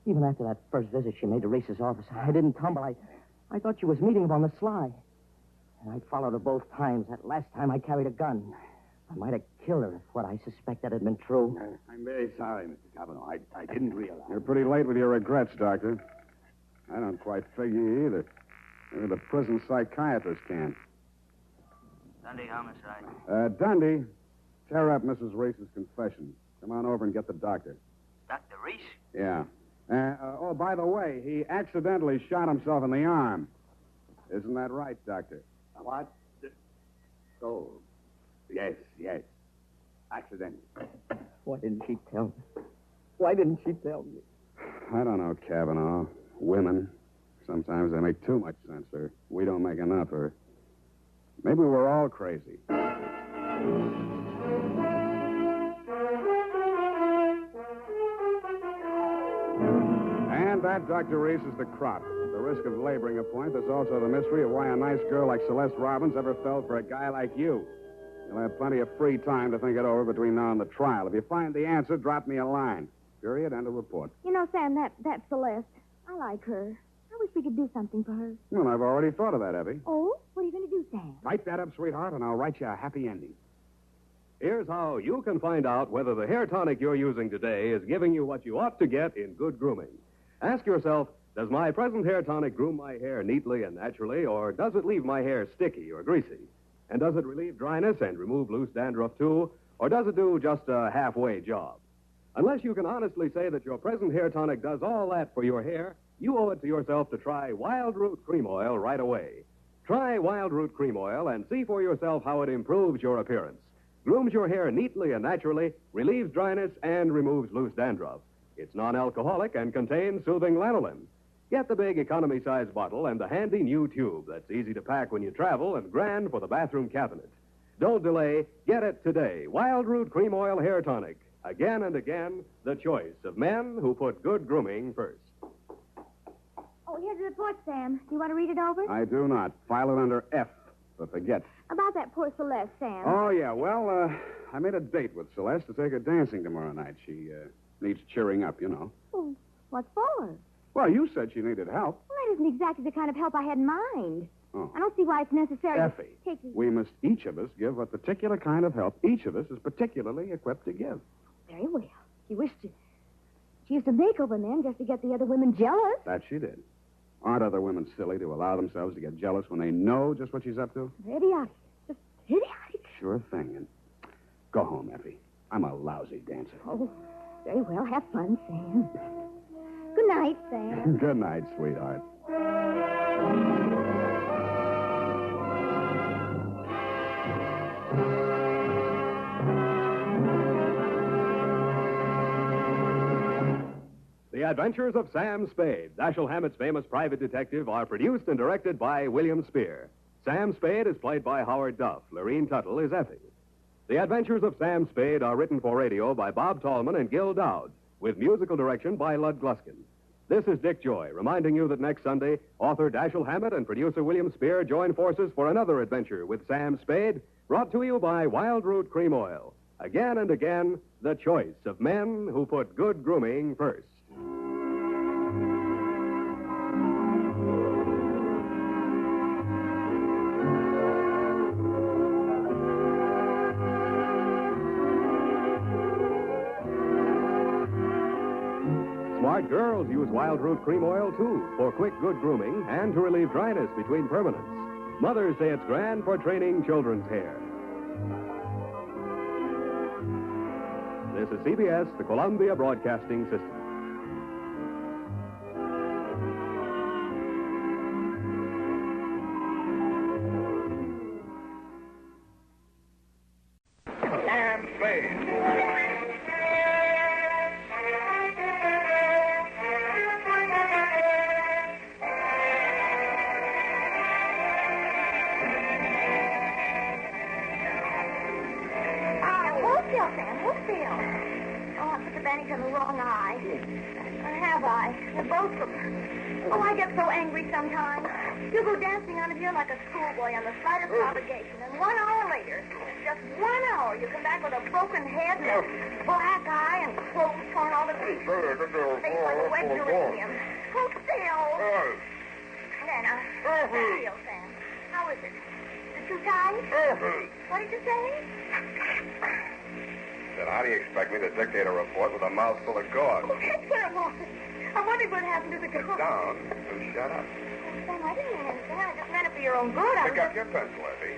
S22: Even after that first visit she made to Reese's office, I didn't tumble. I thought she was meeting him on the sly. And I followed her both times. That last time I carried a gun. I might have killed her if what I suspected had been true.
S21: I'm very sorry, Mr. Cavanaugh. I didn't realize.
S2: You're pretty late with your regrets, Doctor. I don't quite figure either. Maybe the prison psychiatrist can.
S4: Dundee homicide.
S2: Dundee, tear up Mrs. Reese's confession. Come on over and get the doctor.
S4: Dr. Reese?
S2: Yeah. By the way, he accidentally shot himself in the arm. Isn't that right, Doctor?
S21: What? Oh, yes. Accident.
S22: Why didn't she tell me? Why didn't she tell me?
S2: I don't know, Cavanaugh. Women, sometimes they make too much sense, or we don't make enough, or maybe we're all crazy. And that, Dr. Reese, is the crop. The risk of laboring a point. There's also the mystery of why a nice girl like Celeste Robbins ever fell for a guy like you. You'll have plenty of free time to think it over between now and the trial. If you find the answer, drop me a line. Period. End of report.
S1: You know, Sam, that Celeste, I like her. I wish we could do something for her.
S2: Well, I've already thought of that, Evie.
S1: Oh? What are you going to do, Sam?
S2: Type that up, sweetheart, and I'll write you a happy ending.
S16: Here's how you can find out whether the hair tonic you're using today is giving you what you ought to get in good grooming. Ask yourself, does my present hair tonic groom my hair neatly and naturally, or does it leave my hair sticky or greasy? And does it relieve dryness and remove loose dandruff, too, or does it do just a halfway job? Unless you can honestly say that your present hair tonic does all that for your hair, you owe it to yourself to try Wild Root Cream Oil right away. Try Wild Root Cream Oil and see for yourself how it improves your appearance, grooms your hair neatly and naturally, relieves dryness, and removes loose dandruff. It's non-alcoholic and contains soothing lanolin. Get the big economy-size bottle and the handy new tube that's easy to pack when you travel and grand for the bathroom cabinet. Don't delay. Get it today. Wild Root Cream Oil Hair Tonic. Again and again, the choice of men who put good grooming first.
S1: Oh, here's the report, Sam. Do you want to read it over?
S2: I do not. File it under F for forget.
S1: About that poor Celeste, Sam.
S2: Oh, yeah. Well, I made a date with Celeste to take her dancing tomorrow night. She needs cheering up, you know.
S1: Oh, what for?
S2: Well, you said she needed help.
S1: Well, that isn't exactly the kind of help I had in mind.
S2: Oh.
S1: I don't see why it's necessary
S2: Effie,
S1: to take...
S2: we must each of us give a particular kind of help each of us is particularly equipped to give.
S1: Very well. She used to make over men just to get the other women jealous.
S2: That she did. Aren't other women silly to allow themselves to get jealous when they know just what she's up to?
S1: Idiotic. Just idiotic.
S2: Sure thing. And go home, Effie. I'm a lousy dancer.
S1: Oh, very well. Have fun, Sam. Good night, Sam.
S2: Good night, sweetheart.
S16: The Adventures of Sam Spade, Dashiell Hammett's famous private detective, are produced and directed by William Spear. Sam Spade is played by Howard Duff. Lorene Tuttle is Effie. The Adventures of Sam Spade are written for radio by Bob Tallman and Gil Dowd, with musical direction by Lud Gluskin. This is Dick Joy, reminding you that next Sunday, author Dashiell Hammett and producer William Spear join forces for another adventure with Sam Spade, brought to you by Wild Root Cream Oil. Again and again, the choice of men who put good grooming first. Smart girls use Wild Root Cream Oil, too, for quick, good grooming and to relieve dryness between permanents. Mothers say it's grand for training children's hair. This is CBS, the Columbia Broadcasting System.
S23: Sam Spade.
S1: On the wrong eye. Or have I? They're both of them. Oh, I get so angry sometimes. You go dancing out of here like a schoolboy on the slightest provocation, and 1 hour later, just 1 hour, you come back with a broken head and a black eye and clothes torn all to pieces. Face like a wet geranium. Oh, Phil. Then, Phil, Sam. How is it? Is it too tight? What did you say?
S15: How do you expect me to dictate a report with a mouth full of gauze?
S1: Oh, that's what it was. I wondered what happened to the girl.
S15: Sit down and shut up.
S1: Oh, Sam, I didn't mean anything. I just meant it for your own good.
S15: Pick up your pencil, Effie.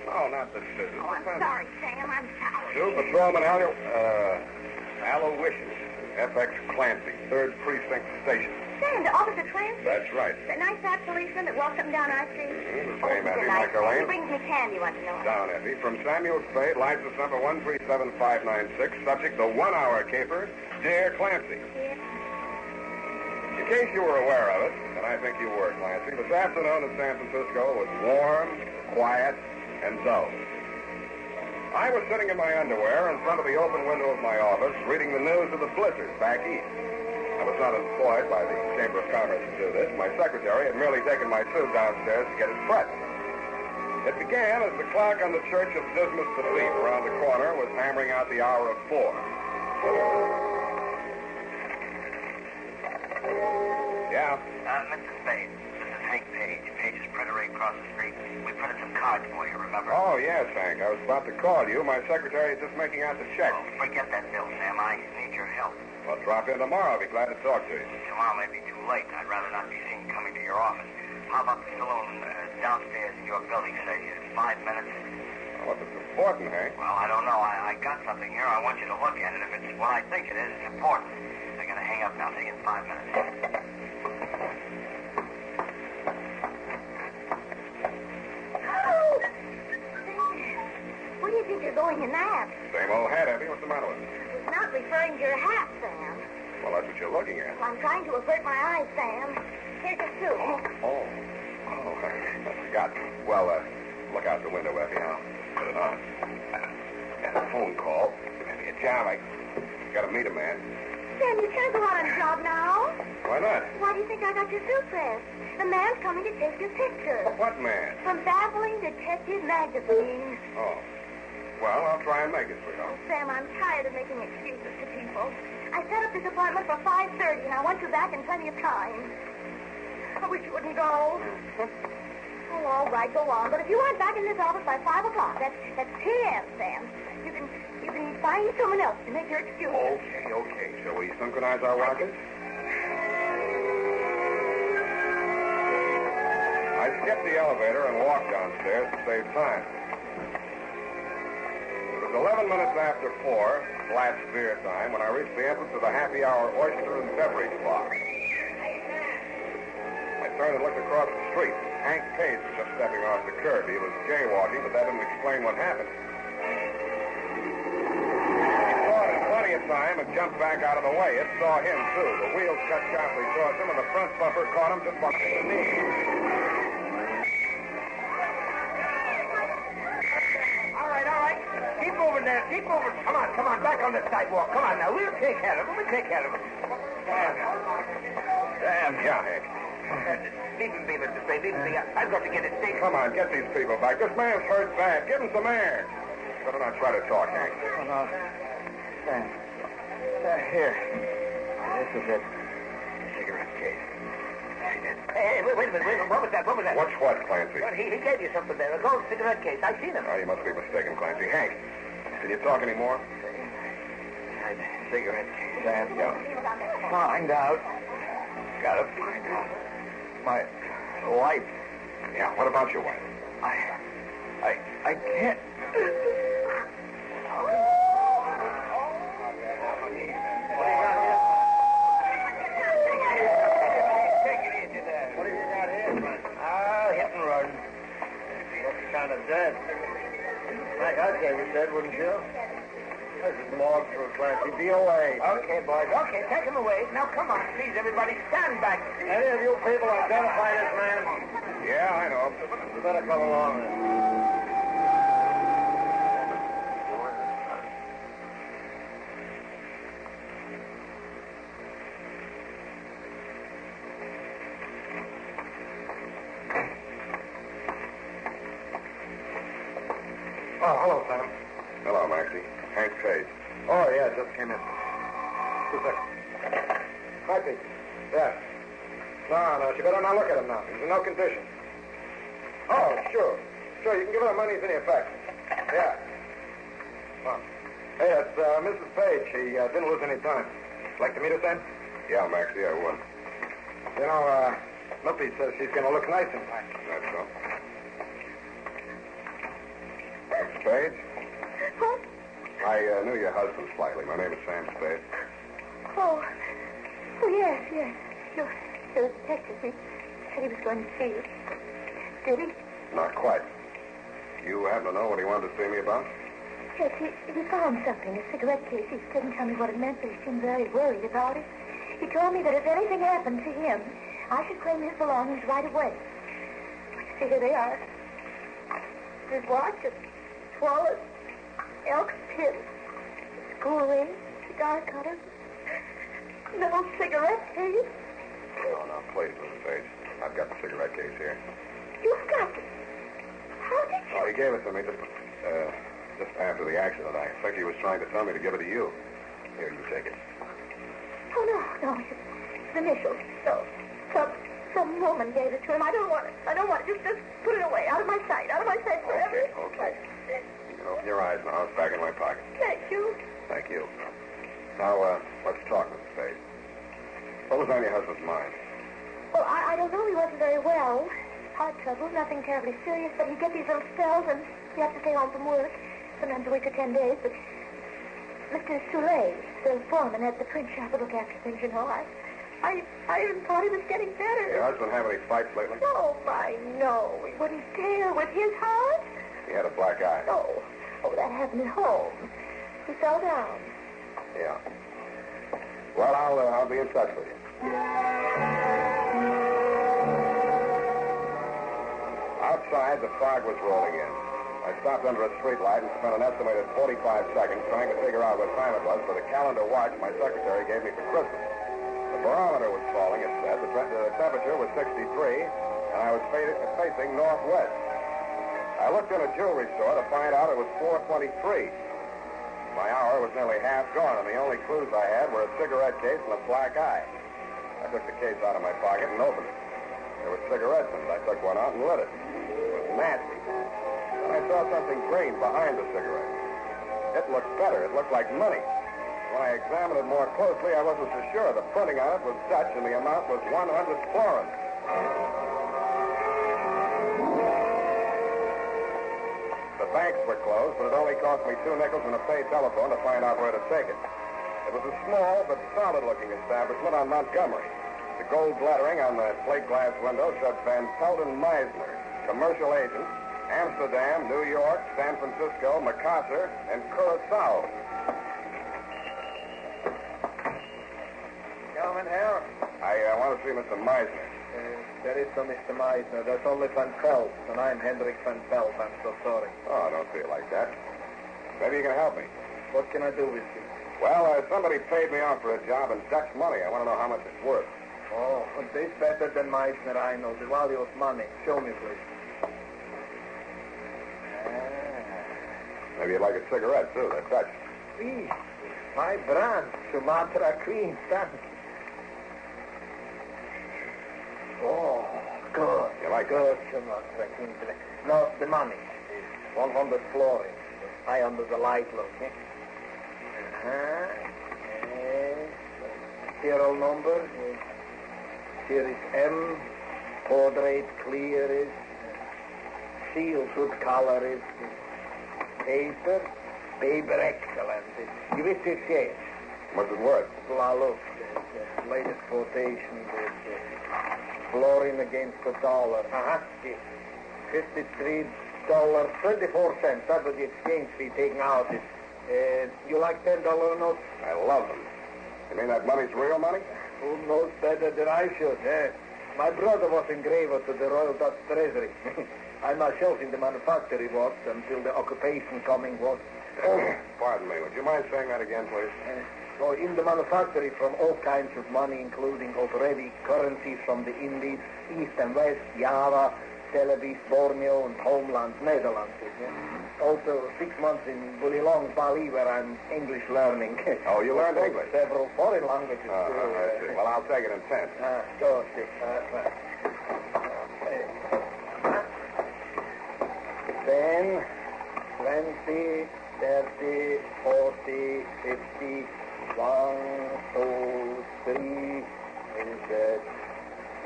S15: No, not the scissors.
S1: Oh, I'm sorry, Sam. I'm sorry.
S15: Two Patrolman Aloysius, FX Clancy, 3rd Precinct Station.
S1: Sam, the Officer Clancy?
S15: That's right.
S1: The nice fat policeman that walks up and down our street?
S15: The same, Effie, like Elaine.
S1: He brings me candy once in a while.
S15: Down, Effie. From Samuel Spade, license number 137596, subject the 1 hour caper, Dear Clancy.
S1: Yeah.
S15: In case you were aware of it, and I think you were, Clancy, this afternoon in San Francisco was warm, quiet, and dull. I was sitting in my underwear in front of the open window of my office, reading the news of the blizzard back east. I was not employed by the Chamber of Commerce to do this. My secretary had merely taken my suit downstairs to get it pressed. It began as the clock on the Church of Dismas the Thief around the corner was hammering out the hour of 4. Yeah?
S4: Mr. Spade, this is Hank Page. Page's printer right across the street. We printed some cards for you, remember?
S15: Oh, yes, Hank. I was about to call you. My secretary is just making out the check.
S4: Oh, forget that bill, Sam. I need your help.
S15: Well, drop in tomorrow. I'll be glad to talk to you.
S4: Tomorrow may be too late. I'd rather not be seen coming to your office. How about the saloon downstairs in your building, say, 5 minutes?
S15: Well, what's important, Hank?
S4: Well, I don't know. I got something here. I want you to look at it. If it's what I think it is, it's important. I gotta hang up now. See you in 5 minutes.
S1: Oh! Where do you think you're going in that?
S15: Same old hat, Effie. What's the matter with it?
S1: I was not referring to your hat, Sam.
S15: Well, that's what you're looking at.
S1: Well, I'm trying to avert my eyes, Sam. Here's your suit.
S15: Oh, I forgot. Well, look out the window, Effie. I'll put it on. Got a phone call. Maybe a job. I got to meet a man.
S1: Sam, you can't go out on a job now.
S15: Why not?
S1: Why do you think I got your suit pressed? The man's coming to take your picture.
S15: What man?
S1: From Baffling Detective Magazine.
S15: Oh. Well, I'll try and make it, sweetheart.
S1: Oh, Sam, I'm tired of making excuses to people. I set up this appointment for 5:30, and I want you back in plenty of time. I wish you wouldn't go. Oh, all right, go on. But if you aren't back in this office by 5 o'clock, that's 10, Sam. You can find someone else to make your excuse.
S15: Okay. Shall we synchronize our watches? I skipped the elevator and walked downstairs to save time. It was 11 minutes after 4, glass beer time, when I reached the entrance of the happy hour oyster and beverage bar. I turned and looked across the street. Hank Page was just stepping off the curb. He was jaywalking, but that didn't explain what happened. He saw it in plenty of time and jumped back out of the way. It saw him, too. The wheels cut sharply towards him, and the front bumper caught him just behind the knee.
S10: All right. Keep moving there. Keep moving. Come on. Back on the sidewalk. Come on now. We'll take care of him.
S15: Damn, yeah, Hank.
S10: Leave him be, Mr. Spade. Leave him be. I've got to get a stick.
S15: Come on, get these people back. This man's hurt bad. Give him some air. Better not try to talk, Hank.
S10: Oh, no. Here. This is it. Cigarette case. Hey, wait a minute. What was that?
S15: What's what, Clancy?
S10: Well, he gave you something there. A gold cigarette case. I seen him.
S15: Oh, you must be mistaken, Clancy. Hank, can you talk anymore?
S10: Cigarette case.
S15: Sam, yeah.
S10: Find out. Gotta find out. My wife.
S15: Yeah, what about your wife?
S10: I can't. Hit and run.
S20: Looks kind of dead. Like I say, was dead, wouldn't you? This is more for Clancy. Be away.
S10: Okay, boys. Okay, take him away. Now, come on, please, everybody, stand back.
S20: Any of you people identify this man?
S15: Yeah, I know.
S20: You better come along then.
S15: Oh, hello, Sam. Hello, Maxie. Hank Page.
S20: Oh, yeah, just came in. 2 seconds. Maxie. Yeah. No, she better not look at him now. He's in no condition. Oh, sure. Sure, you can give her the money as any effect. Yeah. Well, hey, it's Mrs. Page. She didn't lose any time. Like to meet us then?
S15: Yeah, Maxie, I would.
S20: You know, Lippy says she's going to look nice in time.
S15: That's so. Mrs. Page?
S1: What?
S15: I knew your husband slightly. My name is Sam Spade.
S1: Oh, yes. You're a detective. He said he was going to see you. Did he?
S15: Not quite. You happen to know what he wanted to see me about?
S1: Yes, he found something, a cigarette case. He couldn't tell me what it meant, but he seemed very worried about it. He told me that if anything happened to him, I should claim his belongings right away. See, here they are. His watch, his wallet, elk pin, school ring, cigar cutter, no cigarette case.
S15: No, please, Mrs. Page. I've got the cigarette case here.
S1: You've got it. How did you...
S15: Oh, he gave it to me just after the accident. I think he was trying to tell me to give it to you. Here, you take it.
S1: Oh, no. It's initials. No. Some woman gave it to him. I don't want it. Just put it away. Out of my sight forever.
S15: Okay. You can open your eyes now. It's back in my pocket.
S1: Thank you.
S15: Thank you. Now, let's talk, Mrs. Page. What was on your husband's mind?
S1: Well, I don't know. He wasn't very well. Heart trouble, nothing terribly serious, but he'd get these little spells and he'd have to stay home from work. Sometimes a week or 10 days, but Mr. Soule, the foreman at the print shop, would look after things, you know. I even thought he was getting better.
S15: Your husband have any fights lately?
S1: Oh, no. He wouldn't dare with his heart.
S15: He had a black eye.
S1: Oh, that happened at home. He fell down.
S15: Yeah. Well, I'll be in touch with you. Outside, the fog was rolling in. I stopped under a streetlight and spent an estimated 45 seconds trying to figure out what time it was for the calendar watch my secretary gave me for Christmas. The barometer was falling, it said. The temperature was 63, and I was facing northwest. I looked in a jewelry store to find out it was 4:23. My hour was nearly half gone, and the only clues I had were a cigarette case and a black eye. I took the case out of my pocket and opened it. There were cigarettes in it. I took one out and lit it. It was nasty. Then I saw something green behind the cigarette. It looked better. It looked like money. When I examined it more closely, I wasn't so sure. The printing on it was Dutch, and the amount was 100 florins. The banks were closed, but it only cost me 2 nickels and a paid telephone to find out where to take it. It was a small but solid-looking establishment on Montgomery. The gold lettering on the plate glass window said Van Pelden Meisner, commercial agent, Amsterdam, New York, San Francisco, Macassar, and Curacao.
S10: around here?
S20: I want to see Mr. Meisner.
S10: There is no Mr. Meisner. There's only Van Pelt, and I'm Hendrik Van Pelt. I'm so sorry.
S20: Oh, don't feel like that. Maybe you can help me.
S10: What can I do with you?
S20: Well, somebody paid me off for a job in Dutch money. I want to know how much it's worth.
S10: Oh, this better than Meisner, I know. The value of money. Show me, please.
S20: Maybe you'd like a cigarette, too. They're Dutch.
S10: Please. My brand, Sumatra Queen, thank you. Oh, good.
S20: You like
S10: good Sumatra Queen. No, the money. 100 florins. High under the light, look. Serial number. Here is M. Portrait clear is. Seal good color is. Paper. Paper excellent. You wish to exchange?
S20: What's it worth?
S10: Well, look. The latest quotation is florin against the dollar. $53.24. That's what the exchange fee taken out is. You like $10 notes?
S20: I love them. You mean that money's real money?
S10: Who knows better than I should, eh? My brother was engraver to the Royal Dutch Treasury. I myself in the manufactory was until the occupation coming was.
S20: Pardon me. Would you mind saying that again, please?
S10: So in the manufactory from all kinds of money, including already currencies from the Indies, East and West, Java, Celebes, Borneo, and homeland, Netherlands. Also 6 months in Bulilong, Bali, where I'm English learning.
S20: Oh, you learned English?
S10: Several foreign languages, too.
S20: I see. Well, I'll take it in 10.
S10: Go, 10, 20, 30, 40, 50, 1, 2, 3, is that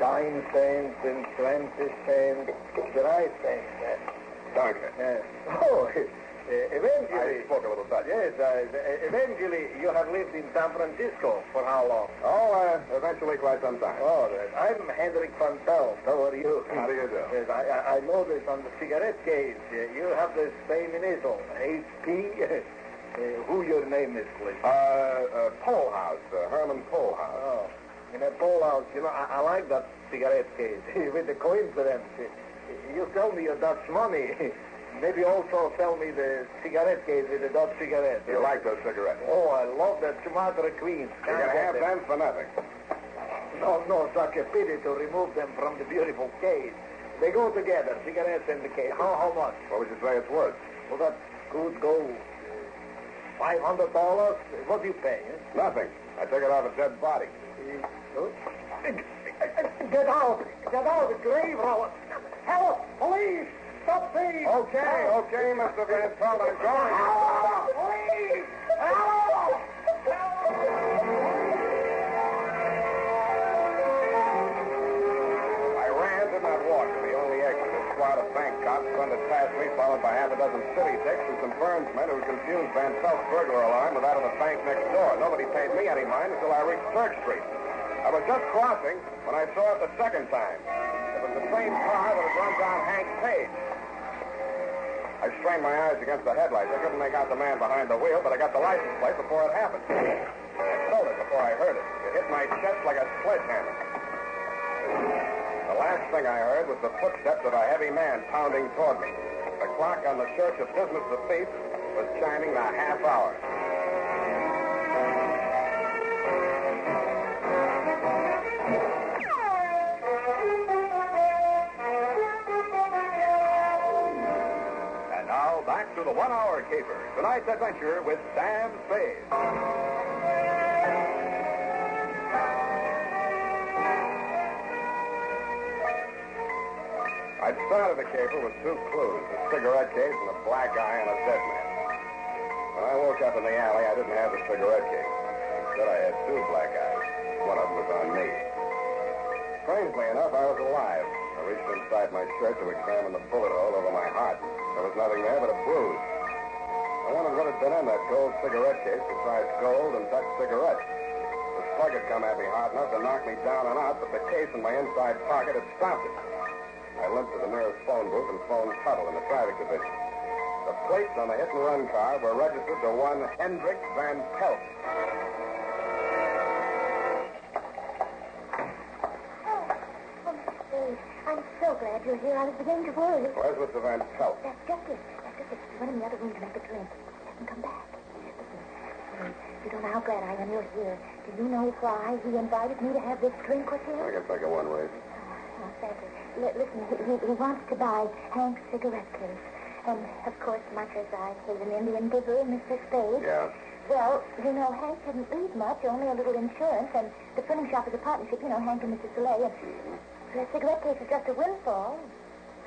S10: 9 cents and 20 cents, 3 cents.
S20: Danke.
S10: Oh, eventually...
S20: I spoke a little Dutch.
S10: Yes, eventually you have lived in San Francisco for how long?
S20: Oh, eventually quite some time.
S10: Oh, I'm Hendrik Van Pelt. How are you?
S20: How do you do?
S10: Yes, I noticed on the cigarette case, you have the same initial, HP. Who your name is, please?
S20: Polhaus, Herman Polhaus.
S10: Oh, in a Polhaus, you know, I like that cigarette case. With the coincidence, you sell me your Dutch money. Maybe also sell me the cigarette case with the Dutch cigarette.
S20: You like those cigarettes?
S10: Oh, I love that Sumatra Queen.
S20: You're going to have them for nothing.
S10: No, such a pity to remove them from the beautiful case. They go together, cigarettes and the case. How much?
S20: What would you say it's worth?
S10: Well, that's good gold. $500? What do you pay?
S20: Nothing. I took it off a dead body.
S10: Get out! Get out! The grave robber! Help! Police! Stop thieves!
S20: Okay, Mr. Van Pelt, I'm going.
S10: Help! Police! Help!
S20: I ran, did not walk to the only exit. A squad of bank cops thundered past me, followed by half a dozen city dicks and some Burnsmen who confused Van Pelt's burglar alarm with that of the bank next door. Nobody paid me any mind until I reached Church Street. I was just crossing when I saw it the second time. It was the same car that had run down Hank Page. I strained my eyes against the headlights. I couldn't make out the man behind the wheel, but I got the license plate before it happened. I felt it before I heard it. It hit my chest like a sledgehammer. The last thing I heard was the footsteps of a heavy man pounding toward me. The clock on the Church of Dismas the Thief was chiming the half hour. And now, back to the 1 Hour Caper. Tonight's adventure with Sam Spade. I'd started the caper with 2 clues, a cigarette case and a black eye on a dead man. When I woke up in the alley, I didn't have the cigarette case. Instead, I had 2 black eyes. One of them was on me. Strangely enough, I was alive. I reached inside my shirt to examine the bullet hole over my heart. There was nothing there but a bruise. I wondered what had been in that gold cigarette case besides gold and Dutch cigarettes. The slug had come at me hard enough to knock me down and out, but the case in my inside pocket had stopped it. I limped to the nearest phone booth and phoned Tuttle in the traffic division. The plates on the hit-and-run car were registered to one Hendrik Van Pelt.
S1: glad you're here. I was beginning to worry.
S20: Where's Mr. Van Pelt?
S1: That's just it. He went in the other room to make a drink. He hasn't come back. Listen, you don't know how glad I am you're here. Do you know why he invited me to have this drink with him?
S20: I can think of one way.
S1: Oh, thank you. Listen, he wants to buy Hank's cigarette case. And, of course, much as I hate an Indian giver, Mr. Spade.
S20: Yeah.
S1: Well, you know, Hank didn't leave much, only a little insurance, and the printing shop is a partnership, you know, Hank and Mr. Soleil. And the cigarette case is just a windfall.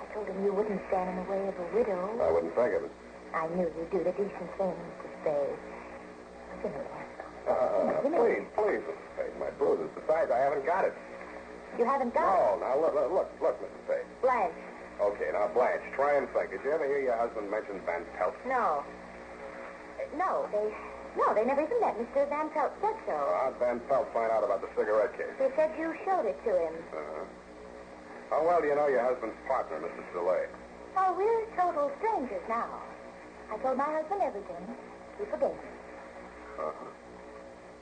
S1: I told him you wouldn't stand in the way of a widow.
S20: I wouldn't think of it.
S1: I knew you'd do the decent thing, Mr. Spade. Give me one.
S20: Please, Mr. Spade, my bruises. Besides, I haven't got it.
S1: You haven't got
S20: No,
S1: it?
S20: now, look, Mr. Spade.
S1: Blanche.
S20: Okay, now, Blanche, try and think. Did you ever hear your husband mention Van Pelt?
S1: No. No, they never even met. Mr. Van Pelt said so.
S20: How'd Van Pelt find out about the cigarette case?
S1: They said you showed it to him.
S20: How well do you know your husband's partner, Mr. Soleil?
S1: Oh, we're total strangers now. I told my husband everything. He forgave me.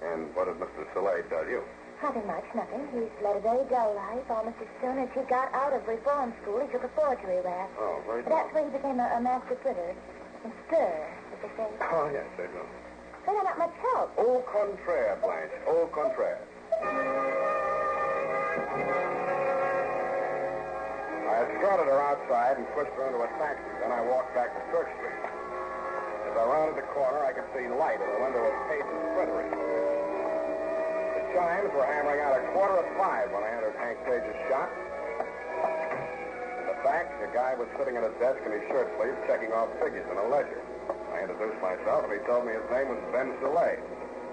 S20: And what did Mr. Soleil tell you?
S1: Nothing much, nothing. He's led a very dull life. Almost as soon as he got out of reform school, he took a forgery rap.
S20: Oh, very
S1: But that's where he became a master printer. And stir, as they say.
S20: Oh, yes, they do.
S1: But they're not much help.
S20: Au contraire, Blanche. Au contraire. I escorted her outside and pushed her into a taxi. Then I walked back to Church Street. As I rounded the corner, I could see light in the window of Page's printery. The chimes were hammering out 5:15 when I entered Hank Page's shop. In the back, a guy was sitting at a desk in his shirt sleeves checking off figures in a ledger. I introduced myself, and he told me his name was Ben Soleil.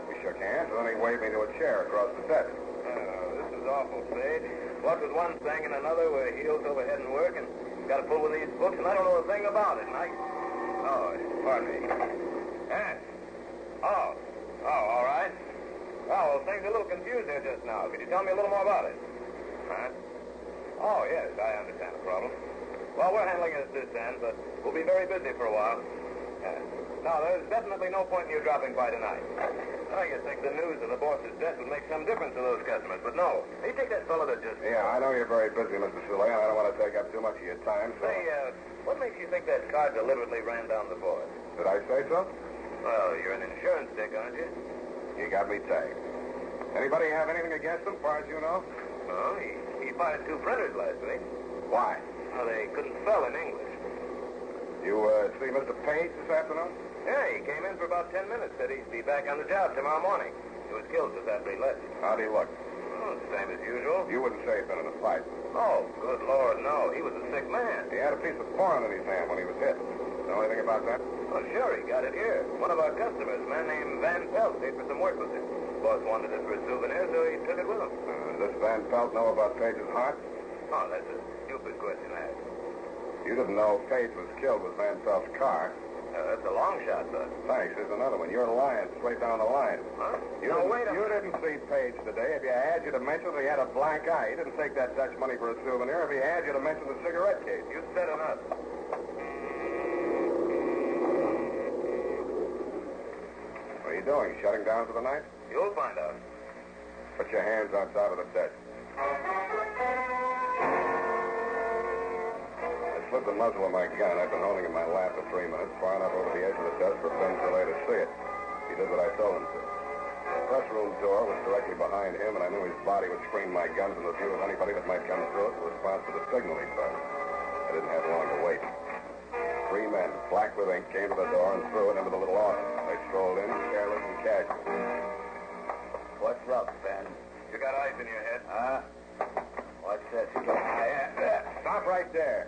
S20: We shook hands, and then he waved me to a chair across the desk.
S13: This is awful, Spade. What with one thing and another, we're heels over head in work, and got to pull with these books, and I don't know a thing about it, and Oh, pardon me. Yes. Oh, all right. Well, things are a little confused here just now. Could you tell me a little more about it? Huh? Oh, yes, I understand the problem. Well, we're handling it at this end, but we'll be very busy for a while. No, there's definitely no point in you dropping by tonight. Oh, you'd think the news of the boss's death would make some difference to those customers, but no. You take that fellow that just...
S20: Yeah, I know you're very busy, Mr. Soleil, and I don't want to take up too much of your time, so...
S13: Say, what makes you think that car deliberately ran down the boss?
S20: Did I say so?
S13: Well, you're an insurance dick, aren't you?
S20: You got me tagged. Anybody have anything against him, as far as you know?
S13: No, he fired 2 printers last week.
S20: Why?
S13: Well, they couldn't spell in English.
S20: You, see Mr. Page this afternoon?
S13: Yeah, he came in for about 10 minutes. Said he'd be back on the job tomorrow morning. He was killed just after he left.
S20: How'd he look?
S13: Oh, same as usual.
S20: You wouldn't say he'd been in a fight.
S13: Oh, good Lord, no. He was a sick man.
S20: He had a piece of porn in his hand when he was hit. Know anything about that?
S13: Oh, sure, he got it here. One of our customers, a man named Van Pelt, paid for some work with it. Boss wanted it for a souvenir, so he took it with him.
S20: Does Van Pelt know about Page's heart?
S13: Oh, that's a stupid question to ask.
S20: You didn't know Page was killed with Van Pelt's car.
S13: That's a long shot, Bud.
S20: Thanks. Here's another one. You're lying straight down the line.
S13: Huh?
S20: You didn't see Page today. If you had, you'd have mentioned that he had a blank eye. He didn't take that Dutch money for a souvenir. If he had, you'd have mentioned the cigarette case.
S13: You said enough.
S20: What are you doing? Shutting down for the night?
S13: You'll find out.
S20: Put your hands on top of the desk. I slipped the muzzle of my gun. I've been holding it in my lap for 3 minutes, far enough over the edge of the desk for Ben Soleil to see it. He did what I told him to. The press room door was directly behind him, and I knew his body would screen my gun from the view of anybody that might come through it in response to the signal he put. I didn't have long to wait. 3 men, black with ink, came to the door and threw it into the little office. They strolled in, careless and casual.
S13: What's up, Ben? You got eyes in your head? Huh? What's this? You got
S20: Stop right there.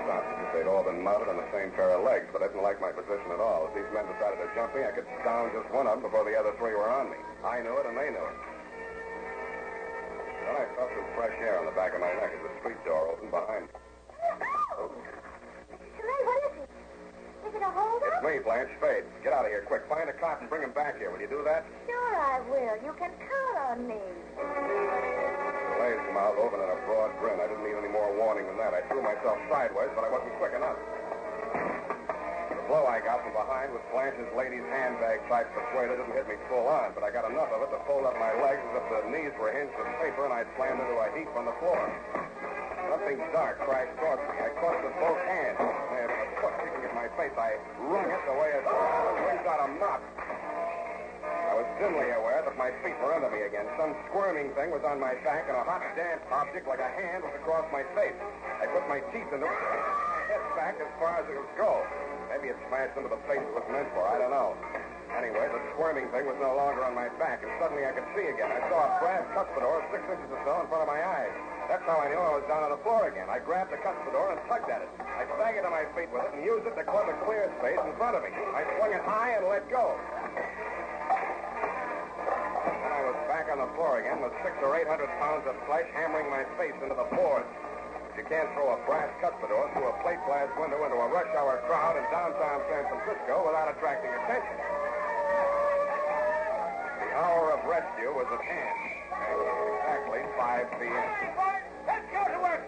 S20: Stopped as if they'd all been mounted on the same pair of legs, but I didn't like my position at all. If these men decided to jump me, I could down just one of them before the other 3 were on me. I knew it, and they knew it. Then I felt some fresh air on the back of my neck as the street door opened behind me.
S1: Soleil, what is it? Is it a holdup?
S20: It's me, Blanche Spade. Get out of here, quick. Find a cop and bring him back here. Will you do that?
S1: Sure I will. You can count on me.
S20: Soleil's mouth opened in a broad grin. I didn't need any more warning than that. I threw myself sideways, but I wasn't quick enough. The blow I got from behind with Blanche's lady's handbag type persuader didn't hit me full on, but I got enough of it to fold up my legs as if the knees were hinged with paper, and I slammed into a heap on the floor. Something dark crashed towards me. I caught it with both hands. I had a foot kicking at my face. I wrung it the way it brings out a mop. I was dimly aware that my feet were under me again. Some squirming thing was on my back, and a hot, damp object like a hand was across my face. I put my teeth into it, my head back as far as it would go. Maybe it smashed into the face it was meant for. I don't know. Anyway, the squirming thing was no longer on my back, and suddenly I could see again. I saw a brass cuspidor 6 inches or so in front of my eyes. That's how I knew I was down on the floor again. I grabbed the cuspidor and tugged at it. I staggered to my feet with it and used it to club a clear space in front of me. I swung it high and let go. Then I was back on the floor again with 600 or 800 pounds of flesh hammering my face into the boards. You can't throw a brass cuspidor through a plate glass window into a rush hour crowd in downtown San Francisco without attracting attention. The hour of rescue was at hand. Exactly 5 p.m.
S13: Let's go to work.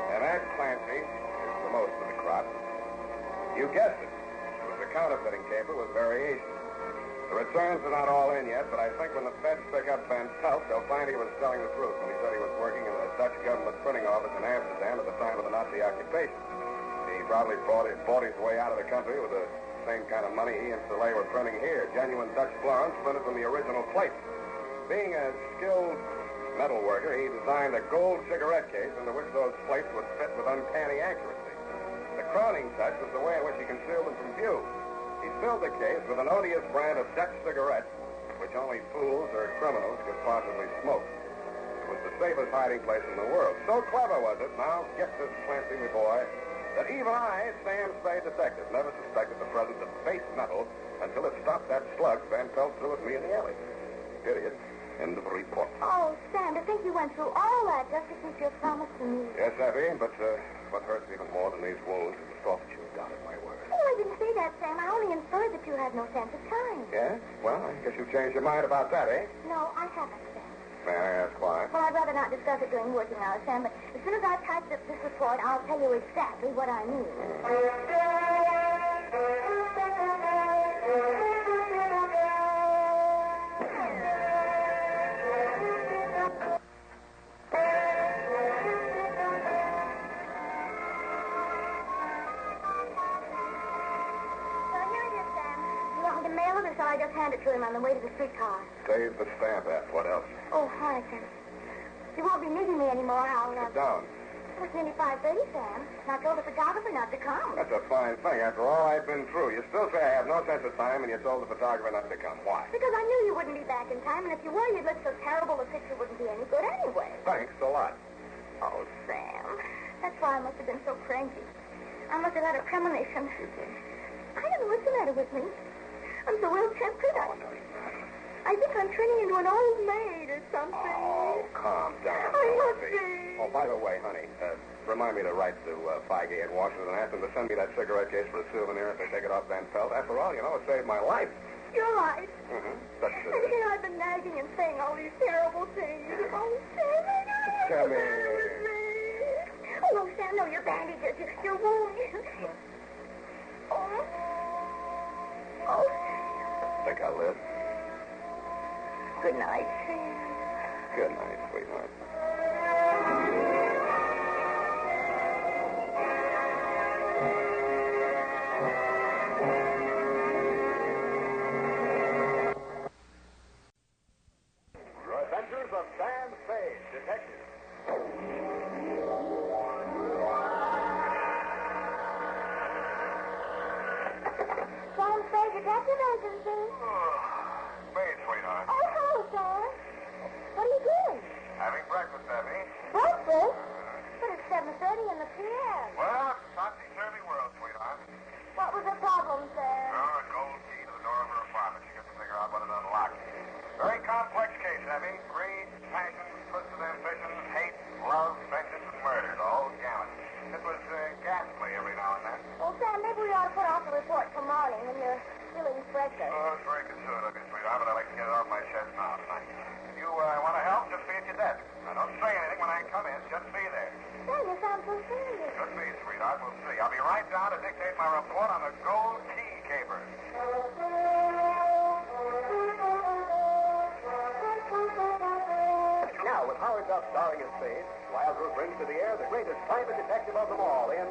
S20: And that, Clancy, is the most of the crop. You guessed it. It was a counterfeiting caper with variations. The returns are not all in yet, but I think when the feds pick up Van Pelt, they'll find he was telling the truth when he said he was working in the Dutch government printing office in Amsterdam at the time of the Nazi occupation. He probably bought his way out of the country with the same kind of money he and Soleil were printing here, genuine Dutch florins printed from the original plates. Being a skilled metal worker, he designed a gold cigarette case into which those plates would fit with uncanny accuracy. The crowning touch was the way in which he concealed them from view. He filled the case with an odious brand of Dutch cigarettes, which only fools or criminals could possibly smoke. It was the safest hiding place in the world. So clever was it, now get this, Clancy, my boy, that even I, Sam Spade detective, never suspected the presence of base metal until it stopped that slug Van Pelt threw at me in the alley. Idiot. End of report.
S1: Oh, Sam, to think you went through all that just to keep your promise to me.
S20: Yes, Effie, but what hurts even more than these wounds is the thought that you doubted my word.
S1: Oh, I didn't say that, Sam. I only inferred that you had no sense of time.
S20: Yeah? Well, I guess you've changed your mind about that, eh?
S1: No, I haven't, Sam.
S20: May I ask why?
S1: Well, I'd rather not discuss it during working hours, Sam, but as soon as I've typed up this report, I'll tell you exactly what I mean. So I just hand it to him on the way to the streetcar.
S20: Save the stamp app. What else?
S1: Oh, Harrison. You won't be needing me anymore, Howard.
S20: Sit down.
S1: It's nearly 5:30, Sam. And I told the photographer not to come.
S20: That's a fine thing. After all I've been through, you still say I have no sense of time, and you told the photographer not to come. Why?
S1: Because I knew you wouldn't be back in time, and if you were, you'd look so terrible the picture wouldn't be any good anyway.
S20: Thanks a lot.
S1: Oh, Sam. That's why I must have been so cranky. I must have had a premonition. I didn't listen at it with me. I'm so ill-tempered. I think I'm turning into an old maid or something.
S20: Oh, calm down.
S1: I must be.
S20: Oh, by the way, honey, remind me to write to Figg in Washington and ask them to send me that cigarette case for a souvenir if they take it off Van Pelt. After all, you know, it saved my life.
S1: You're right.
S20: Mm-hmm.
S1: And here I've been nagging and saying all these terrible things. Oh, Sam,
S20: Tell me.
S1: Oh, no, Sam, no, your bandages, your wound. Oh. Oh.
S20: Think I'll live?
S1: Good night, Sam.
S20: Good night, sweetheart.
S13: The Adventures of Sam Spade, Detective.
S1: Sam Spade, Detective Agency.
S20: Spade, sweetheart.
S1: Oh, hello, Sam. What are you doing?
S20: Having breakfast, Effie.
S1: Breakfast? But it's 7:30 in the p.m.
S20: Well, it's a topsy-turvy world, sweetheart.
S1: What was the problem, Sam?
S20: Oh, a gold key to the door of her apartment. She gets to figure out what it unlocked. Very complex case, Effie. Greed, passion, twisted ambition, hate, love, vengeance, and murder. The whole gamut. It was ghastly every now and then.
S1: Well, Sam, maybe we ought to put off the report till morning when you're feeling fresher.
S20: Daniel Spade, Wild Root brings to the air the greatest private detective of them all in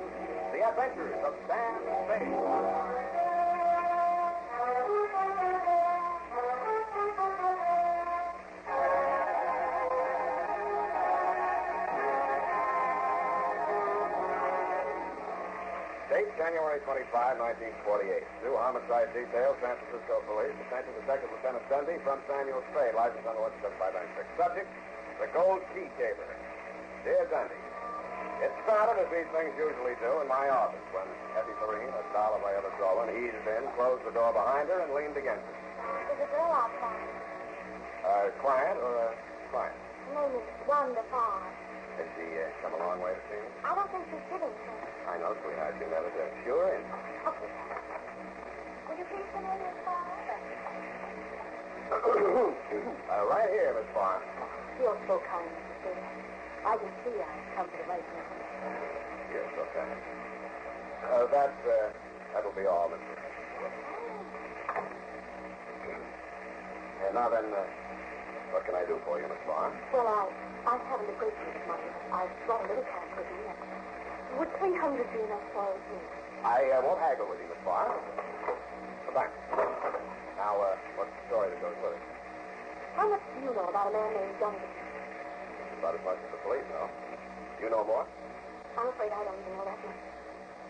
S20: The Adventures of Sam Spade. Date, January 25, 1948. New homicide detail, San Francisco Police. Attention Detective Lieutenant Dundee from Samuel Spade. License on the 17596. Subject, the Gold Key Caper. Dear Dundee, it started as these things usually do in my office when Effie Perrine, a doll of my other Dolan, eased in, closed the door behind her, and leaned against it.
S1: There's a girl outside.
S20: A client or a client?
S1: Her name is Wanda Farr.
S20: Has she come a long way to see me?
S1: I don't think she's sitting here.
S20: I know, sweetheart. You never do. Sure in.
S1: Okay. Will you please come in, Miss Farr?
S20: Right here, Miss Farr.
S1: You're so kind, Mr. Spade. I can see I've come to the right place.
S20: You're so kind. That'll be all, Miss Farr. Now then, what can I do for you, Miss Farr?
S1: Well, I haven't a great deal of money. I've got a little cash with me. Would 300 be enough for you?
S20: I won't haggle with you, Miss Farr. Thanks. Now, what's the story that goes with it?
S1: How much do you know about a man named Duncan?
S20: About as much as the police know. You know more?
S1: I'm afraid I don't even know that much.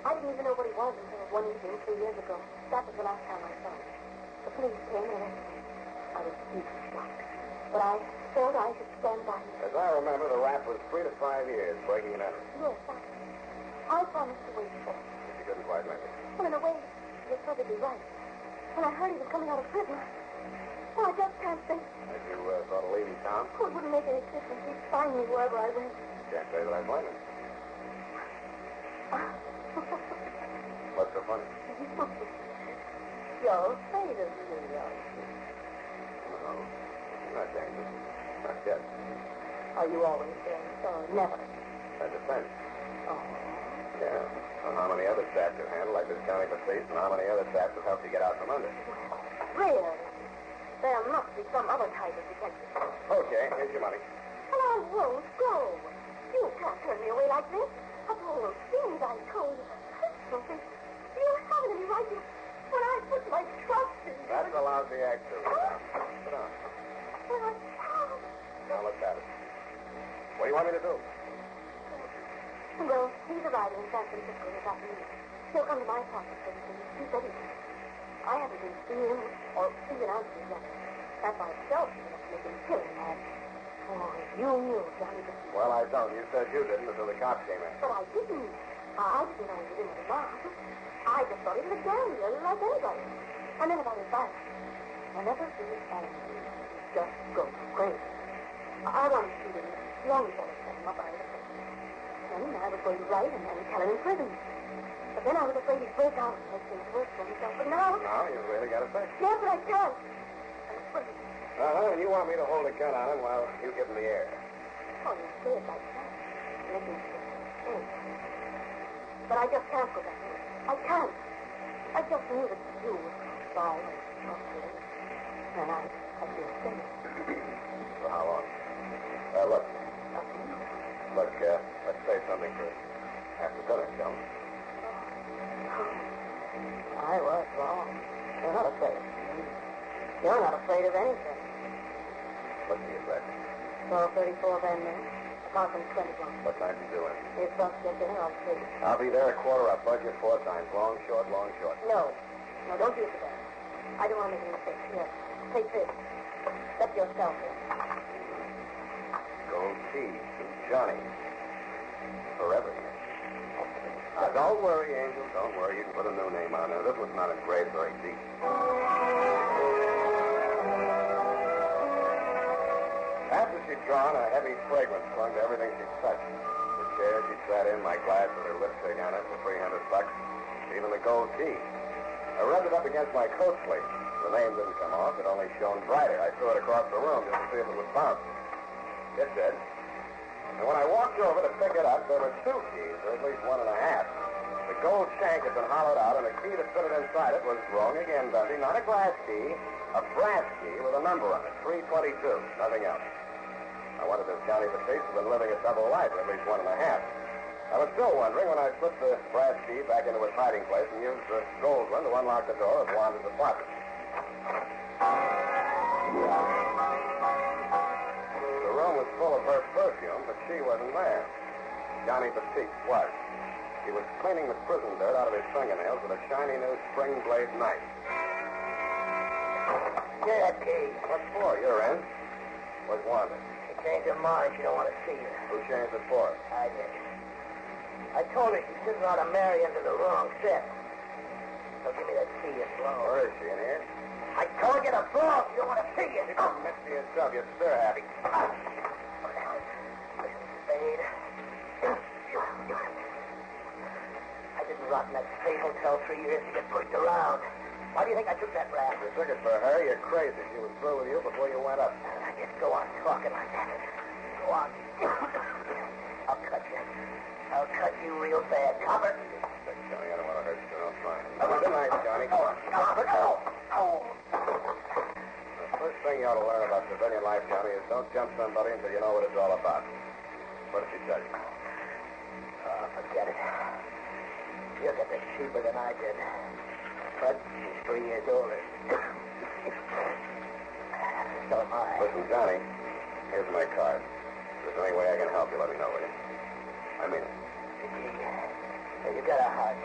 S1: I didn't even know what he was until one evening 3 years ago. That was the last time I saw him. The police came and arrested me. I was deeply shocked. But I thought I should stand by him.
S20: As I remember, the rap was 3 to 5 years breaking and entering.
S1: Yes, I promised to wait for him.
S20: But you couldn't quite make it.
S1: Well, in a way, you're perfectly right. When I heard he was coming out of prison, well, I just can't think.
S20: As you thought of leaving town?
S1: Oh, it wouldn't make any difference. He'd find me wherever I went.
S20: Can't say that I blame him. What's so funny?
S1: You're afraid of me,
S20: No, not dangerous. Not yet.
S1: Are you always there? Or never?
S20: That depends.
S1: Oh.
S20: Yeah. On how many other chaps you handle, like this county police, and how many other chaps have helped you get out from under.
S1: Really? There must be some other type of detective.
S20: Okay, here's your money.
S1: Well, I won't go. You can't turn me away like this. After all those things I told you. Something. You haven't any right to... When I put my trust in you...
S20: That's a lousy act, too. Sit down.
S1: Well, I can't.
S20: Now, let's have it. What do you want me to do?
S1: Well, he's arriving in San Francisco this afternoon. He'll come to my apartment for the He said he would. I haven't been seen or even answered yet. That by itself is enough to make him killing mad. Oh, if you knew, Johnny.
S20: Well, I don't. You said you didn't until the cops came in.
S1: But I didn't. I didn't know he was in with a mob. I just thought he was a gambler like anybody. And then about his violence. Whenever he is angry, he just goes crazy. I wanted to shoot him long before I set him up. Then I was going to write and tell him in prison. But then I was afraid he'd break out and make things worse for himself. But now...
S20: Now you really got a fix.
S1: Yes, but I can't. I'm afraid.
S20: And you want me to hold a gun on him while you give him the air.
S1: Oh, you say it like that. Making me feel but I just can't go back there. I can't. I just knew that you would cry and talk to me. And I feel safe.
S20: For how long? Look. Look, let's say something for after dinner, shall we?
S1: I was wrong. You're not afraid. You're not afraid of anything.
S20: What's the address?
S1: 1234 Van Ness, apartment 21.
S20: What time do you do it?
S1: If bus gets in, I'll take it.
S20: I'll be there at quarter up. Budget 4 times. Long, short, long, short.
S1: No. No, don't use it that. I don't want to make any mistakes. Here, take this. Set yourself here.
S20: Gold key to Johnny. Forever. Don't worry, Angel. Don't worry. You can put a new name on there. This was not engraved very deep. After she'd gone, a heavy fragrance clung to everything she touched. The chair she sat in, my glass with her lipstick on it for $300, even the gold key. I rubbed it up against my coat sleeve. The name didn't come off. It only shone brighter. I threw it across the room just to see if it would bounce. It did. And when I walked over to pick it up, there were 2 keys, or at least 1 1/2. The gold shank had been hollowed out, and the key that fitted inside it was wrong again, Dundee. Not a glass key, a brass key with a number on it, 322, nothing else. Now, wondered if Johnny Batiste had been living a double life, or at least one and a half. I was still wondering when I slipped the brass key back into its hiding place and used the gold one to unlock the door of Wanda's apartment. The room was full of her perfume, but she wasn't there. Johnny Batiste was. He was cleaning the prison dirt out of his fingernails with a shiny new spring blade knife.
S10: Yeah, key.
S20: What for? You're in. Where's Wanda?
S10: She changed her mind. She don't want to see you.
S20: Who changed it for her?
S10: I did. I told her she shouldn't ought to marry into the wrong set. So give me that key and blow.
S20: Where is she, in here?
S10: I told you to blow. You don't want to see you.
S20: You don't mix me yourself. You're stir happy.
S10: Spade. I didn't rot in that state hotel 3 years to get pushed around. Why do you think I took that rap?
S20: You took it for her. You're crazy. She was through with you before you went up.
S10: Just go on talking like that. Go on. I'll cut you. I'll cut you real bad, copper.
S20: Sick, Johnny. I don't want to hurt you, so don't try. Good night, Johnny.
S10: Copper. Oh.
S20: The first thing you ought to learn about civilian life, Johnny, is don't jump somebody until you know what it's all about. What did she tell you?
S10: Oh, forget it. You'll get this cheaper than I did. But she's 3 years older. So am I.
S20: Listen, Johnny, here's my card. If there's any way I can help you, let me know, will you? I mean it.
S10: You got a heart.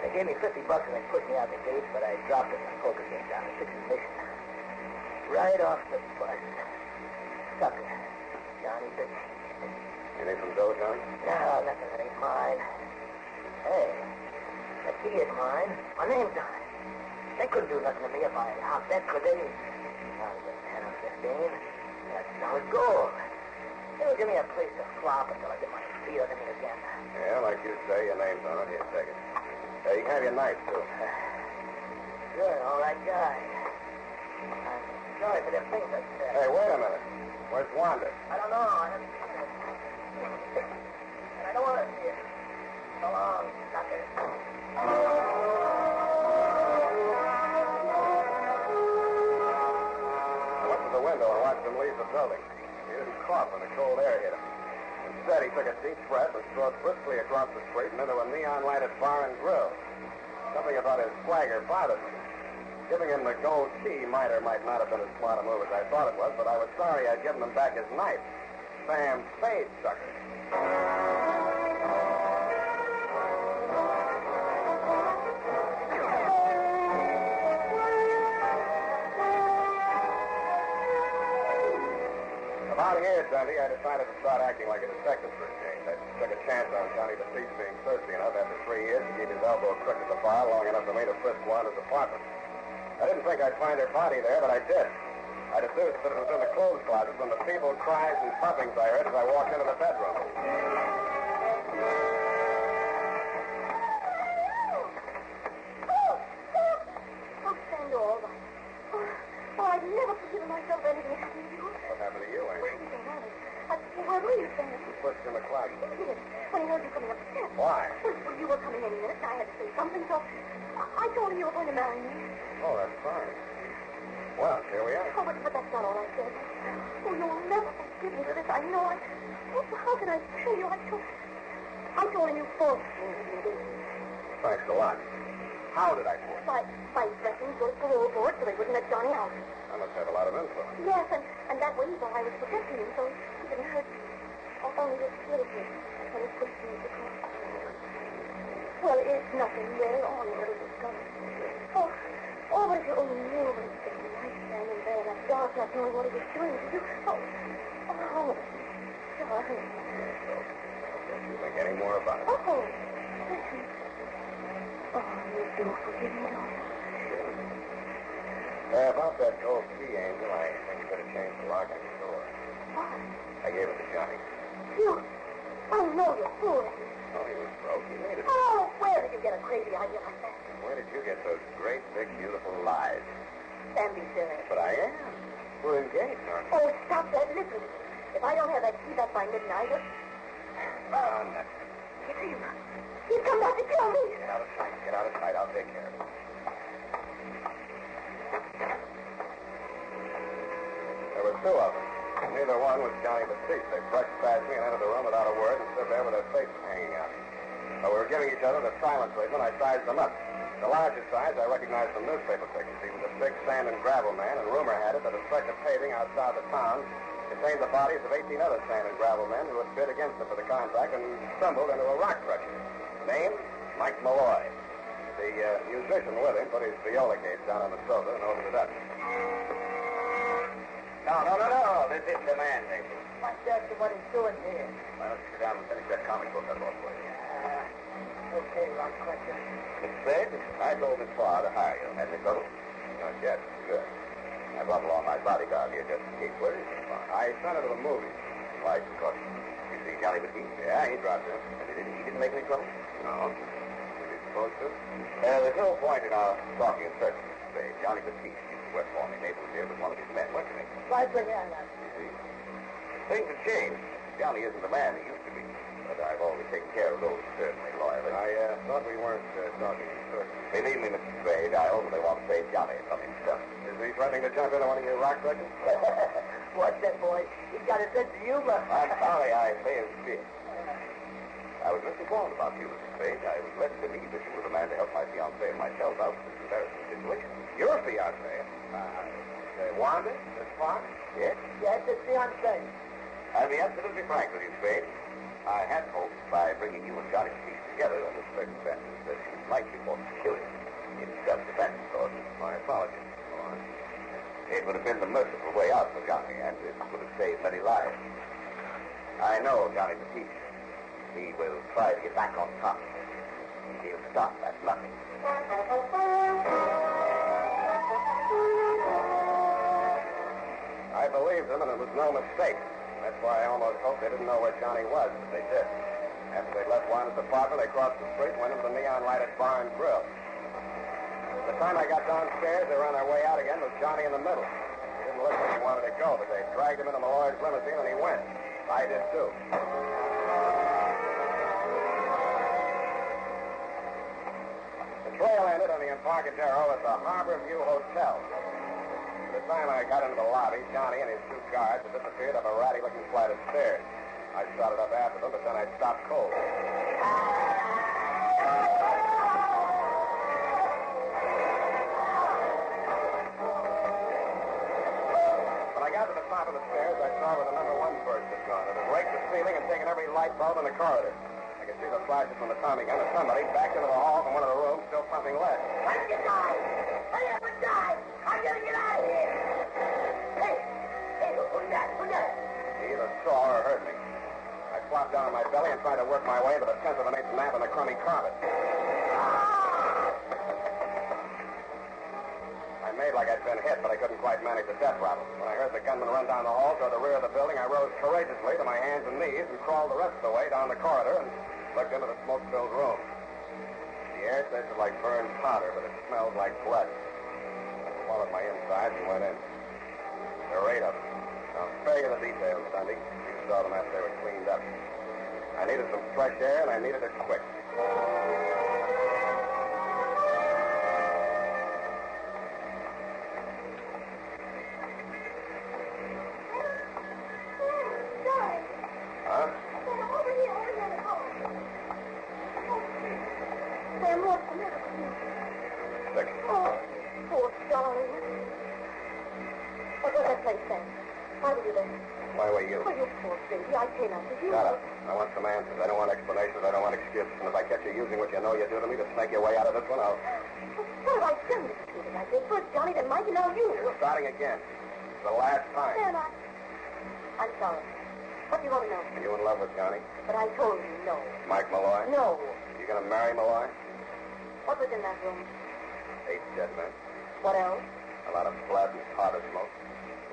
S10: They gave me $50 and they pushed me out the gates, but I dropped it in a poker game down at Sixth Mission. Right off the bus. Sucker. Johnny Batiste.
S20: You need some dough, Johnny?
S10: No, nothing that ain't mine. Hey, the key is mine. My name's on it. They couldn't do nothing to me if I hopped that, could they? Not with 10 or 15. That's solid gold. It'll give me a place to flop until I get my feet under me again.
S20: Yeah, like you say, your name's on it. Here, take it. You can have your knife, too.
S10: You're an all right guy. I'm sorry for them things I said.
S20: Hey, wait a minute. Where's Wanda?
S10: I don't know. I haven't seen her. And I don't want to see her. So long, sucker.
S20: I went to the window and watched him leave the building. He didn't cough when the cold air hit him. Instead, he took a deep breath and strode briskly across the street and into a neon-lighted bar and grill. Something about his swagger bothered me. Giving him the gold key might or might not have been as smart a move as I thought it was, but I was sorry I'd given him back his knife. Sam Spade, sucker. About here, Dundee, I decided to start acting like a detective for a change. I took a chance on Johnny Batiste being thirsty enough after 3 years to keep his elbow crooked at the bar long enough for me to frisk Wanda's apartment. I didn't think I'd find her body there, but I did. I deduced that it was in the clothes closet when the feeble cries and puffings I heard as I walked into the bedroom.
S1: Oh, Sam, you're all right. Oh, I've never forgiven myself for anything that happened to you.
S20: What happened to you,
S1: Where
S20: Amy?
S1: did you go? Where were you, Sam?
S20: He pushed in the closet.
S1: He did. When he heard you coming up the steps.
S20: Why?
S1: Well, you were coming any minute, and I had to say something, so I told him you were going to marry me.
S20: Oh, that's fine. Well, here we are.
S1: Oh, but that's not all I said. Oh, you'll never forgive me for this. I know it. Oh, how can I tell you? I told him you forced me to do this.
S20: Thanks a lot. How did I force?
S1: By threatening to go to parole board so they wouldn't let Johnny out.
S20: I must have a lot of influence.
S1: Yes, and that way he thought I was protecting him, so he didn't hurt me. Only this little bit when he pushed me into the car. Well, it's nothing, really. All a little discovery. Oh, but if you only knew what it was like standing there in that dark, not knowing what he was doing to you. Oh, darling.
S20: Don't you think any more about it?
S1: Oh, listen. Oh, you do forgive me, don't you?
S20: About that gold key, Angel, I think you better change the lock on your door.
S1: What?
S20: I gave it to Johnny.
S1: You? Oh, no, you're fooling.
S20: Oh, he was broke. He needed it.
S1: Oh, where did you get a crazy idea like that?
S20: Where did you get those great, big, beautiful lies?
S1: Sam, be serious.
S20: But I am. We're engaged, aren't we?
S1: Oh, stop that. Listen. If I don't have that key back by midnight,
S20: Nothing.
S1: it's him. He's come back to kill me.
S20: Get out of sight. Get out of sight. I'll take care of it. There were two of them. Neither one was Johnny Batiste. They brushed past me and entered the room without a word and stood there with their faces hanging out. While we were giving each other the silent treatment, I sized them up. The largest size I recognized from newspaper pictures. He was a big sand and gravel man, and rumor had it that a stretch of paving outside the town contained the bodies of 18 other sand and gravel men who had bid against him for the contract and stumbled into a rock crusher. Name? Mike Malloy. The musician with him put his viola case down on the sofa and opened it up.
S13: No. This is the man, Nathan.
S10: What's that to what he's doing here?
S13: Why don't you sit down and finish that comic book I bought for you?
S10: Okay, Rock Crusher.
S13: Mr. Spade, I told Miss Farr to hire you. Had any trouble?
S20: Not yet.
S13: Good. I brought along my bodyguard here just in case. Where is Miss Farr?
S20: I sent her to the movies.
S13: Why, of course. You see Johnny Batiste?
S20: Yeah, he dropped in.
S13: And he didn't make any trouble?
S20: No. Was he supposed to?
S13: There's no point in our talking and searching, Mr. Spade. Johnny Batiste used to work for me. Naples here was one of his men. What's your name?
S10: Viper Hanna.
S13: You see? Things have changed. Johnny isn't the man he used to be. But I've always taken care of those who served me loyally.
S20: I thought we weren't talking in circles.
S13: Believe me, Mr. Spade, I only want to save Johnny from himself.
S20: Is he threatening to jump into one of your rock crushes?
S10: Watch that boy. He's got a sense of humor.
S13: I'm sorry I may have been. I was misinformed about you, Mr. Spade. I was led to believe that you were the man to help my fiancée and myself out of this embarrassing situation.
S20: Your fiancée? Wanda? Miss Fox?
S13: Yes?
S10: Yes, it's fiancé.
S13: I'll be absolutely frank with you, Spade. I had hoped by bringing you and Johnny Batiste together under circumstances that you might be forced to kill him. In self-defense, of course.
S20: My apologies. Go on.
S13: It would have been the merciful way out for Johnny, and it would have saved many lives. I know Johnny Batiste. He will try to get back on top. He'll stop at nothing.
S20: I believed him, and it was no mistake. That's why I almost hoped they didn't know where Johnny was, but they did. After they left Wanda's apartment, they crossed the street and went into the neon-lighted bar and grill. The time I got downstairs, they were on their way out again with Johnny in the middle. He didn't look like he wanted to go, but they dragged him into Malloy's limousine, and he went. I did, too. The trail ended on the Embarcadero at the Harbor View Hotel. By the time I got into the lobby, Johnny and his two guards had disappeared up a ratty-looking flight of stairs. I started up after them, but then I stopped cold. When I got to the top of the stairs, I saw where the number one first had gone. It had raked the ceiling and taken every light bulb in the corridor. I could see the flashes from the Tommy gun, and somebody backed into the hall from one of the rooms, still pumping lead.
S10: I can die! I haven't died! I gotta get out of here! Hey, who's that?
S20: He either saw or heard me. I flopped down on my belly and tried to work my way into the 10th of an eighth nap on the crummy carpet. I made like I'd been hit, but I couldn't quite manage the death rattle. When I heard the gunman run down the hall toward the rear of the building, I rose courageously to my hands and knees and crawled the rest of the way down the corridor and looked into the smoke-filled room. The air tasted like burned powder, but it smelled like blood. I swallowed my insides and went in. There were 8 of them. I'll spare you the details, Dundee. You saw them after they were cleaned up. I needed some fresh air, and I needed it quick. Huh?
S1: Over here in the hall. Sam, what's the matter with you?
S20: Sick.
S1: Oh, poor darling. What was that place, Sam? Why were you there?
S20: Why were you?
S1: Oh, you poor baby. I came after you.
S20: Shut up. I want some answers. I don't want explanations. I don't want excuses. And if I catch you using what you know you do to me to snake your way out of this one, I'll...
S1: What have I done to you like this? First Johnny, then Mike, and now you.
S20: You're starting again. It's the last time.
S1: Sam, I'm sorry. What do you want to know?
S20: Are you in love with Johnny?
S1: But I told you no.
S20: Mike Malloy?
S1: No.
S20: You gonna marry Malloy?
S1: What was in that room?
S20: 8 dead men.
S1: What else?
S20: A lot of blood and powder smoke.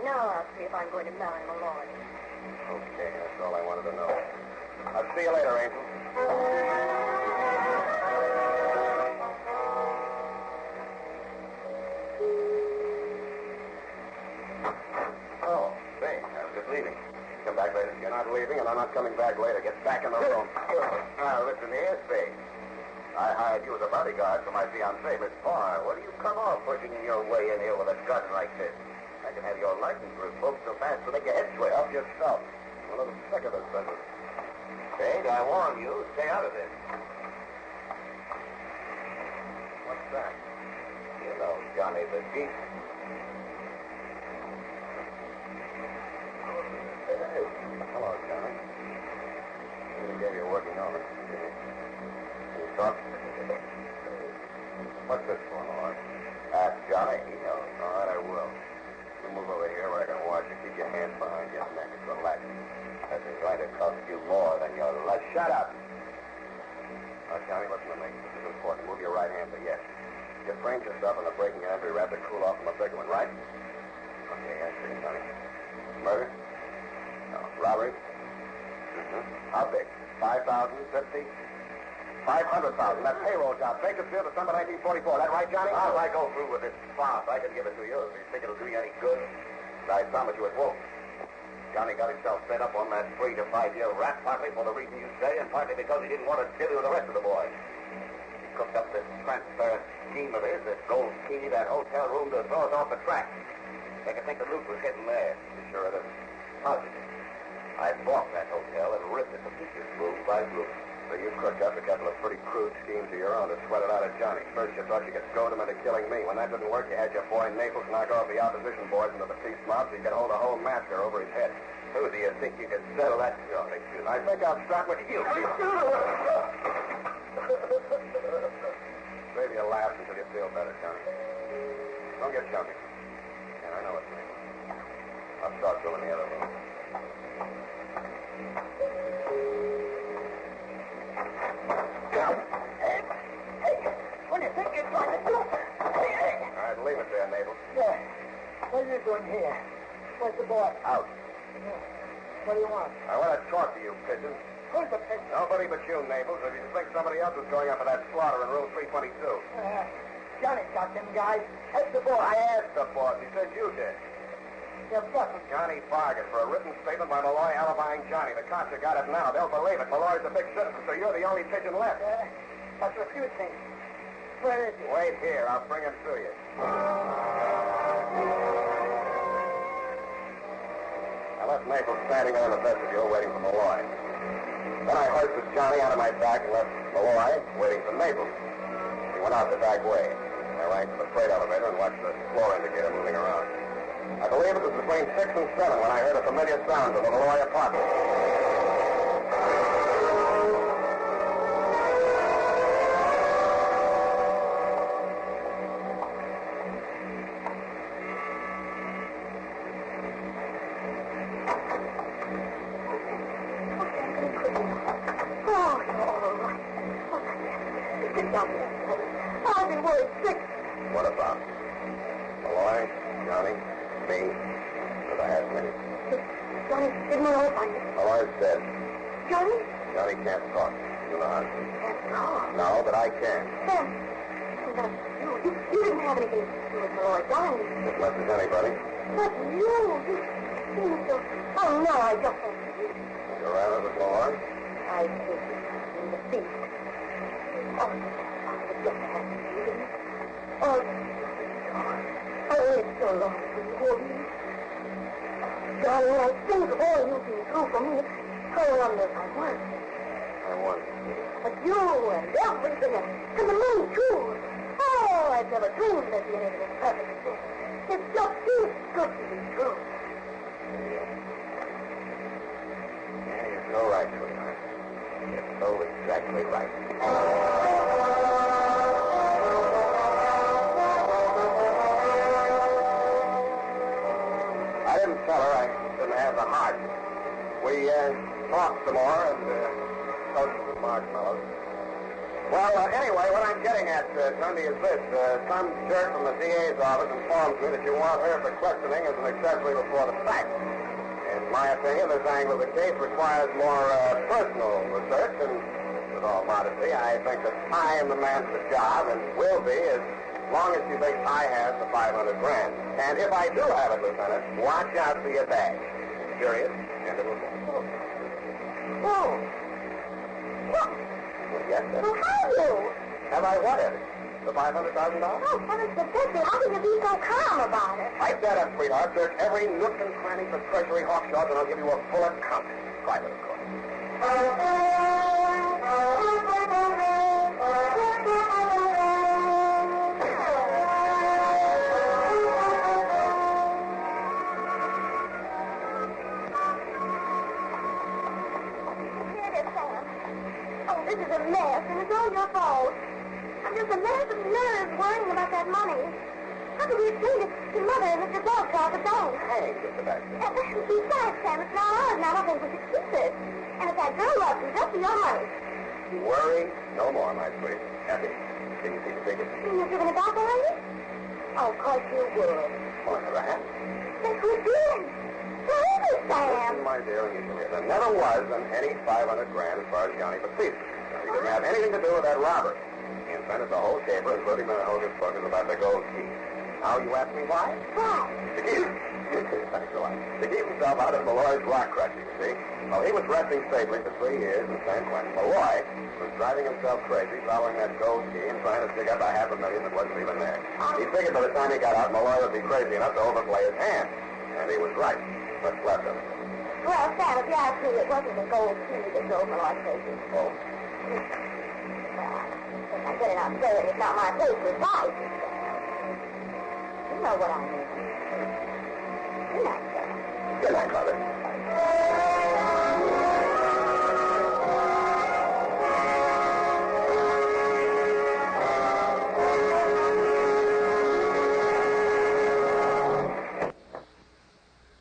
S1: Now I'll see if I'm going to marry Malloy.
S20: Okay, that's all I wanted to know. I'll see you later, Angel. Oh, say, I was just leaving. Come back later. You're not leaving, and I'm not coming back later. Get back in the room.
S13: Now, listen here, Spade. I hired you as a bodyguard for my fiancée, Miss Farr. What do you come off pushing your way in here with a gun like this? I can have your license revoked so fast to make your head swim.
S20: Help yourself. I'm a little sick of this business.
S13: Spade, I warn you, stay out of this.
S20: What's that?
S13: You know Johnny the Geek.
S20: Hello, Johnny. I gave you a working order. Can you talk? What's this for, Noir?
S13: Ask Johnny, he knows.
S20: All right, I will. You move over here where I can watch you. Keep your hands behind your neck. Relax.
S13: This is going to cost you more than your life.
S20: Shut up. Now, Johnny, listen to me. This is important. Move your right hand to yes. You framed yourself in the breaking and entry rap to cool off from a big one, right? Okay, I see, Johnny. Murder? No. Robbery? Mm-hmm. How big? 5,000, 50, 500,000. That payroll job. Bakersfield, December 1944. That right, Johnny?
S13: As I go through with this farce, I can give it to you. If you think it'll do you any good, I promise you it won't. Johnny got himself fed up on that 3 to 5 year rap, partly for the reason you say, and partly because he didn't want to deal with the rest of the boys. He cooked up this transparent scheme of his, this gold key, that hotel room to throw us off the track. They could think the loot was hidden there.
S20: You sure it is?
S13: Positive. I bought that hotel and ripped it to pieces, room by room.
S20: So you cooked up a couple of pretty crude schemes of your own to sweat it out of Johnny. First, you thought you could goad him into killing me. When that didn't work, you had your boy Naples knock off the opposition boys into the peace mob so you could hold a whole massacre over his head.
S13: Who do you think you could settle that? Oh, excuse me.
S20: I think I'll start with you. Save your laughs until you feel better, Johnny. Don't get jumpy. Yeah, I know it's me. I'll talk to him in the other room.
S10: What do you think you're trying to do?
S20: All right, leave it there, Naples.
S10: Yeah. What are you doing here? Where's the boy?
S20: Out.
S10: What do you want?
S20: I want to talk to you, pigeon.
S10: Who's the pigeon?
S20: Nobody but you, Naples. If you think somebody else was going up for that slaughter in room 322.
S10: Johnny's got them guys. That's the boy.
S20: I asked the boss. He said you did.
S10: You're bluffing.
S20: Johnny bargained for a written statement by Malloy alibying Johnny. The cops have got it now. They'll believe it. Malloy's a big citizen, so you're the only pigeon left.
S10: That's what you think. Where is he?
S20: Wait here. I'll bring him to you. I left Naples standing there in the vestibule waiting for Malloy. Then I hoisted Johnny out of my back and left Malloy waiting for Naples. He went out the back way. I ran to the freight elevator and watched the floor indicator moving around. I believe it was between 6 and 7 when I heard a familiar sound from the Malloy apartment.
S10: I've been worried sick.
S20: What about? Malloy, Johnny, me, did I ask me?
S10: Johnny, didn't Malloy find it?
S20: Malloy's dead.
S10: Johnny?
S20: Johnny can't talk. He's in the hospital.
S10: Can't talk.
S20: No, but I can.
S10: Then, you didn't have anything to do with Malloy dying.
S20: As much as anybody.
S10: But you seem so... Oh, no, I just think...
S20: You're rather with Malloy?
S10: I think in the beast. Oh, I waited so long to hold you. Johnny, I think of all you've been through for me. I wonder if I was.
S20: I won.
S10: But you and everything, and the moon, too. Oh, I've never dreamed there'd be anything as perfect as this. It just seems good to be true.
S20: Yeah, you're so right, sweetheart. You're so exactly right. I didn't tell her I didn't have the heart. We talked some more and toasted some marshmallows. Well, anyway, what I'm getting at, Sunday, is this. Some jerk from the DA's office informs me that you want her for questioning as an accessory before the fact. In my opinion, this angle of the case requires more personal research, and with all modesty, I think that I am the man for the job and will be as long as she thinks I have the $500,000. And if I do have it, Lieutenant, watch out for your bag. Serious, and it will be.
S10: Oh. What?
S20: Well, yes, sir.
S10: Well, have you?
S20: Have I what, Eddie? the $500,000?
S1: Oh, heavens to Betsy, how can you be so calm about it?
S20: I said it, sweetheart. Search every nook and cranny for treasury hawkshaws, and I'll give you a full account. Private, of course.
S1: This is a mess, and it's all your fault. I'm just a mess of nerves worrying about that money. How can we explain it to Mother and Mr. Brokaw at the bank?
S20: Hey, Mr. Baxter.
S1: Besides, Sam, it's not ours now. I think we should keep it. And if that girl loves you, just for your money.
S20: Worry no more, my sweet. Happy. Can you see the ticket?
S1: You're giving it back already? Oh, of course you would.
S20: Oh, I never had.
S1: Yes, we did. Where is it, Sam?
S20: Listen, my dear, and you can hear. There never was any $500 grand as far as Johnny Batiste. He didn't have anything to do with that robbery. He invented the whole caper, including the hocus pocus about the gold key. Now you ask me why?
S1: Why?
S20: To keep... Thanks a lot. To keep himself out of Malloy's rock crushing, you see. Well, he was resting safely for 3 years in San Quentin. Malloy was driving himself crazy, following that gold key and trying to dig up $500,000 that wasn't even there. He figured by the time he got out, Malloy would be crazy enough to overplay his hand. And he was right. What's left of it?
S1: Well, Sam, if you ask me, it wasn't the gold key that drove Malloy crazy.
S20: Oh?
S1: If I get it out there, it's not my place to fight. You know what I mean. Good night, Sam.
S20: Good night, Mother.